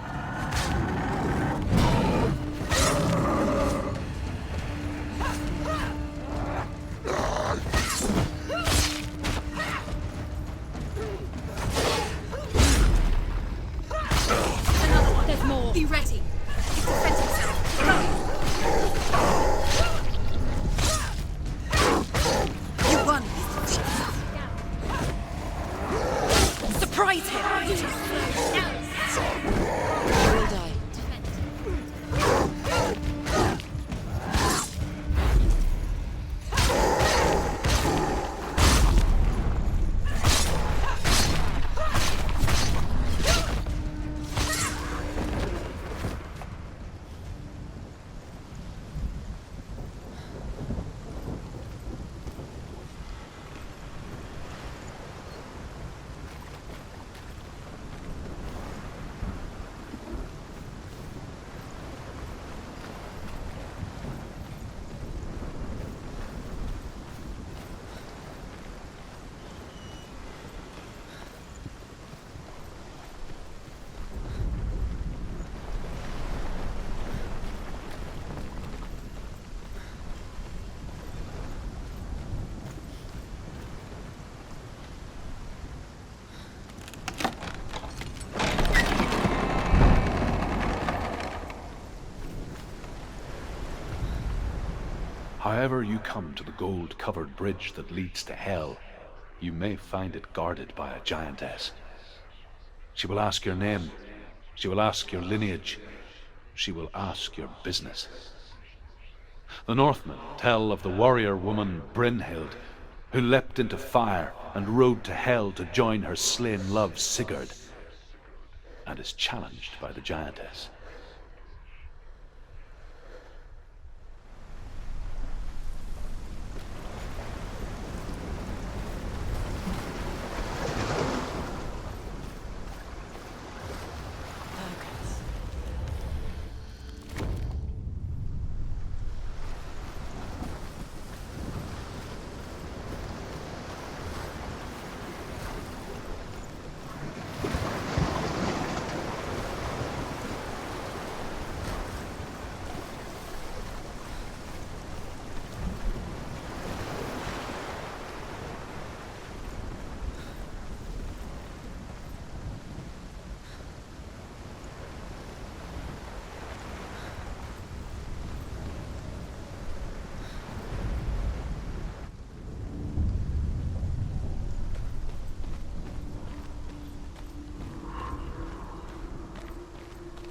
Another one. There's more. Be ready. He's defends himself. Hurry. Will die. However you come to the gold-covered bridge that leads to Hell, you may find it guarded by a giantess. She will ask your name. She will ask your lineage. She will ask your business. The Northmen tell of the warrior woman Brynhild, who leapt into fire and rode to Hell to join her slain love Sigurd, and is challenged by the giantess.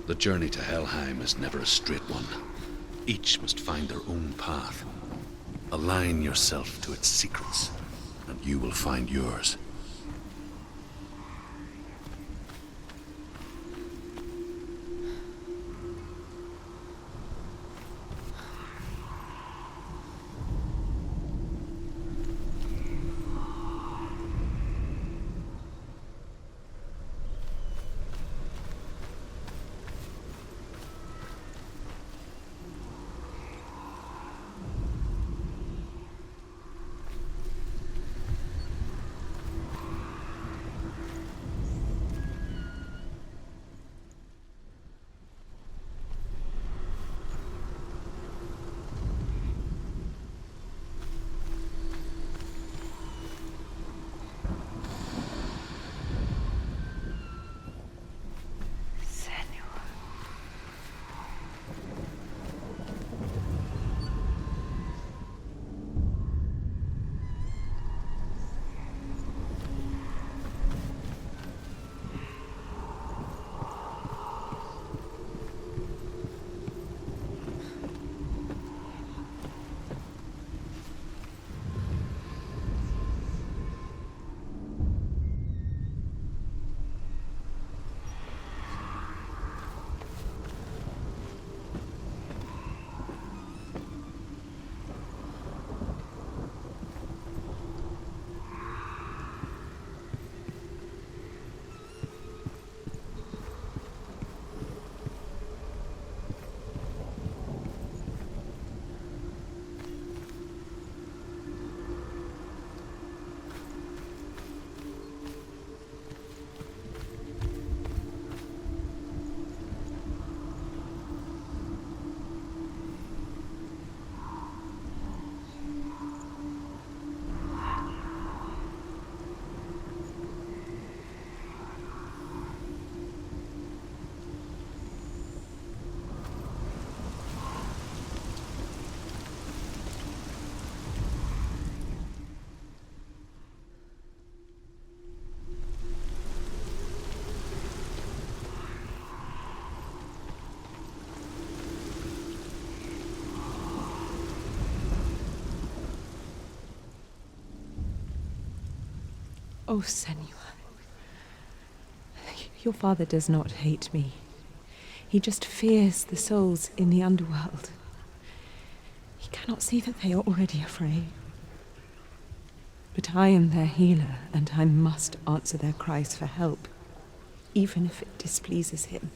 The journey to Helheim is never a straight one. Each must find their own path. Align yourself to its secrets, and you will find yours. Oh, Senua. Your father does not hate me. He just fears the souls in the underworld. He cannot see that they are already afraid. But I am their healer, and I must answer their cries for help, even if it displeases him.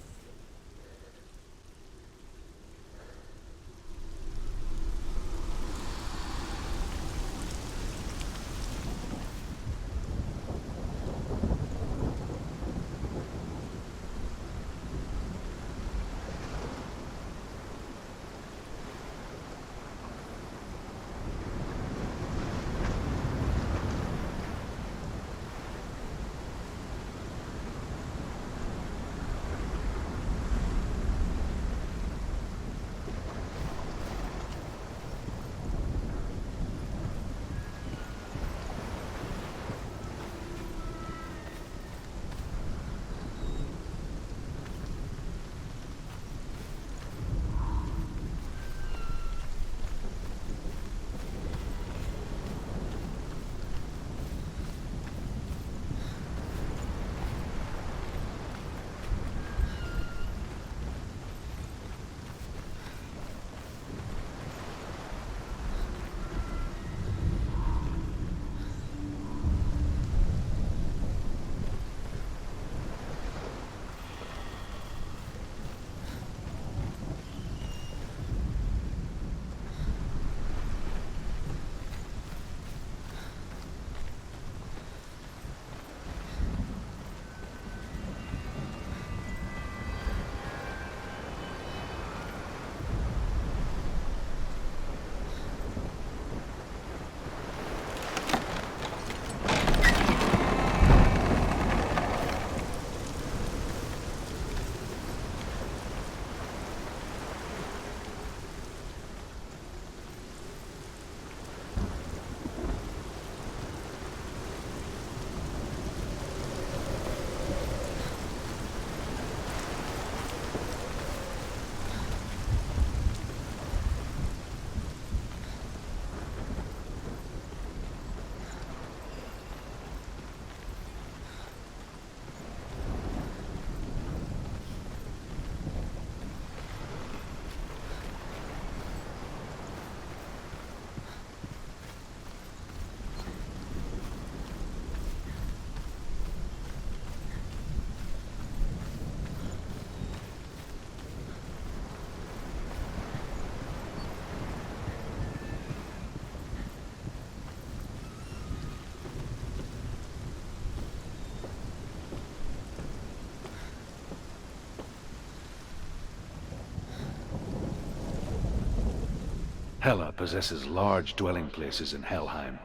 Hela possesses large dwelling places in Helheim.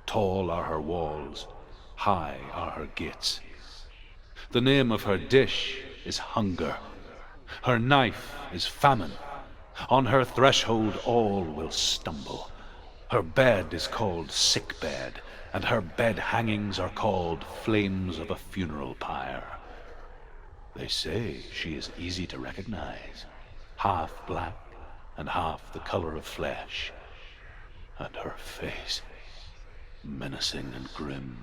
Tall are her walls, high are her gates. The name of her dish is hunger. Her knife is famine. On her threshold all will stumble. Her bed is called sick bed, and her bed hangings are called flames of a funeral pyre. They say she is easy to recognize, half black and half the color of flesh, and her face menacing and grim.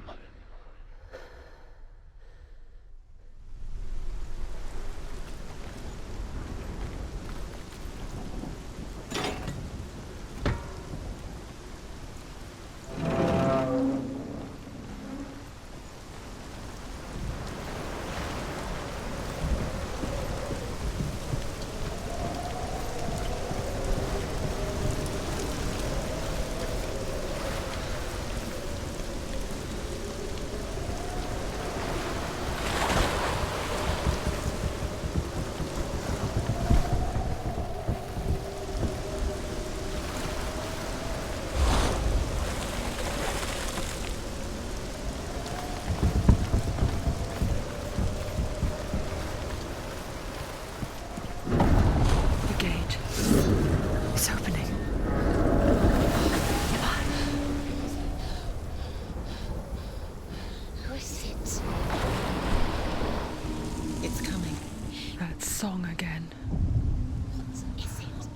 Song again.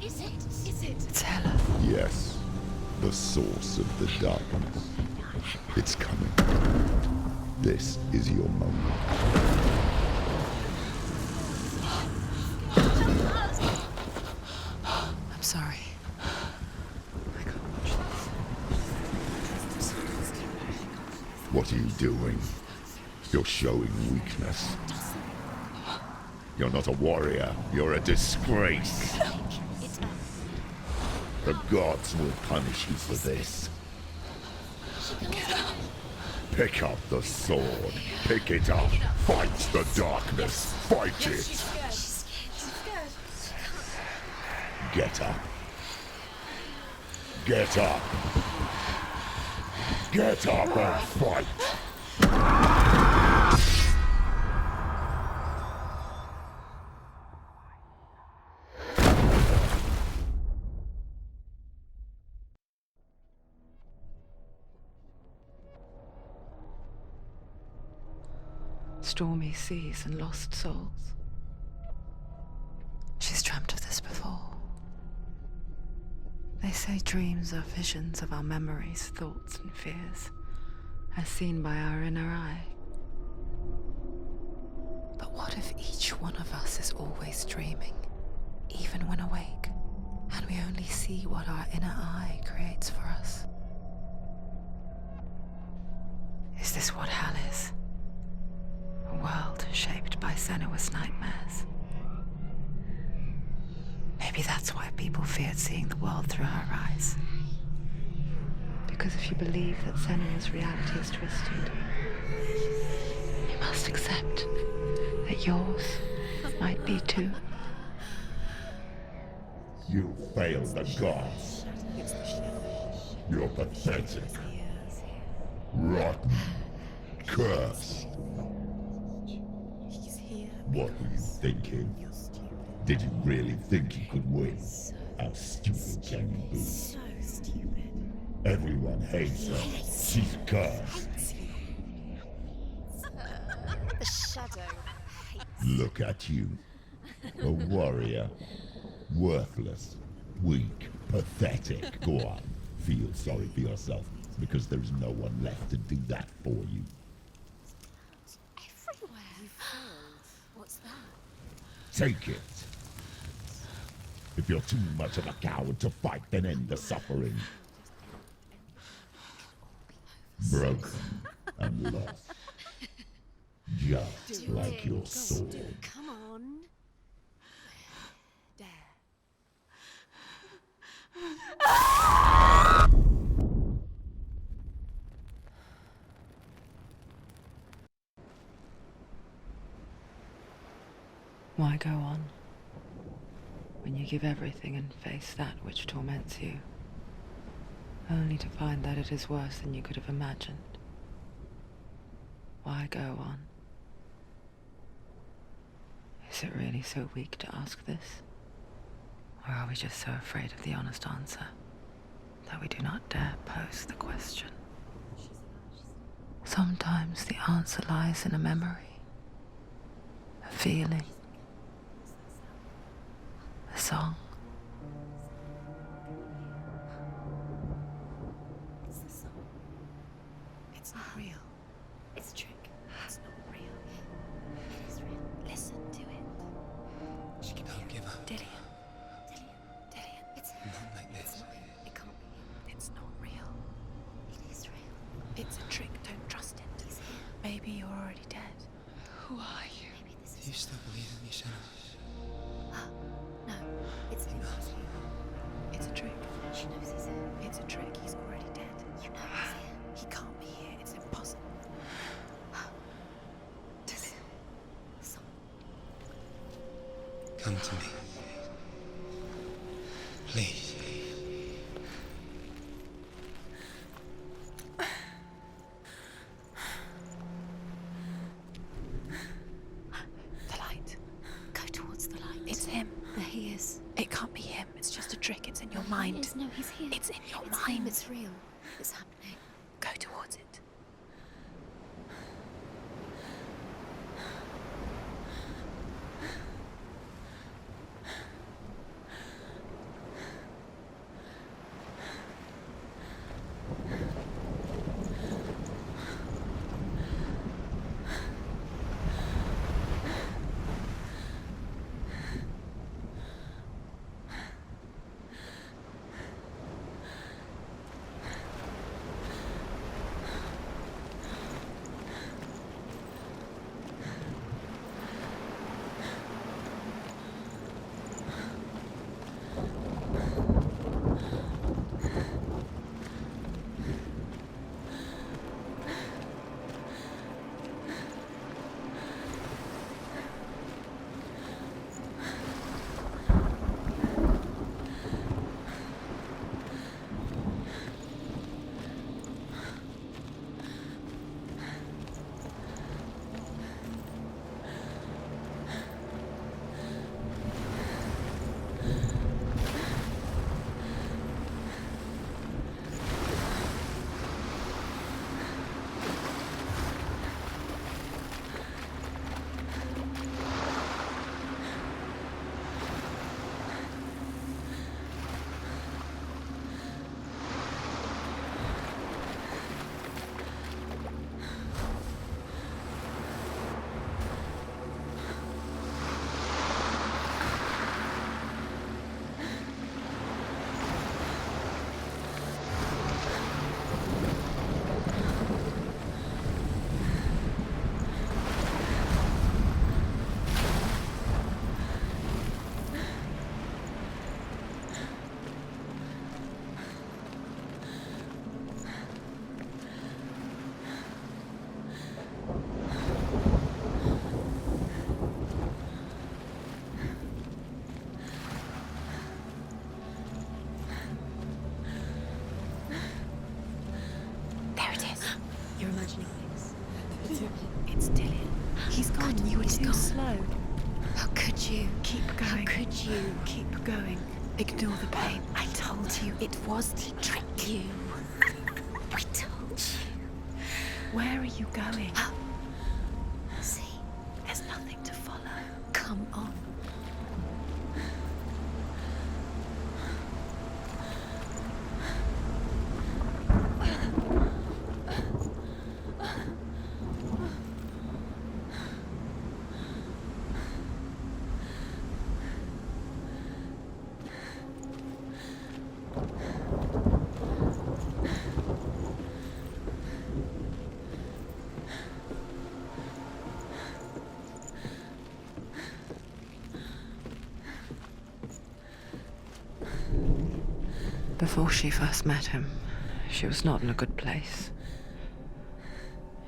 Is it? It's Hela. Yes, the source of the darkness. It's coming. This is your moment. I'm sorry. What are you doing? You're showing weakness. You're not a warrior. You're a disgrace. The gods will punish you for this. Pick up the sword. Pick it up. Fight the darkness. Fight it. Get up. Get up. Get up and fight. Stormy seas and lost souls. She's dreamt of this before. They say dreams are visions of our memories, thoughts and fears, as seen by our inner eye. But what if each one of us is always dreaming, even when awake, and we only see what our inner eye creates for us? Is this what hell is? A world shaped by Senuas nightmares. Maybe that's why people feared seeing the world through her eyes. Because if you believe that Senua's reality is twisted, you must accept that yours might be too. You failed the gods. You're pathetic. Rotten. Cursed. What were you thinking? Did you really think you could win? How stupid can you be? So stupid. Everyone hates her. She's cursed. The shadow hates. Look at you. A warrior. Worthless. Weak. Pathetic. Go on. Feel sorry for yourself, because there's no one left to do that for you. Everywhere. You failed. What's that? Take it. If you're too much of a coward to fight, then end the suffering. Broken and lost. Just like your sword. Come on. Dare. Why go on when you give everything and face that which torments you, only to find that it is worse than you could have imagined? Why go on? Is it really so weak to ask this? Or are we just so afraid of the honest answer that we do not dare pose the question? Sometimes the answer lies in a memory, a feeling, a song. It's the song. It's not real. It's a trick. It's not real. It is real. Listen to it. She can help give up. Dillian. It's Not like this. It's not. It can't be. It's not real. It is real. It's a trick. Don't trust it. He's here. Maybe you're already dead. Who are you? Maybe this Do you still believe in me, Senuas? No, it's him. It's a trick. She knows he's here. It's a trick. He's already dead. You know he's here. He can't be here. It's impossible. Come to me. Please. The light. Go towards the light. It's him. There he is. It can't be him. It's just a trick. It's in your mind. No, he's here. It's in your It's mind. him. It's real. It's happening. Go towards it. It's Dillian. He's gone. You were too slow. How could you? Keep going. How could you? Keep going. Ignore the pain. I told you it was to trick you. I told you. Where are you going? See, There's nothing to follow. come on. Before she first met him, she was not in a good place.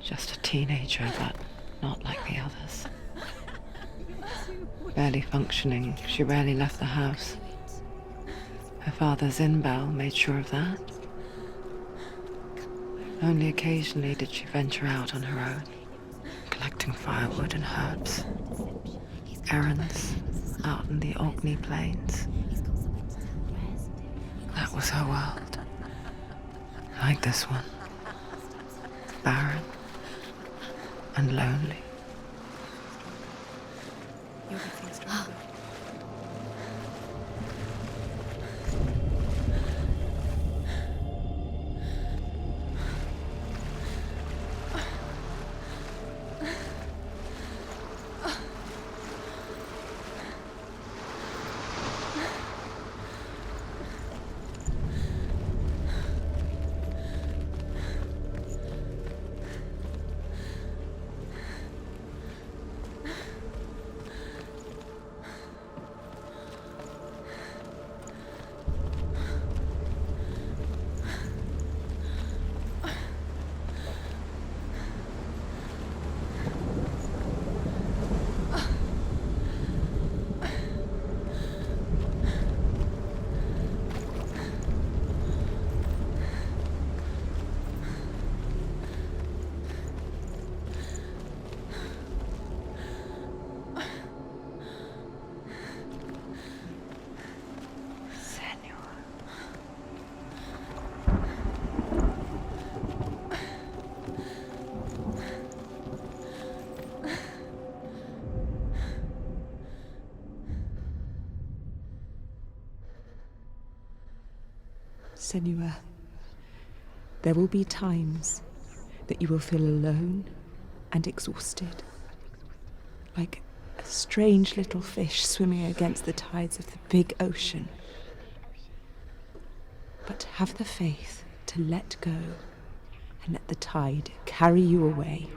Just a teenager, but not like the others. Barely functioning, she rarely left the house. Her father's in-bell made sure of that. Only occasionally did she venture out on her own, collecting firewood and herbs. Errands out in the Orkney Plains. That was her world. Like this one. Barren and lonely. You're getting stronger. Senua, there will be times that you will feel alone and exhausted, like a strange little fish swimming against the tides of the big ocean. But have the faith to let go and let the tide carry you away.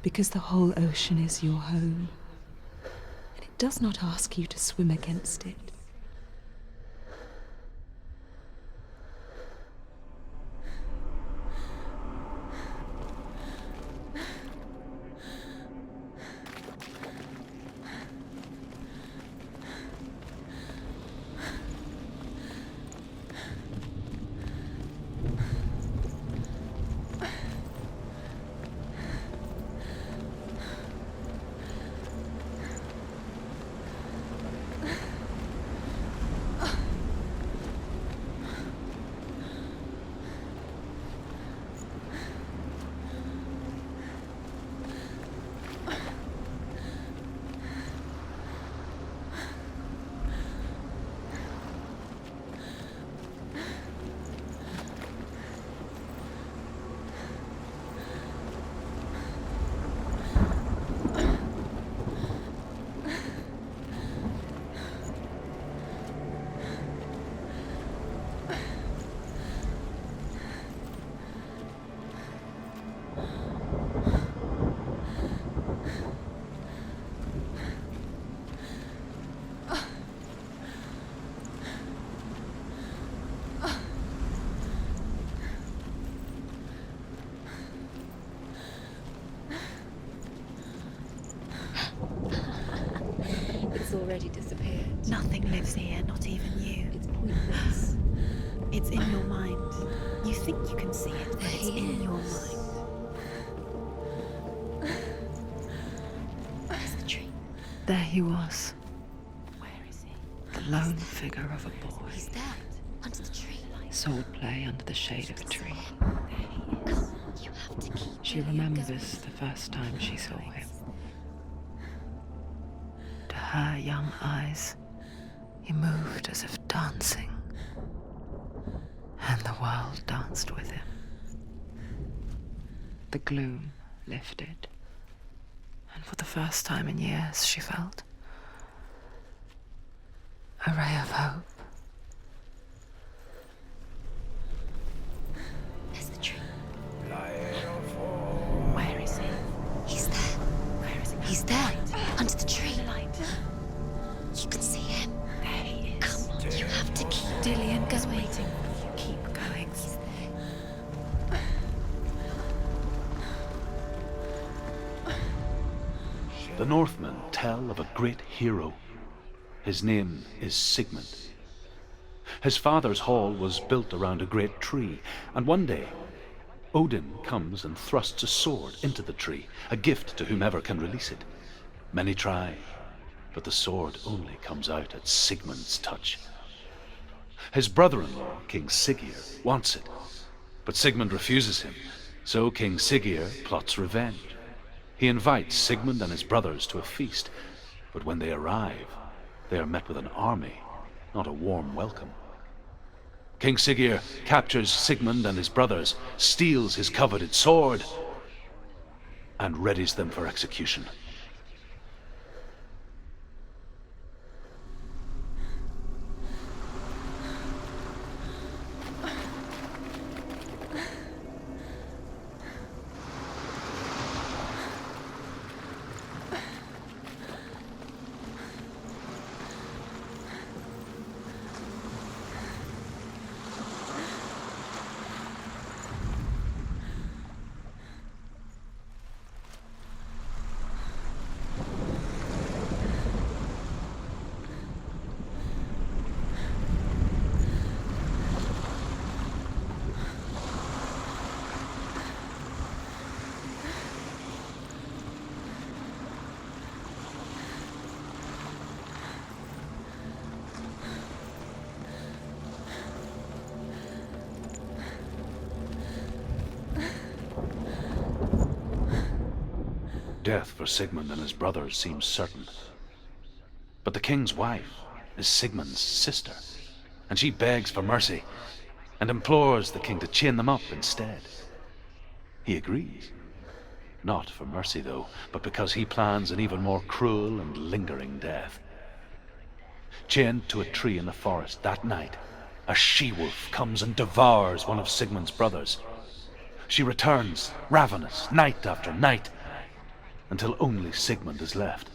Because the whole ocean is your home, and it does not ask you to swim against it. It's already disappeared. Nothing lives here, not even you. It's pointless. It's in your mind. You think you can see it, but it's in your mind. there he was. Where is he? The lone figure of a boy. He's there, under the tree. Swordplay under the shade of a tree. You have to keep She remembers the first time she saw him. To her young eyes, he moved as if dancing, and the world danced with him. The gloom lifted, and for the first time in years she felt a ray of hope. There's the tree. Where is he? He's there. Where is he? He's there, under the tree. You can see him. There he is. Come on, you have to keep Dillian is going. waiting for you. Keep going. The Northmen tell of a great hero. His name is Sigmund. His father's hall was built around a great tree, and one day Odin comes and thrusts a sword into the tree, a gift to whomever can release it. Many try, but the sword only comes out at Sigmund's touch. His brother-in-law, King Siggeir, wants it, but Sigmund refuses him, so King Siggeir plots revenge. He invites Sigmund and his brothers to a feast, but when they arrive, they are met with an army, not a warm welcome. King Siggeir captures Sigmund and his brothers, steals his coveted sword, and readies them for execution. Death for Sigmund and his brothers seems certain. But the king's wife is Sigmund's sister, and she begs for mercy and implores the king to chain them up instead. He agrees. Not for mercy, though, but because he plans an even more cruel and lingering death. Chained to a tree in the forest that night, a she-wolf comes and devours one of Sigmund's brothers. She returns, ravenous, night after night, until only Sigmund is left.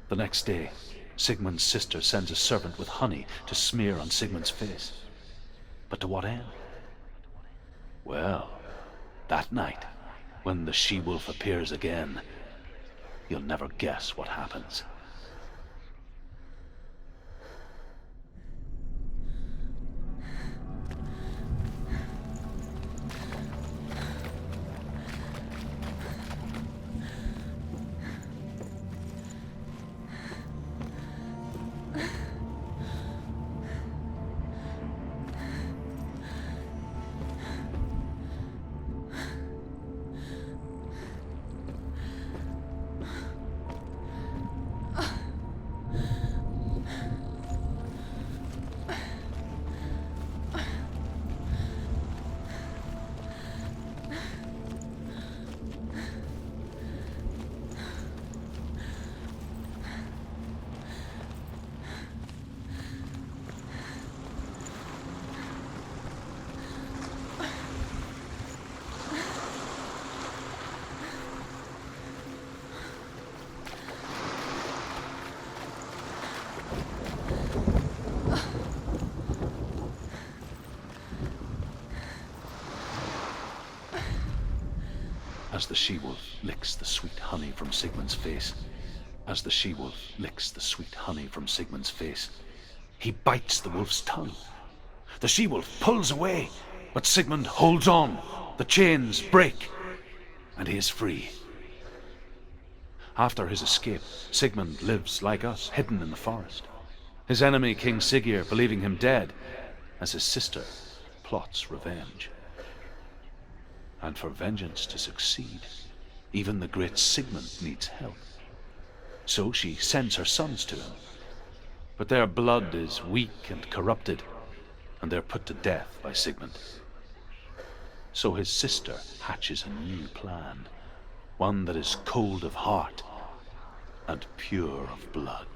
The next day, Sigmund's sister sends a servant with honey to smear on Sigmund's face. But to what end? Well, that night, when the she-wolf appears again, you'll never guess what happens. As the she-wolf licks the sweet honey from Sigmund's face, as the she-wolf licks the sweet honey from Sigmund's face, he bites the wolf's tongue. The she-wolf pulls away, but Sigmund holds on. The chains break, and he is free. After his escape, Sigmund lives like us, hidden in the forest. His enemy, King Siggeir, believing him dead, as his sister plots revenge. And for vengeance to succeed, even the great Sigmund needs help. So she sends her sons to him. But their blood is weak and corrupted, and they're put to death by Sigmund. So his sister hatches a new plan, one that is cold of heart and pure of blood.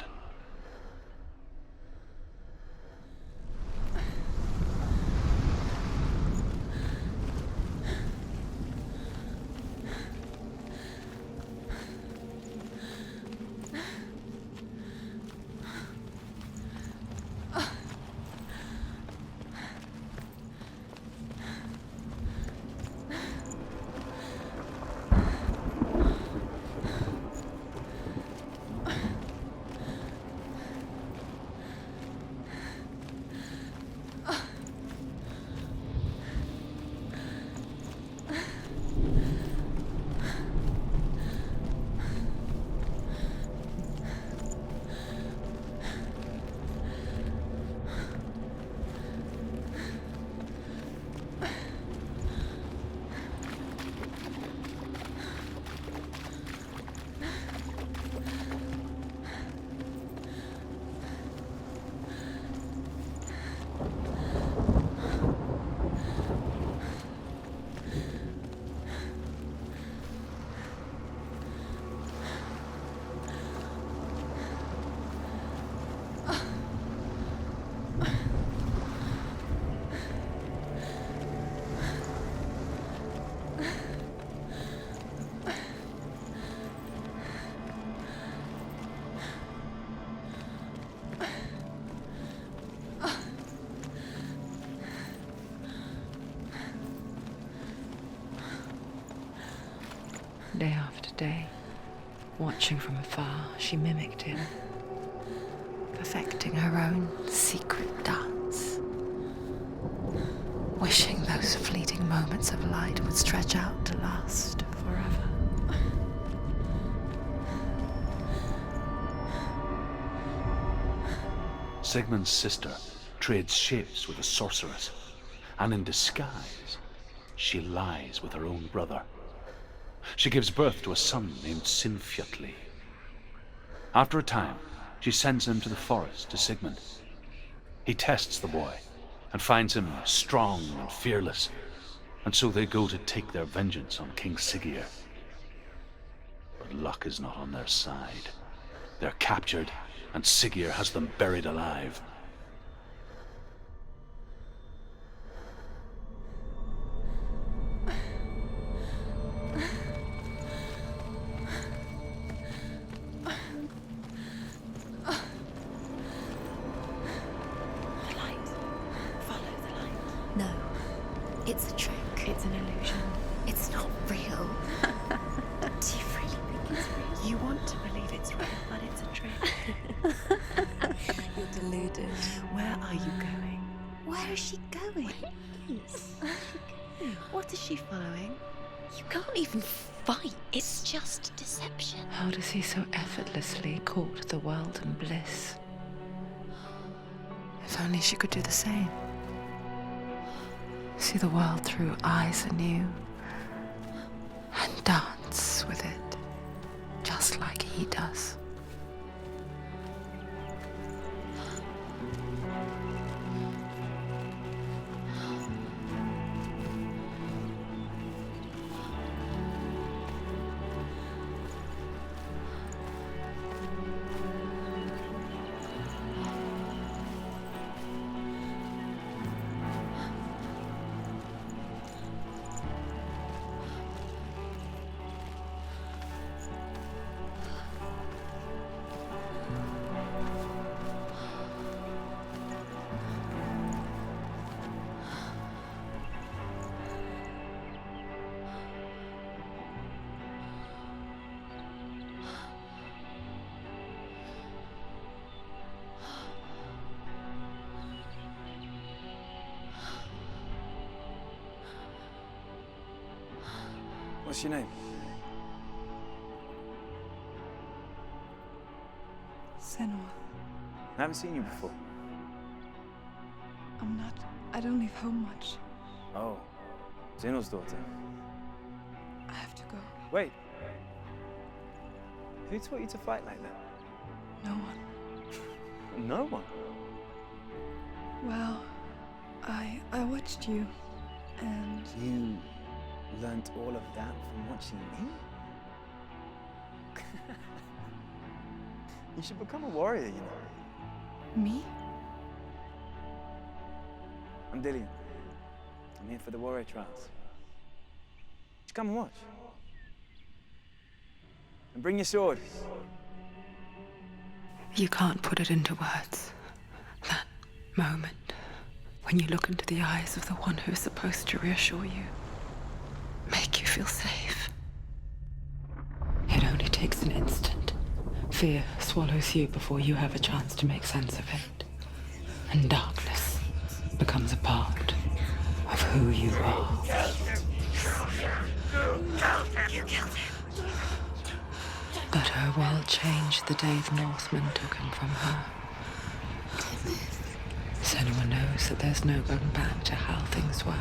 Day after day, watching from afar, she mimicked him, perfecting her own secret dance, wishing those fleeting moments of light would stretch out to last forever. Sigmund's sister trades shapes with a sorceress, and in disguise, she lies with her own brother. She gives birth to a son named Sinfjotli. After a time, she sends him to the forest to Sigmund. He tests the boy and finds him strong and fearless, and so they go to take their vengeance on King Siggeir. But luck is not on their side. They're captured, and Siggeir has them buried alive. No, it's a trick. It's an illusion. It's not real. Do you really think it's real? You want to believe it's real, but it's a trick. You're deluded. Where are you going? Where is she going? What is she following? You can't even fight. It's just deception. How does he so effortlessly court the world and bliss? If only she could do the same. See the world through eyes anew and dance with it, just like he does. What's your name? Senua. I haven't seen you before. I don't leave home much. Oh, Zeno's daughter. I have to go. Wait. Who taught you to fight like that? No one. No one? Well, I watched you, and... You learnt all of that from watching me? You should become a warrior, you know. Me? I'm Dillian. I'm here for the warrior trials. Just come and watch. And bring your sword. You can't put it into words. That moment when you look into the eyes of the one who is supposed to reassure you, make you feel safe. It only takes an instant. Fear swallows you before you have a chance to make sense of it. And darkness becomes a part of who you are. But her world changed the day the Northmen took him from her. Senua knows that there's no going back to how things were.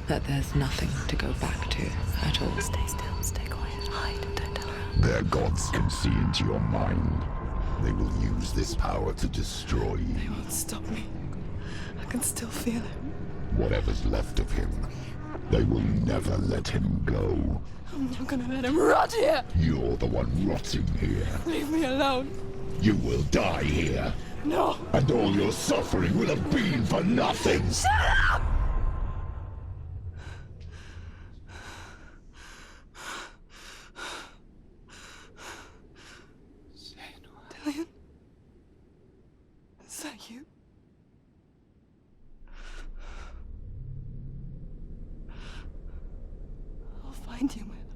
That there's nothing to go back to at all. Stay still, stay quiet, hide, don't tell her. Their gods can see into your mind. They will use this power to destroy you. They won't stop me. I can still feel it. Whatever's left of him, they will never let him go. I'm not gonna let him rot here! You're the one rotting here. Leave me alone. You will die here. No! And all your suffering will have been for nothing. Shut up! Dillian? Is that you? I'll find you, man.